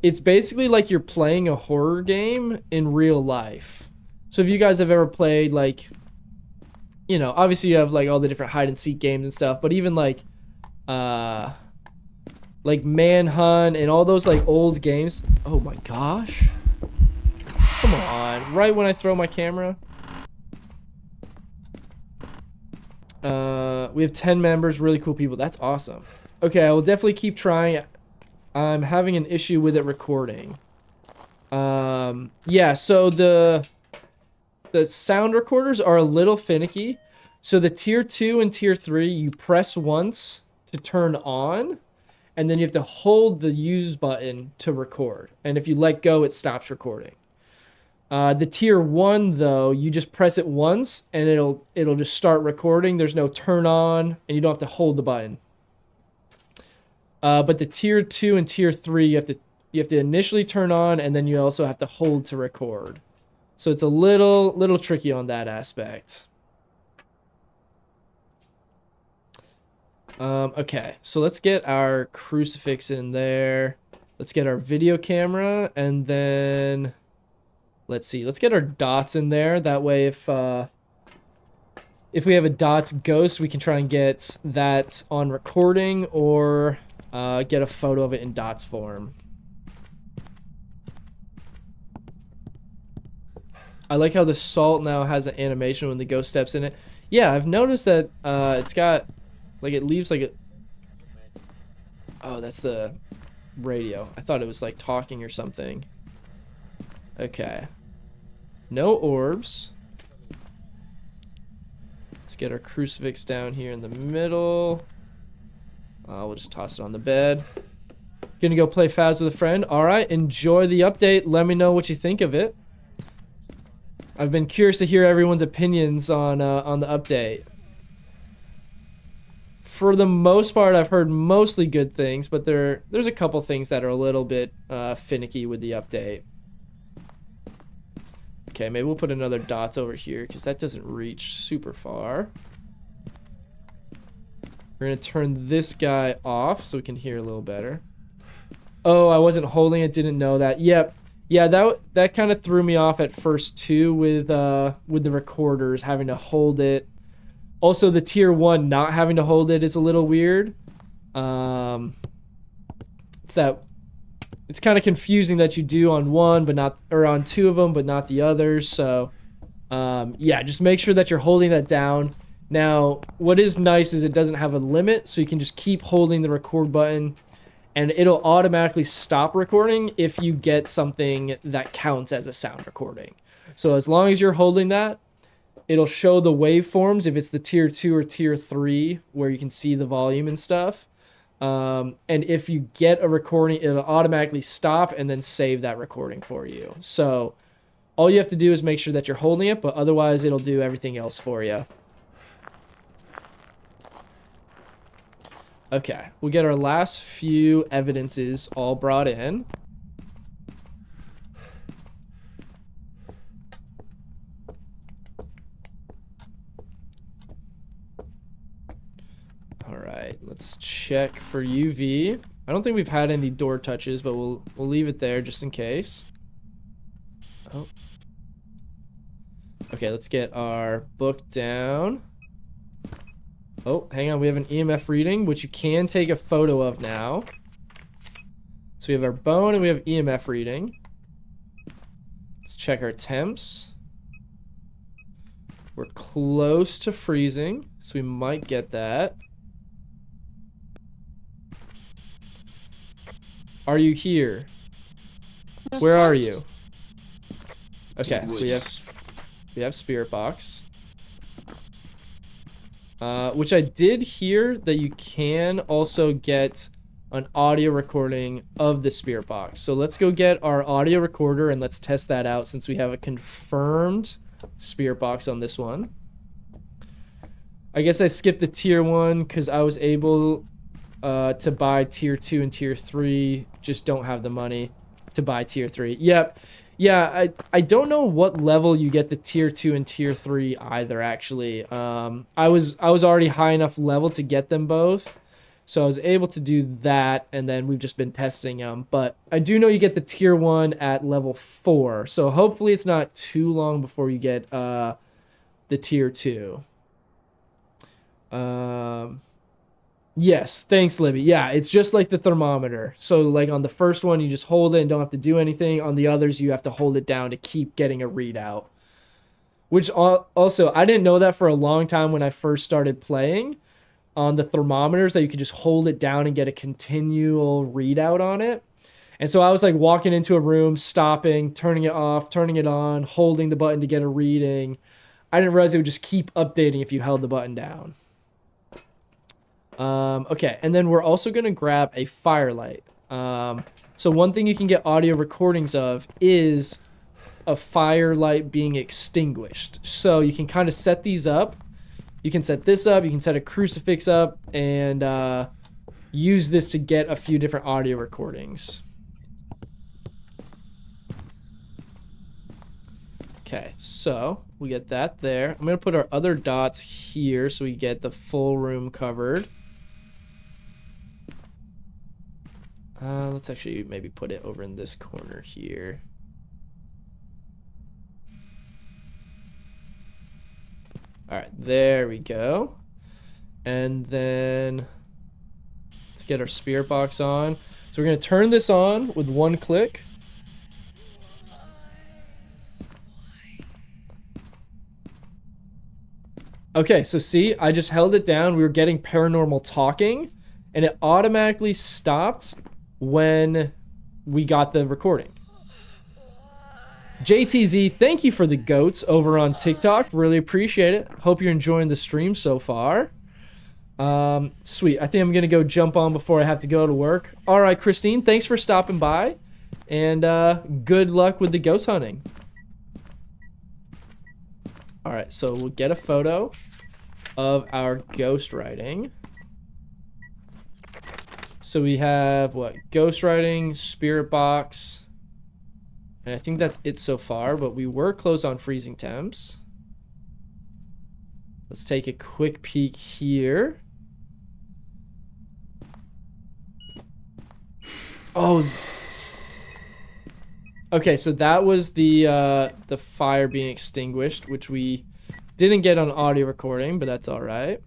It's basically like you're playing a horror game in real life. So if you guys have ever played, like, you know, obviously you have like all the different hide and seek games and stuff, but even like Manhunt and all those like old games. Oh my gosh. Come on, right when I throw my camera. We have 10 members, really cool people. That's awesome. Okay, I will definitely keep trying. I'm having an issue with it recording. Yeah, so the sound recorders are a little finicky. So the tier 2 and tier 3, you press once to turn on, and then you have to hold the use button to record. And if you let go, it stops recording. The tier 1 though, you just press it once and it'll just start recording. There's no turn on and you don't have to hold the button. But the tier 2 and tier 3, you have to initially turn on and then you also have to hold to record. So it's a little tricky on that aspect. Okay, so let's get our crucifix in there. Let's get our video camera, and then let's see. Let's get our dots in there. That way, if we have a dots ghost, we can try and get that on recording or get a photo of it in dots form. I like how the salt now has an animation when the ghost steps in it. Yeah, I've noticed that it's got, like, it leaves like a... Oh, that's the radio. I thought it was like talking or something. Okay. No orbs. Let's get our crucifix down here in the middle. We'll just toss it on the bed. Gonna go play Phas with a friend. Alright, enjoy the update. Let me know what you think of it. I've been curious to hear everyone's opinions on the update. For the most part, I've heard mostly good things, but there's a couple things that are a little bit finicky with the update. Okay, maybe we'll put another dots over here because that doesn't reach super far. We're gonna turn this guy off so we can hear a little better. Oh, I wasn't holding it, didn't know that. Yep. Yeah, that kind of threw me off at first too with the recorders having to hold it. Also, the tier 1 not having to hold it is a little weird. It's kind of confusing that you do on one, but not, or on 2 of them, but not the others. So, yeah, just make sure that you're holding that down. Now, what is nice is it doesn't have a limit, so you can just keep holding the record button, and it'll automatically stop recording if you get something that counts as a sound recording. So as long as you're holding that, it'll show the waveforms if it's the tier 2 or tier 3 where you can see the volume and stuff. And if you get a recording, it'll automatically stop and then save that recording for you. So all you have to do is make sure that you're holding it, but otherwise it'll do everything else for you. Okay, we'll get our last few evidences all brought in. All right, let's check for UV. I don't think we've had any door touches, but we'll leave it there just in case. Oh. Okay, let's get our book down. Oh, hang on, we have an EMF reading, which you can take a photo of now. So we have our bone and we have EMF reading. Let's check our temps. We're close to freezing, so we might get that. Are you here? Where are you? Okay, we have spirit box. Which I did hear that you can also get an audio recording of the spirit box. So let's go get our audio recorder and let's test that out since we have a confirmed spirit box on this one. I guess I skipped the tier 1 because I was able to buy tier 2 and tier 3, just don't have the money to buy tier 3. Yep. Yeah, I don't know what level you get the tier 2 and tier 3 either, actually. I was already high enough level to get them both. So I was able to do that, and then we've just been testing them. But I do know you get the tier 1 at level 4. So hopefully it's not too long before you get the tier 2. Yes, thanks, Libby. Yeah, it's just like the thermometer. So like on the first one, you just hold it and don't have to do anything. On the others, you have to hold it down to keep getting a readout. Which also, I didn't know that for a long time when I first started playing on the thermometers, that you could just hold it down and get a continual readout on it. And so I was like walking into a room, stopping, turning it off, turning it on, holding the button to get a reading. I didn't realize it would just keep updating if you held the button down. Okay, and then we're also going to grab a firelight. So one thing you can get audio recordings of is a firelight being extinguished. So you can kind of set these up. You can set this up, you can set a crucifix up, and use this to get a few different audio recordings. Okay, so we get that there. I'm going to put our other dots here so we get the full room covered. Let's actually maybe put it over in this corner here. All right, there we go. And then let's get our spirit box on. So we're going to turn this on with one click. Okay, so see, I just held it down. We were getting paranormal talking, and it automatically stopped when we got the recording. JTZ, thank you for the goats over on TikTok. Really appreciate it. Hope you're enjoying the stream so far. Sweet. I think I'm going to go jump on before I have to go to work. All right, Christine, thanks for stopping by, and good luck with the ghost hunting. All right, so we'll get a photo of our ghost writing. So we have, what, ghost writing, spirit box, and I think that's it so far, but we were close on freezing temps. Let's take a quick peek here. Oh. Okay, so that was the fire being extinguished, which we didn't get on audio recording, but that's all right.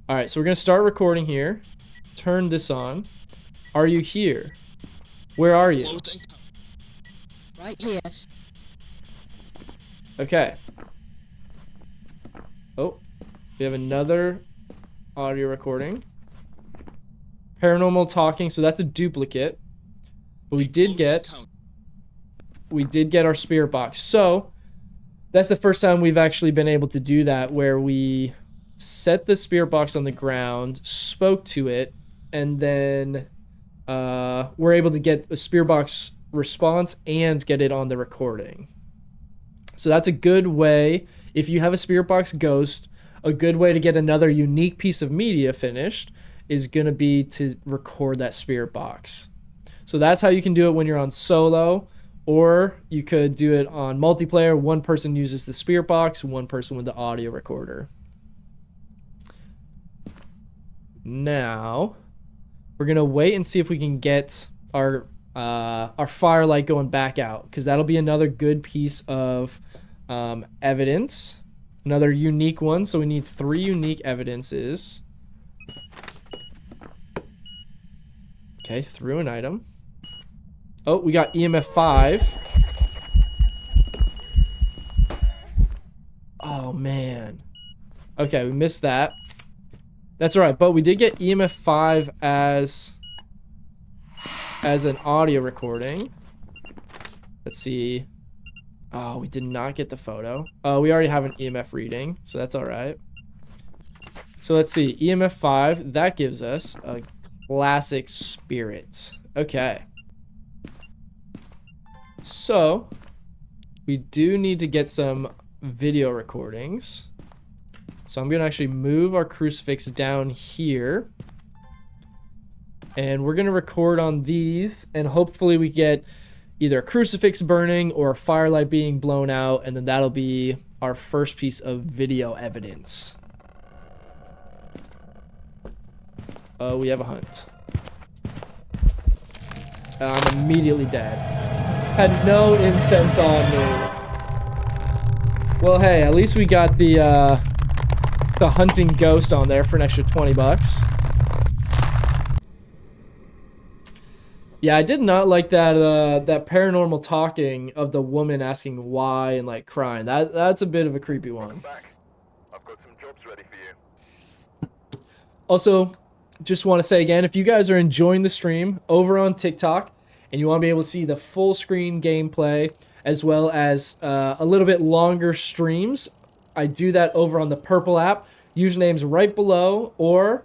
All right, so we're going to start recording here. Turn this on. Are you here? Where are you? Right here. Okay. Oh, we have another audio recording. Paranormal talking, so that's a duplicate. But we did get our spirit box. So that's the first time we've actually been able to do that, where we set the spirit box on the ground, spoke to it, and then we're able to get a spirit box response and get it on the recording. So that's a good way, if you have a spirit box ghost, a good way to get another unique piece of media finished is going to be to record that spirit box. So that's how you can do it when you're on solo, or you could do it on multiplayer. One person uses the spirit box, one person with the audio recorder. Now, we're going to wait and see if we can get our firelight going back out, because that'll be another good piece of evidence, another unique one. So we need 3 unique evidences. Okay, through an item. Oh, we got EMF 5. Oh, man. Okay, we missed that. That's all right, but we did get EMF 5 as an audio recording. Let's see. Oh, we did not get the photo. Oh, we already have an EMF reading, so that's all right. So let's see. EMF 5, that gives us a classic spirit. Okay. So, we do need to get some video recordings. So I'm going to actually move our crucifix down here. And we're going to record on these, and hopefully we get either a crucifix burning or a firelight being blown out, and then that'll be our first piece of video evidence. We have a hunt. I'm immediately dead. Had no incense on me. Well, hey, at least we got the hunting ghost on there for an extra 20 bucks. Yeah, I did not like that that paranormal talking of the woman asking why and like crying. That's a bit of a creepy one. Back. I've got some jobs ready for you. Also, just want to say again, if you guys are enjoying the stream over on TikTok and you want to be able to see the full screen gameplay as well as a little bit longer streams, I do that over on the Purple app. Username's right below or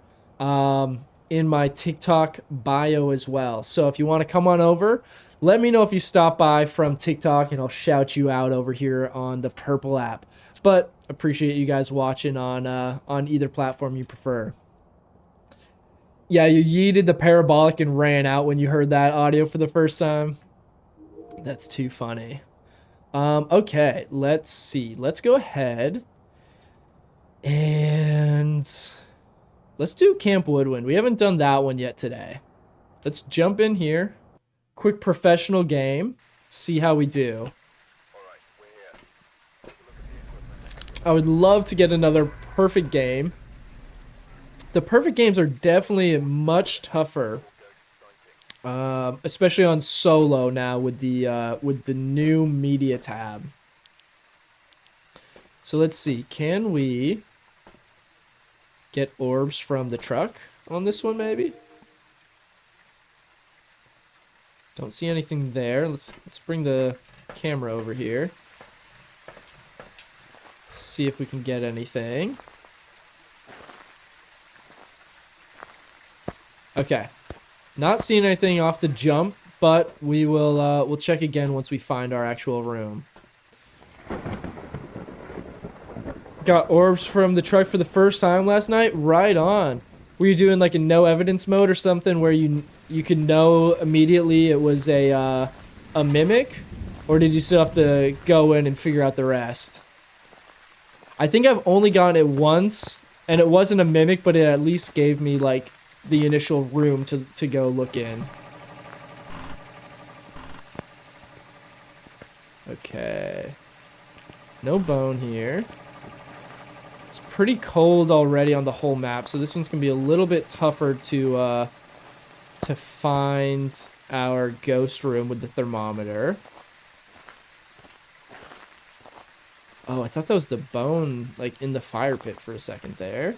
in my TikTok bio as well. So if you want to come on over, let me know if you stop by from TikTok and I'll shout you out over here on the Purple app. But appreciate you guys watching on either platform you prefer. Yeah, you yeeted the parabolic and ran out when you heard that audio for the first time. That's too funny. Okay, let's see. Let's go ahead and let's do Camp Woodwind. We haven't done that one yet today. Let's jump in here. Quick professional game. See how we do. I would love to get another perfect game. The perfect games are definitely much tougher, especially on solo now with the new media tab. So let's see. Can we get orbs from the truck on this one, maybe? Don't see anything there. Let's bring the camera over here. See if we can get anything. Okay. Not seeing anything off the jump, but we will we'll check again once we find our actual room. Got orbs from the truck for the first time last night? Right on. Were you doing like a no evidence mode or something where you could know immediately it was a mimic? Or did you still have to go in and figure out the rest? I think I've only gotten it once, and it wasn't a mimic, but it at least gave me like the initial room to go look in. Okay. No bone here. It's pretty cold already on the whole map, so this one's gonna be a little bit tougher to find our ghost room with the thermometer. Oh, I thought that was the bone, like, in the fire pit for a second there.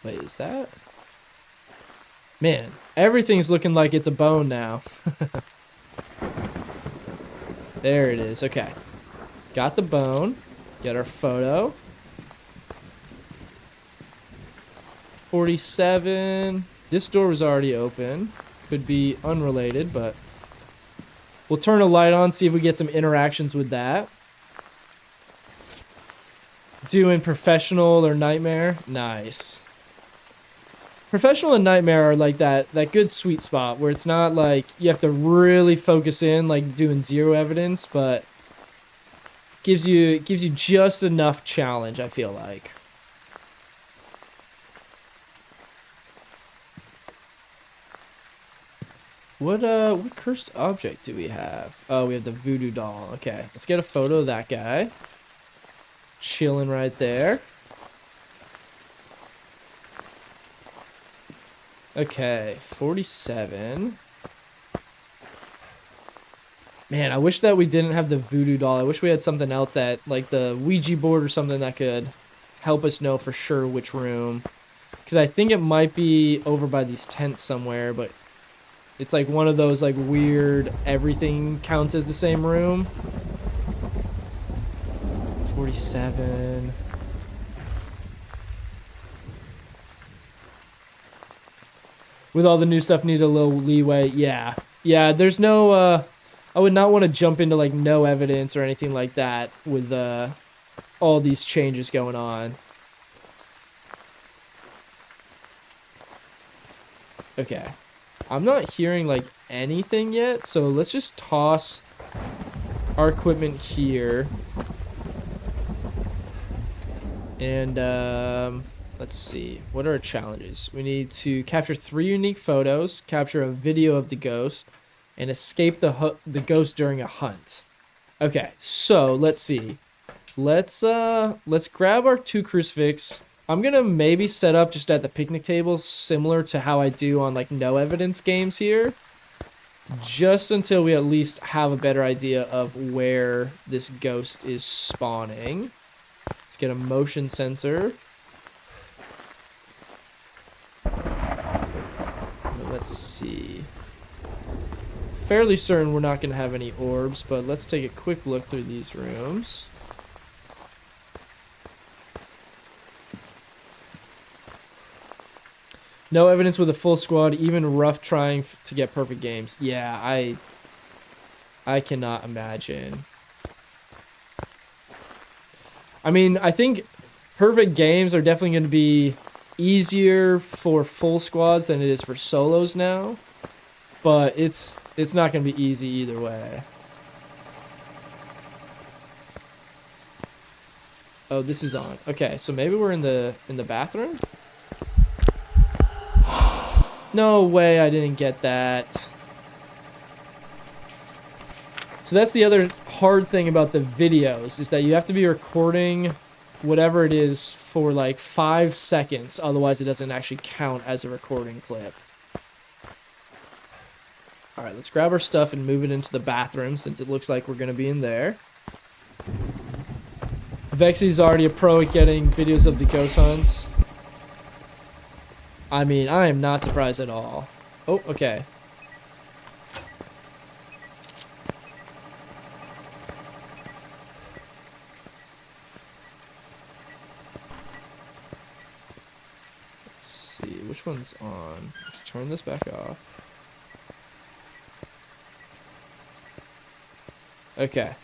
Wait, is that? Man, everything's looking like it's a bone now. There it is. Okay. Got the bone. Get our photo. 47. This door was already open. Could be unrelated, but we'll turn a light on, see if we get some interactions with that. Doing professional or nightmare. Nice. Professional and nightmare are like that good sweet spot where it's not like you have to really focus in like doing zero evidence, but gives you just enough challenge, I feel like. What cursed object do we have? Oh, we have the voodoo doll. Okay, let's get a photo of that guy. Chilling right there. Okay, 47. Man, I wish that we didn't have the voodoo doll. I wish we had something else that, like the Ouija board or something that could help us know for sure which room. Because I think it might be over by these tents somewhere, but it's like one of those like weird everything counts as the same room. 47. With all the new stuff, need a little leeway. Yeah, there's no I would not want to jump into like no evidence or anything like that with all these changes going on. Okay. I'm not hearing like anything yet, so let's just toss our equipment here. And let's see. What are our challenges? We need to capture 3 unique photos, capture a video of the ghost, and escape the ghost during a hunt. Okay, so let's see. Let's grab our 2 crucifix. I'm gonna maybe set up just at the picnic table, similar to how I do on like no evidence games here, just until we at least have a better idea of where this ghost is spawning. Let's get a motion sensor. Let's see. Fairly certain we're not gonna have any orbs, but let's take a quick look through these rooms. No evidence with a full squad, even rough trying to get perfect games. Yeah, I cannot imagine. I mean, I think perfect games are definitely going to be easier for full squads than it is for solos now, but it's not going to be easy either way. Oh, this is on. Okay, so maybe we're in the bathroom? No way I didn't get that. So that's the other hard thing about the videos, is that you have to be recording whatever it is for like 5 seconds, otherwise it doesn't actually count as a recording clip. Alright, let's grab our stuff and move it into the bathroom, since it looks like we're going to be in there. Vexy's already a pro at getting videos of the ghost hunts. I mean, I am not surprised at all. Oh, okay. Let's see, which one's on? Let's turn this back off. Okay.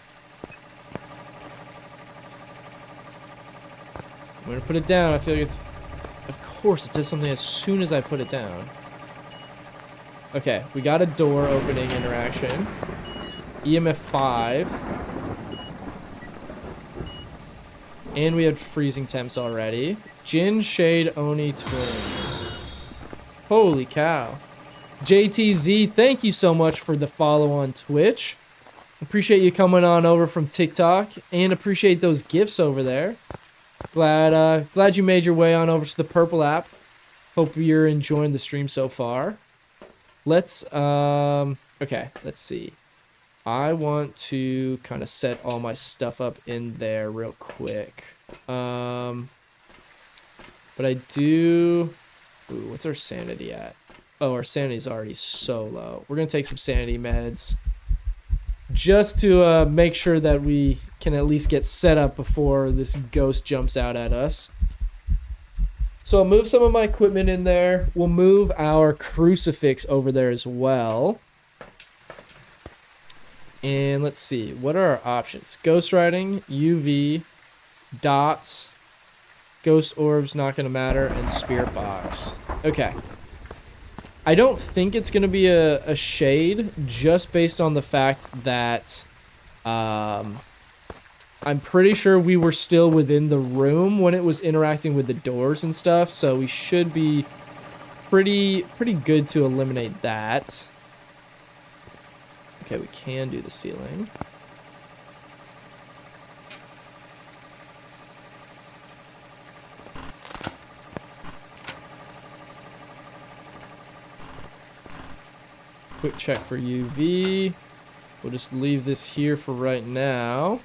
I'm gonna put it down. I feel like it's... Of course, it does something as soon as I put it down. Okay, we got a door opening interaction. EMF 5. And we have freezing temps already. Jin, Shade, Oni, twins. Holy cow. JTZ, thank you so much for the follow on Twitch. Appreciate you coming on over from TikTok. And appreciate those gifts over there. Glad you made your way on over to the Purple app. Hope you're enjoying the stream so far. Let's okay, let's see. I want to kind of set all my stuff up in there real quick. But I do... Ooh, what's our sanity at? Oh, our sanity's already so low. We're gonna take some sanity meds, just to make sure that we can at least get set up before this ghost jumps out at us. So I'll move some of my equipment in there. We'll move our crucifix over there as well. And let's see, what are our options? Ghost riding, UV, dots, ghost orbs, not going to matter, and spirit box. Okay. I don't think it's going to be a shade, just based on the fact that I'm pretty sure we were still within the room when it was interacting with the doors and stuff, so we should be pretty good to eliminate that. Okay, we can do the ceiling. Quick check for UV. We'll just leave this here for right now.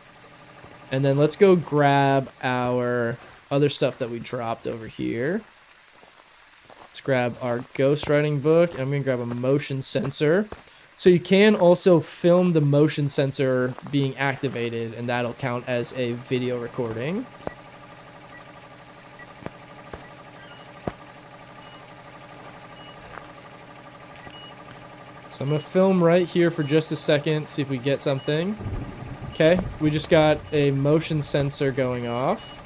And then let's go grab our other stuff that we dropped over here. Let's grab our ghost writing book. I'm going to grab a motion sensor. So you can also film the motion sensor being activated, and that'll count as a video recording. So I'm gonna film right here for just a second, see if we get something. Okay, we just got a motion sensor going off.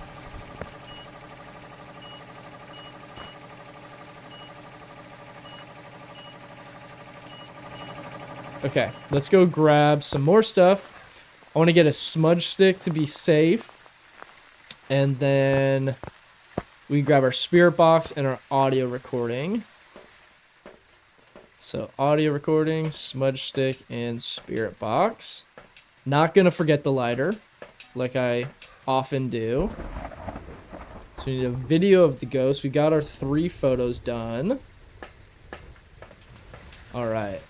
Okay, let's go grab some more stuff. I want to get a smudge stick to be safe. And then we grab our spirit box and our audio recording. So audio recording, smudge stick, and spirit box. Not gonna forget the lighter, like I often do. So we need a video of the ghost. We got our 3 photos done. All right.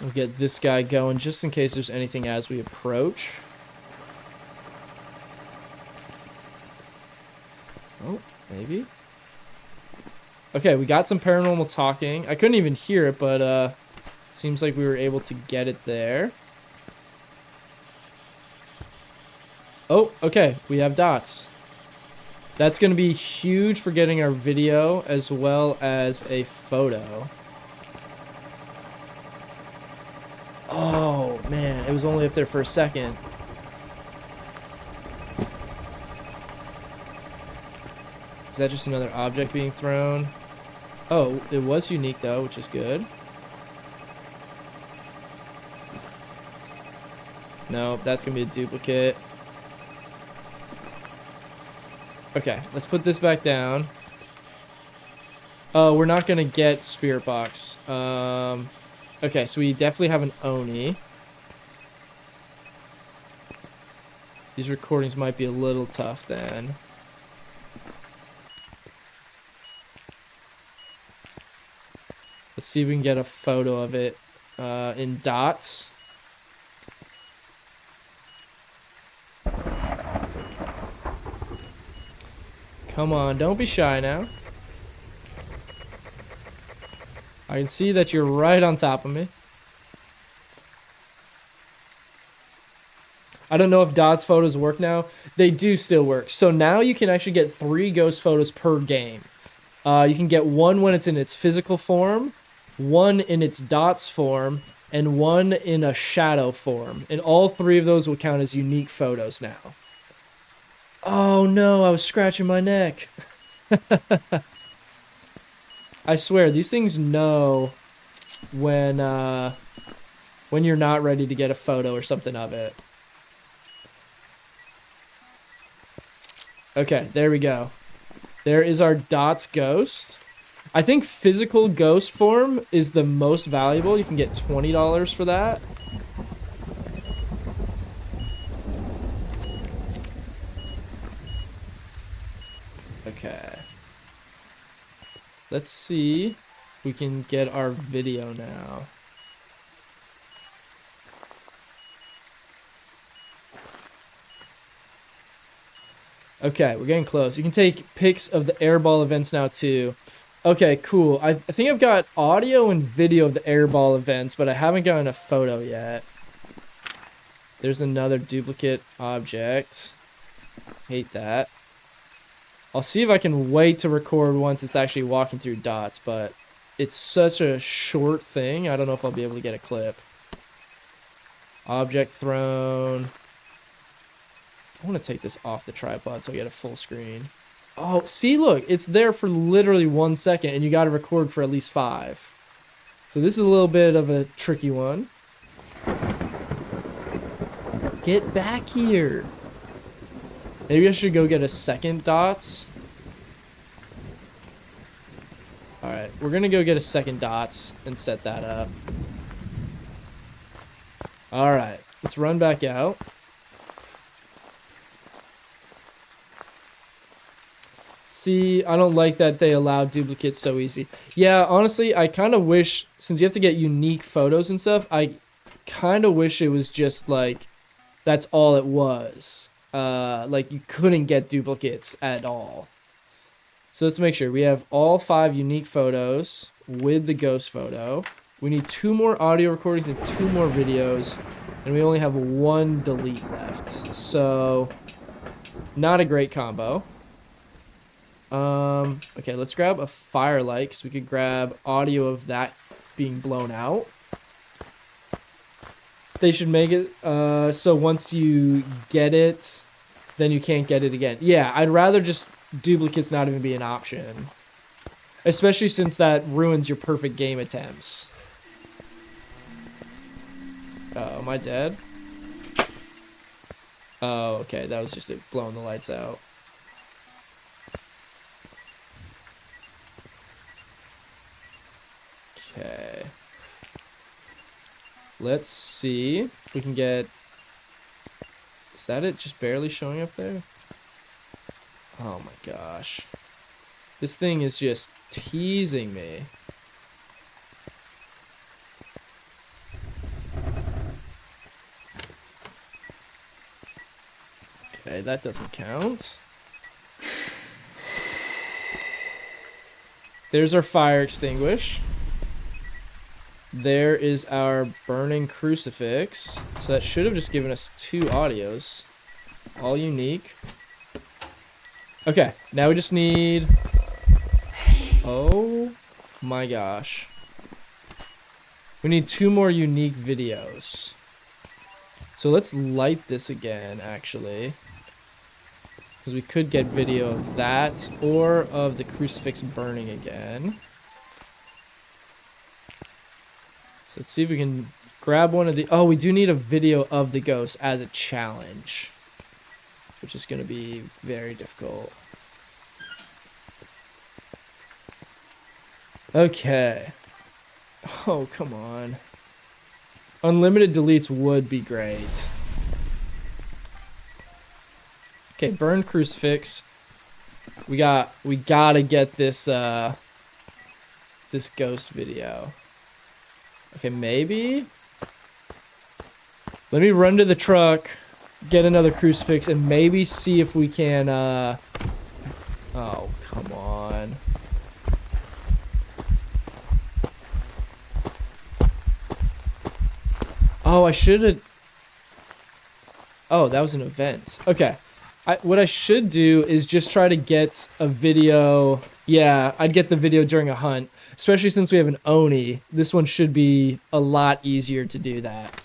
We'll get this guy going just in case there's anything as we approach. Oh, maybe. Okay, we got some paranormal talking. I couldn't even hear it, but seems like we were able to get it there. Oh, okay, we have dots. That's going to be huge for getting our video as well as a photo. Oh, man, it was only up there for a second. Is that just another object being thrown? Oh, it was unique though, which is good. No, that's gonna be a duplicate. Okay, let's put this back down. Oh, we're not gonna get spirit box. Okay, so we definitely have an Oni. These recordings might be a little tough then. Let's see if we can get a photo of it in dots. Come on, don't be shy now. I can see that you're right on top of me. I don't know if dots photos work now. They do still work. So now you can actually get 3 ghost photos per game. You can get 1 when it's in its physical form, 1 in its dots form, and 1 in a shadow form. And all 3 of those will count as unique photos now. Oh no, I was scratching my neck. I swear, these things know when you're not ready to get a photo or something of it. Okay, there we go. There is our dots ghost. I think physical ghost form is the most valuable. You can get $20 for that. Okay. Let's see if we can get our video now. Okay, we're getting close. You can take pics of the airball events now too. Okay, cool. I think I've got audio and video of the airball events, but I haven't gotten a photo yet. There's another duplicate object. Hate that. I'll see if I can wait to record once it's actually walking through dots, but it's such a short thing. I don't know if I'll be able to get a clip. Object thrown. I want to take this off the tripod so I get a full screen. Oh, see, look, it's there for literally 1 second, and you got to record for at least 5. So this is a little bit of a tricky one. Get back here. Maybe I should go get a second dots. Alright, we're going to go get a second dots and set that up. Alright, let's run back out. See, I don't like that they allow duplicates so easy. Yeah, honestly, I kind of wish, since you have to get unique photos and stuff, I kind of wish it was just like, that's all it was. Like you couldn't get duplicates at all. So let's make sure we have all 5 unique photos with the ghost photo. We need 2 more audio recordings and 2 more videos, and we only have 1 delete left. So not a great combo. Okay, let's grab a firelight because we could grab audio of that being blown out. They should make it so once you get it, then you can't get it again. Yeah, I'd rather just duplicates not even be an option. Especially since that ruins your perfect game attempts. Oh, am I dead? Oh, okay, that was just it blowing the lights out. Okay. Let's see if we can get... Is that it just barely showing up there? Oh my gosh. This thing is just teasing me. Okay, that doesn't count. There's our fire extinguish. There is our burning crucifix. So that should have just given us 2 audios. All unique. Okay, now we just need... Oh my gosh. We need 2 more unique videos. So let's light this again, actually. Because we could get video of that or of the crucifix burning again. So let's see if we can grab one of the... Oh, we do need a video of the ghost as a challenge. Which is going to be very difficult. Okay. Oh, come on. Unlimited deletes would be great. Okay, burned crucifix. We gotta get this this ghost video. Okay, maybe. Let me run to the truck, get another crucifix, and maybe see if we can oh, come on. Oh, I should have... Oh, that was an event. Okay. What I should do is just try to get a video. Yeah, I'd get the video during a hunt. Especially since we have an Oni. This one should be a lot easier to do that.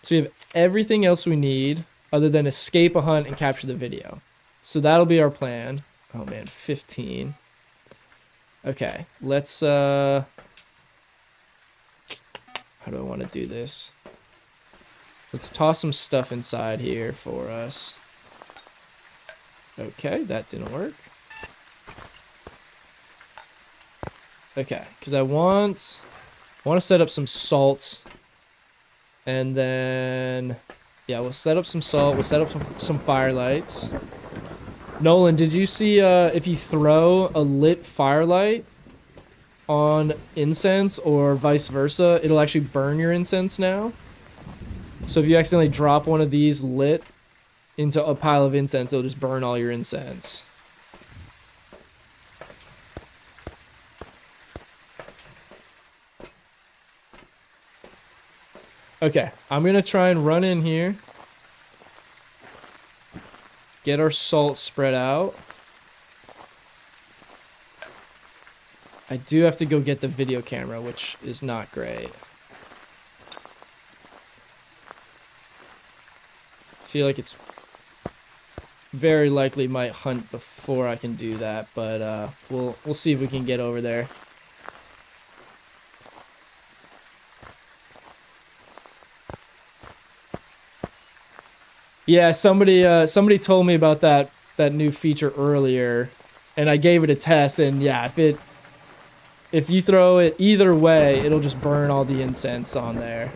So we have everything else we need other than escape a hunt and capture the video. So that'll be our plan. Oh man, 15. Okay, let's... How do I want to do this? Let's toss some stuff inside here for us. Okay, that didn't work. Okay, because I want to set up some salt. And then... Yeah, we'll set up some salt. We'll set up some firelights. Nolan, did you see if you throw a lit firelight on incense or vice versa, it'll actually burn your incense now? So if you accidentally drop one of these lit into a pile of incense, it'll just burn all your incense. Okay, I'm gonna try and run in here. Get our salt spread out. I do have to go get the video camera, which is not great. I feel like it's very likely might hunt before I can do that, but we'll see if we can get over there. Yeah, somebody told me about that new feature earlier, and I gave it a test, and yeah, if you throw it either way, it'll just burn all the incense on there.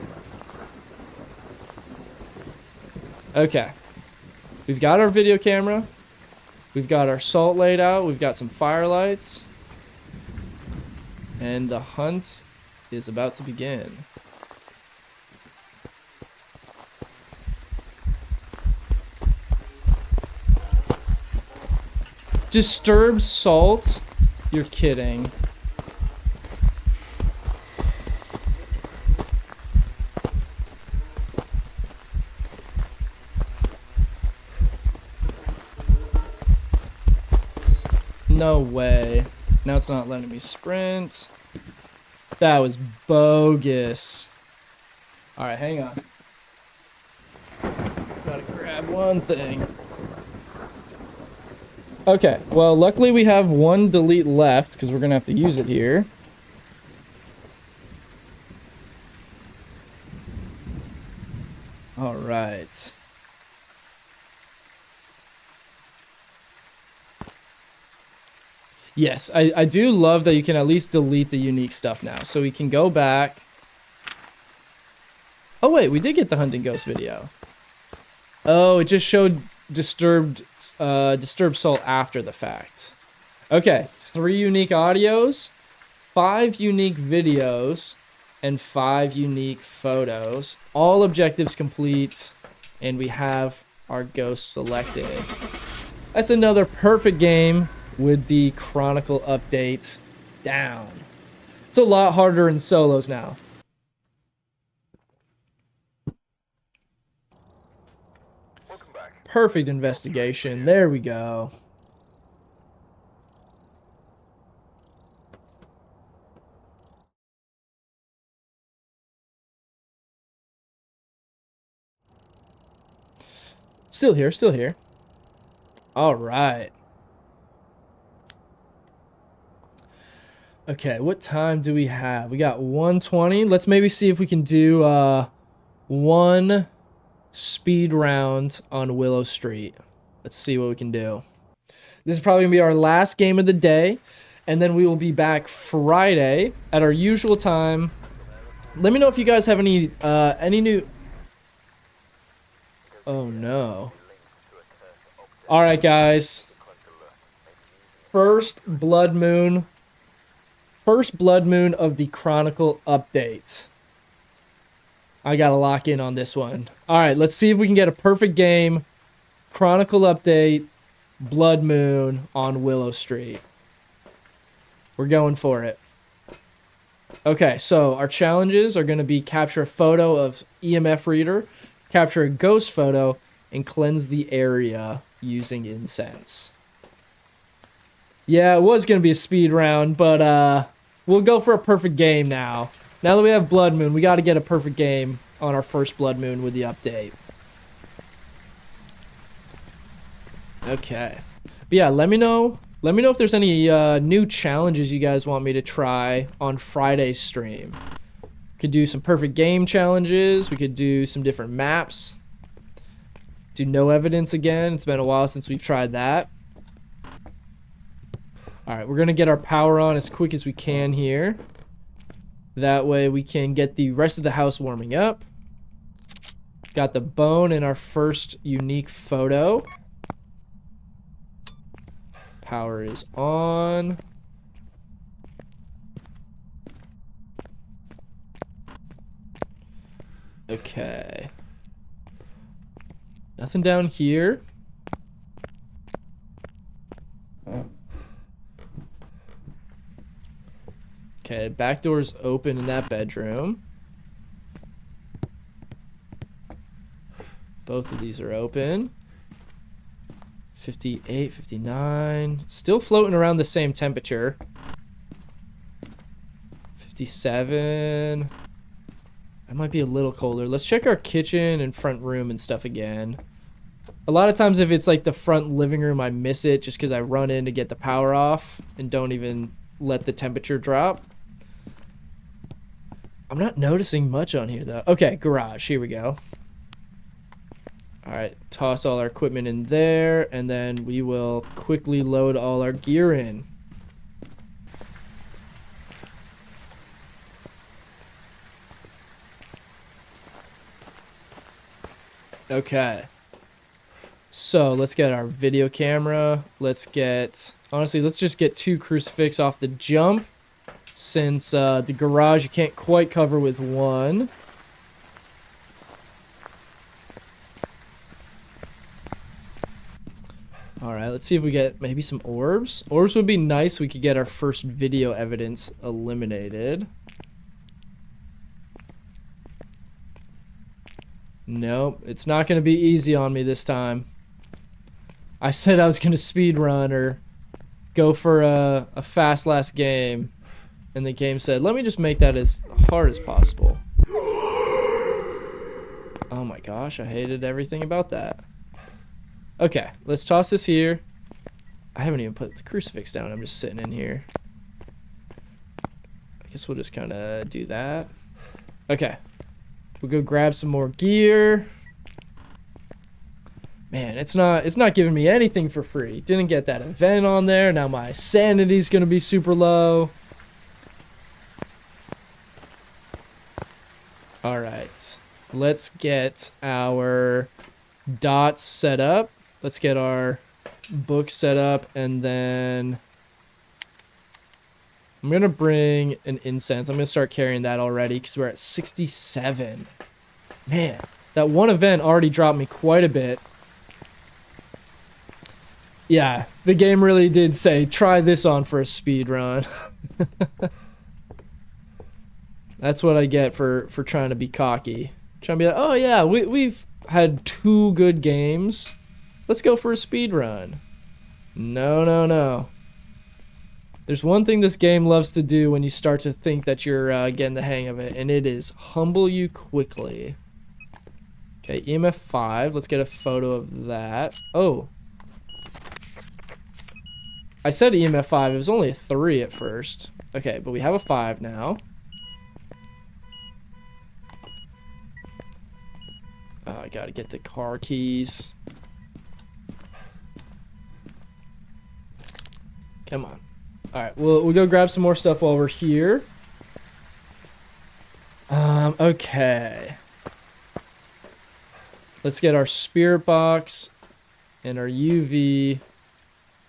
Okay. We've got our video camera. We've got our salt laid out. We've got some firelights. And the hunt is about to begin. Disturbed salt? You're kidding. No way. Now it's not letting me sprint. That was bogus. Alright, hang on. Gotta grab one thing. Okay, well, luckily we have one delete left, because we're gonna have to use it here. Alright. Yes, I do love that you can at least delete the unique stuff now. So we can go back. Oh wait, we did get the hunting ghost video. Oh, it just showed disturbed soul after the fact. Okay, 3 unique audios, 5 unique videos, and 5 unique photos. All objectives complete, and we have our ghost selected. That's another perfect game with the Chronicle update down. It's a lot harder in solos now. Welcome back. Perfect investigation. There we go. Still here, still here. All right. Okay, what time do we have? We got 1:20. Let's maybe see if we can do one speed round on Willow Street. Let's see what we can do. This is probably gonna be our last game of the day, and then we will be back Friday at our usual time. Let me know if you guys have any new. Oh no. All right, guys. First blood moon of the Chronicle update. I gotta lock in on this one. All right, let's see if we can get a perfect game. Chronicle update, blood moon on Willow Street. We're going for it. Okay, so our challenges are gonna be capture a photo of EMF reader, capture a ghost photo, and cleanse the area using incense. Yeah, it was gonna be a speed round, but we'll go for a perfect game now. Now that we have Blood Moon, we got to get a perfect game on our first Blood Moon with the update. Okay, but yeah, let me know if there's any new challenges you guys want me to try on Friday's stream. Could do some perfect game challenges. We could do some different maps. Do no evidence again. It's been a while since we've tried that. Alright, we're going to get our power on as quick as we can here. That way we can get the rest of the house warming up. Got the bone in our first unique photo. Power is on. Okay. Nothing down here. Okay, back door's open in that bedroom. Both of these are open. 58, 59. Still floating around the same temperature. 57. That might be a little colder. Let's check our kitchen and front room and stuff again. A lot of times if it's like the front living room, I miss it just because I run in to get the power off and don't even let the temperature drop. I'm not noticing much on here though. Okay, garage, here we go. All right, toss all our equipment in there, and then we will quickly load all our gear in. Okay. So let's get our video camera. Let's just get 2 crucifix off the jump. Since the garage you can't quite cover with 1. Alright, let's see if we get maybe some orbs. Orbs would be nice. We could get our first video evidence eliminated. Nope, it's not going to be easy on me this time. I said I was going to speed run or go for a fast last game, and the game said, let me just make that as hard as possible. Oh my gosh, I hated everything about that. Okay, let's toss this here. I haven't even put the crucifix down. I'm just sitting in here. I guess we'll just kind of do that. Okay. We'll go grab some more gear. Man, it's not giving me anything for free. Didn't get that event on there. Now my sanity's going to be super low. All right. Let's get our dots set up. Let's get our book set up, and then I'm going to bring an incense. I'm going to start carrying that already because we're at 67. Man, that one event already dropped me quite a bit. Yeah, the game really did say, try this on for a speed run. That's what I get for trying to be cocky. Trying to be like, oh yeah, we've had 2 good games. Let's go for a speed run. No, no, no. There's one thing this game loves to do when you start to think that you're getting the hang of it, and it is humble you quickly. Okay, EMF 5. Let's get a photo of that. Oh. I said EMF 5. It was only a 3 at first. Okay, but we have a 5 now. Oh, I gotta get the car keys. Come on. Alright, we'll go grab some more stuff while we're here. Okay. Let's get our spirit box and our UV.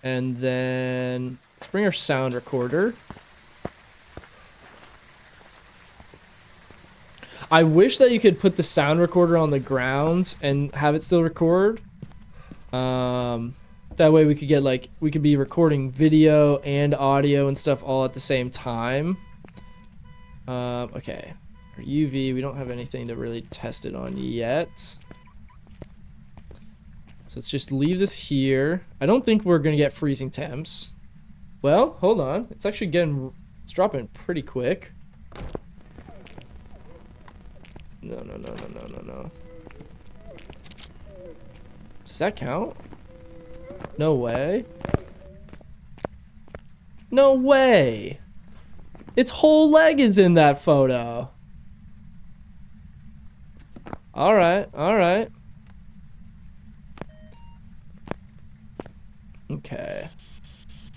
And then let's bring our sound recorder. I wish that you could put the sound recorder on the ground and have it still record. That way we could get we could be recording video and audio and stuff all at the same time. Okay. Our UV, we don't have anything to really test it on yet. So let's just leave this here. I don't think we're going to get freezing temps. Well, hold on. It's actually it's dropping pretty quick. No, no, no, no, no, no, no. Does that count? No way. No way. Its whole leg is in that photo. All right, all right. Okay.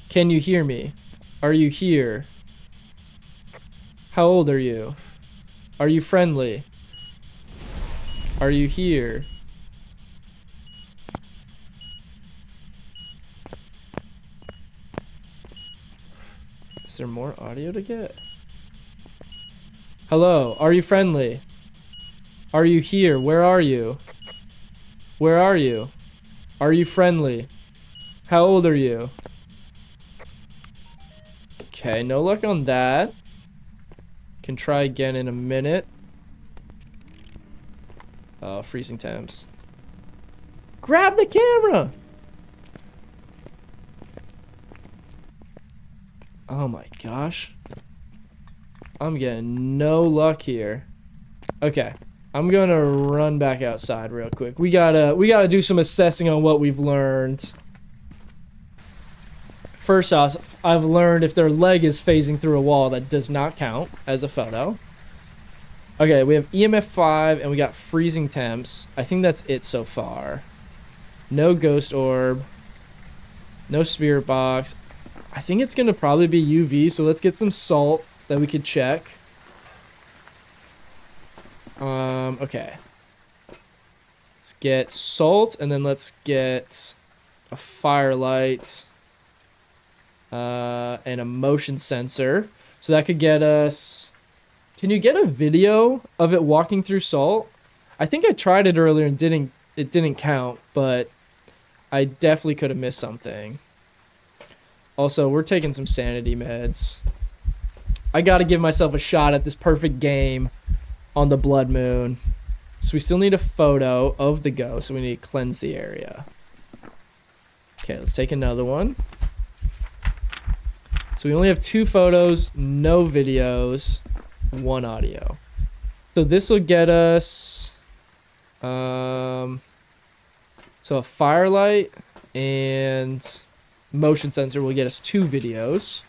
Can you hear me? Are you here? How old are you? Are you friendly? Are you here? Is there more audio to get? Hello, are you friendly? Are you here? Where are you? Where are you? Are you friendly? How old are you? Okay, no luck on that. Can try again in a minute. Oh, freezing temps. Grab the camera! Oh my gosh. I'm getting no luck here. Okay. I'm gonna run back outside real quick. We gotta do some assessing on what we've learned. First off, I've learned if their leg is phasing through a wall, that does not count as a photo. Okay, we have EMF 5 and we got freezing temps. I think that's it so far. No ghost orb. No spirit box. I think it's gonna probably be UV, so let's get some salt that we could check. Okay. Let's get salt, and then let's get a firelight, and a motion sensor. So that could get us... Can you get a video of it walking through salt? I think I tried it earlier and it didn't count, but I definitely could have missed something. Also, we're taking some sanity meds. I gotta give myself a shot at this perfect game on the blood moon. So we still need a photo of the ghost, so we need to cleanse the area. Okay, let's take another one. So we only have 2 photos, no videos, 1 audio. So this will get us, so a firelight and motion sensor will get us 2 videos.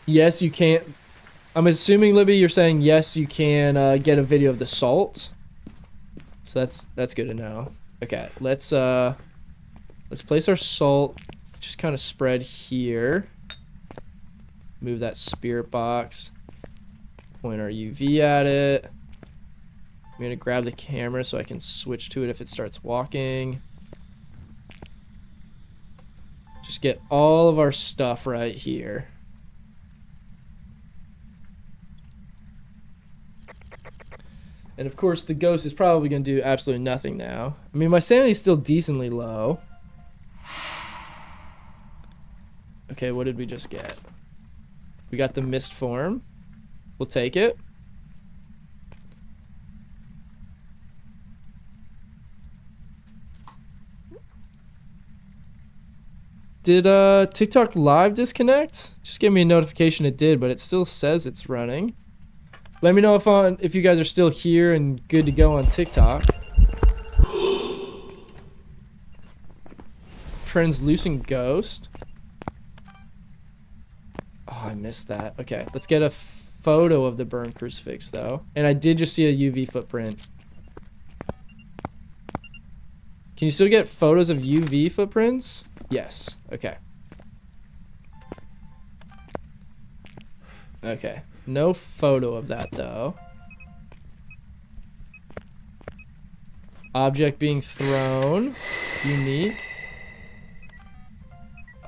Yes, you can't. I'm assuming, Libby, you're saying yes, you can get a video of the salt. So that's good to know. Okay, let's place our salt just kind of spread here. Move that spirit box. Point our UV at it. I'm gonna grab the camera so I can switch to it if it starts walking. Just get all of our stuff right here. And of course, the ghost is probably going to do absolutely nothing now. I mean, my sanity is still decently low. Okay, what did we just get? We got the mist form. We'll take it. Did TikTok Live disconnect? Just gave me a notification it did, but it still says it's running. Let me know if you guys are still here and good to go on TikTok. Translucent ghost. Oh, I missed that. Okay, let's get a photo of the burned crucifix though. And I did just see a UV footprint. Can you still get photos of UV footprints? Yes. Okay. Okay. No photo of that though. Object being thrown. Unique.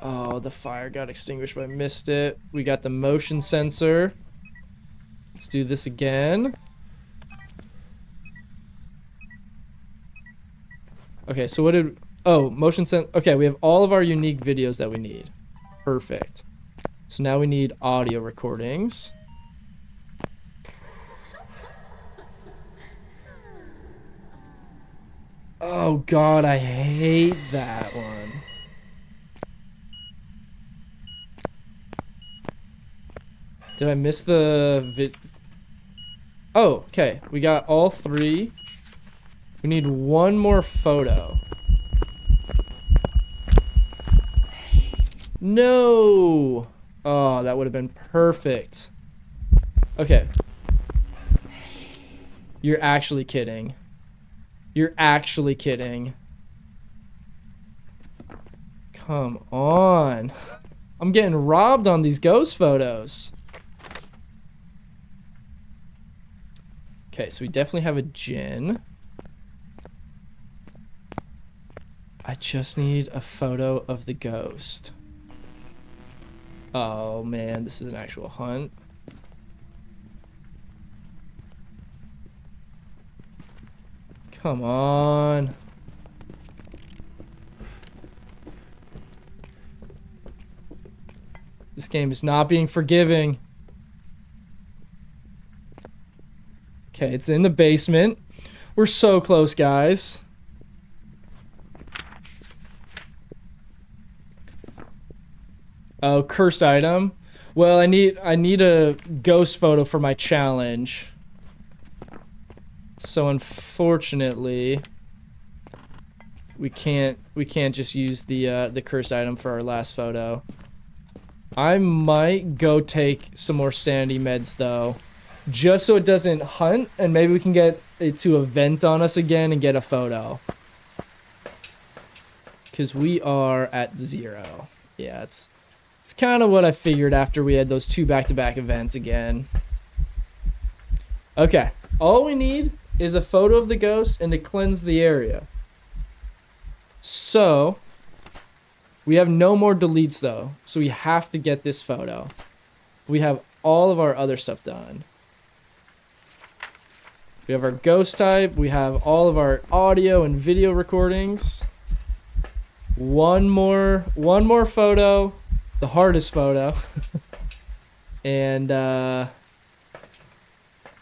Oh, the fire got extinguished, but I missed it. We got the motion sensor. Let's do this again. Okay, so what did... Oh, motion sensor. Okay, we have all of our unique videos that we need. Perfect. So now we need audio recordings. Oh god, I hate that one. Did I miss the vid? Oh, okay. We got all 3. We need 1 more photo. No! Oh, that would have been perfect. Okay. You're actually kidding. You're actually kidding. Come on. I'm getting robbed on these ghost photos. Okay, so we definitely have a gin. I just need a photo of the ghost. Oh man, this is an actual hunt. Come on. This game is not being forgiving. Okay, it's in the basement. We're so close, guys. Oh, cursed item. Well, I need a ghost photo for my challenge. So unfortunately, we can't just use the cursed item for our last photo. I might go take some more sanity meds though, just so it doesn't hunt, and maybe we can get it to event on us again and get a photo. Because we are at 0. Yeah, it's kind of what I figured after we had those 2 back-to-back events again. Okay, all we need is a photo of the ghost and to cleanse the area. So, we have no more deletes though, so we have to get this photo. We have all of our other stuff done. We have our ghost type, we have all of our audio and video recordings. One more photo, the hardest photo. And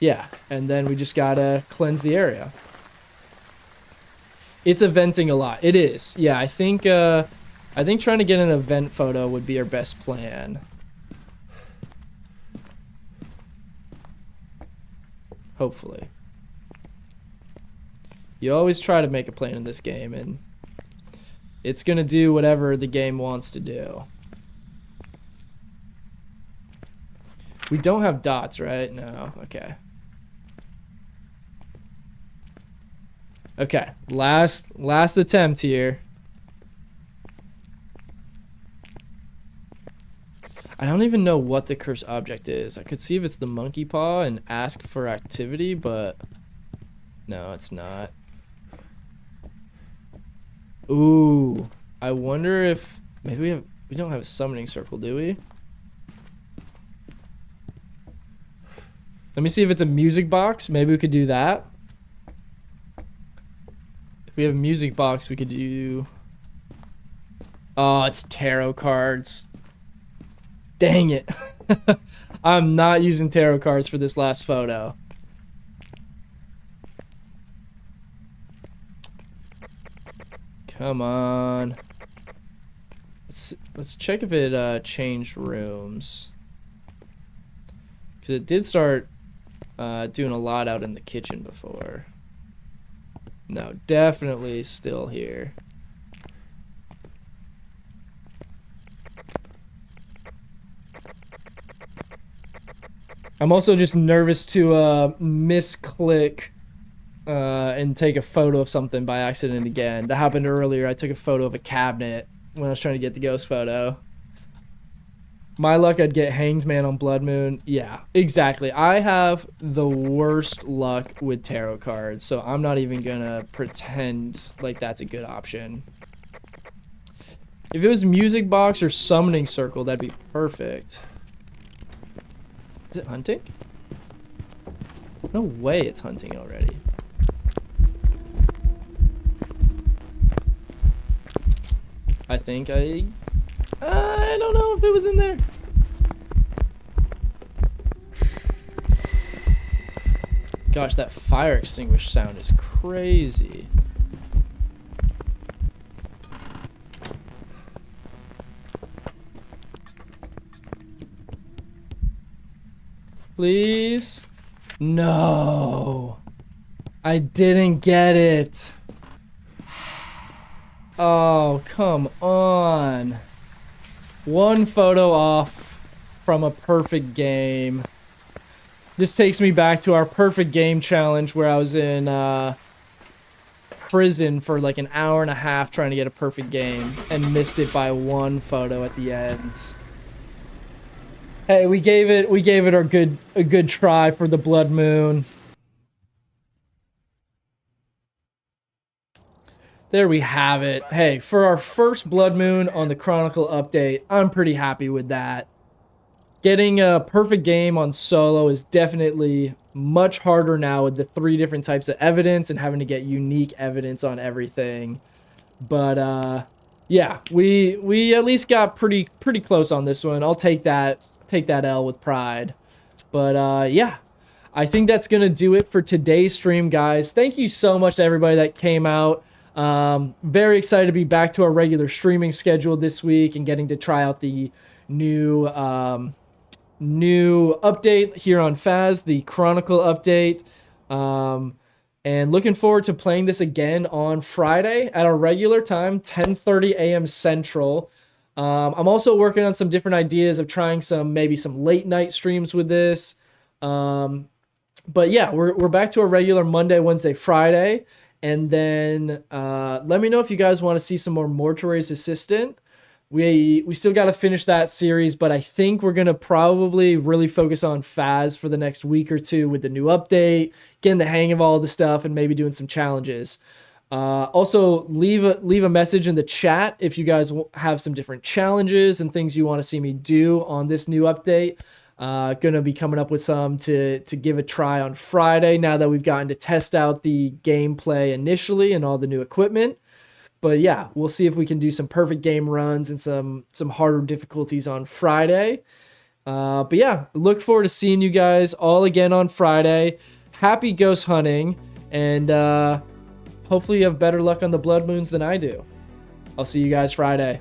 yeah, and then we just gotta cleanse the area. It's eventing a lot. It is. Yeah, I think I think trying to get an event photo would be our best plan. Hopefully. You always try to make a plan in this game, and it's gonna do whatever the game wants to do. We don't have dots, right? No, okay. Okay, last attempt here. I don't even know what the cursed object is. I could see if it's the monkey paw and ask for activity, but no, it's not. Ooh, I wonder if maybe we don't have a summoning circle, do we? Let me see if it's a music box. Maybe we could do that. If we have a music box, we could do... Oh, it's tarot cards. Dang it. I'm not using tarot cards for this last photo. Come on. Let's check if it changed rooms. Because it did start doing a lot out in the kitchen before. No, definitely still here. I'm also just nervous to misclick and take a photo of something by accident again. That happened earlier. I took a photo of a cabinet when I was trying to get the ghost photo. My luck, I'd get Hanged Man on Blood Moon. Yeah, exactly. I have the worst luck with tarot cards, so I'm not even gonna pretend like that's a good option. If it was music box or summoning circle, that'd be perfect. Is it hunting? No way it's hunting already. I think I don't know if it was in there. Gosh, that fire extinguisher sound is crazy. Please? No. I didn't get it. Oh, come on. One photo off from a perfect game. This takes me back to our perfect game challenge where I was in prison for like an hour and a half trying to get a perfect game and missed it by one photo at the end. Hey, we gave it a good try for the Blood Moon. There we have it. Hey, for our first Blood Moon on the Chronicle update, I'm pretty happy with that. Getting a perfect game on solo is definitely much harder now with the 3 different types of evidence and having to get unique evidence on everything. But yeah, we at least got pretty close on this one. I'll take that L with pride. But yeah, I think that's gonna do it for today's stream, guys. Thank you so much to everybody that came out. Very excited to be back to our regular streaming schedule this week and getting to try out the new update here on Phas, the Chronicle update. And looking forward to playing this again on Friday at our regular time, 10:30 a.m. Central. I'm also working on some different ideas of trying maybe some late night streams with this. But yeah, we're back to a regular Monday, Wednesday, Friday. And then let me know if you guys want to see some more Mortuary's Assistant. We still got to finish that series, but I think we're going to probably really focus on Phas for the next week or two with the new update, getting the hang of all the stuff, and maybe doing some challenges. Also, leave a message in the chat if you guys have some different challenges and things you want to see me do on this new update. Gonna be coming up with some to give a try on Friday now that we've gotten to test out the gameplay initially and all the new equipment. But yeah, we'll see if we can do some perfect game runs and some harder difficulties on Friday. But yeah, look forward to seeing you guys all again on Friday. Happy ghost hunting, and hopefully you have better luck on the Blood Moons than I do. I'll see you guys Friday.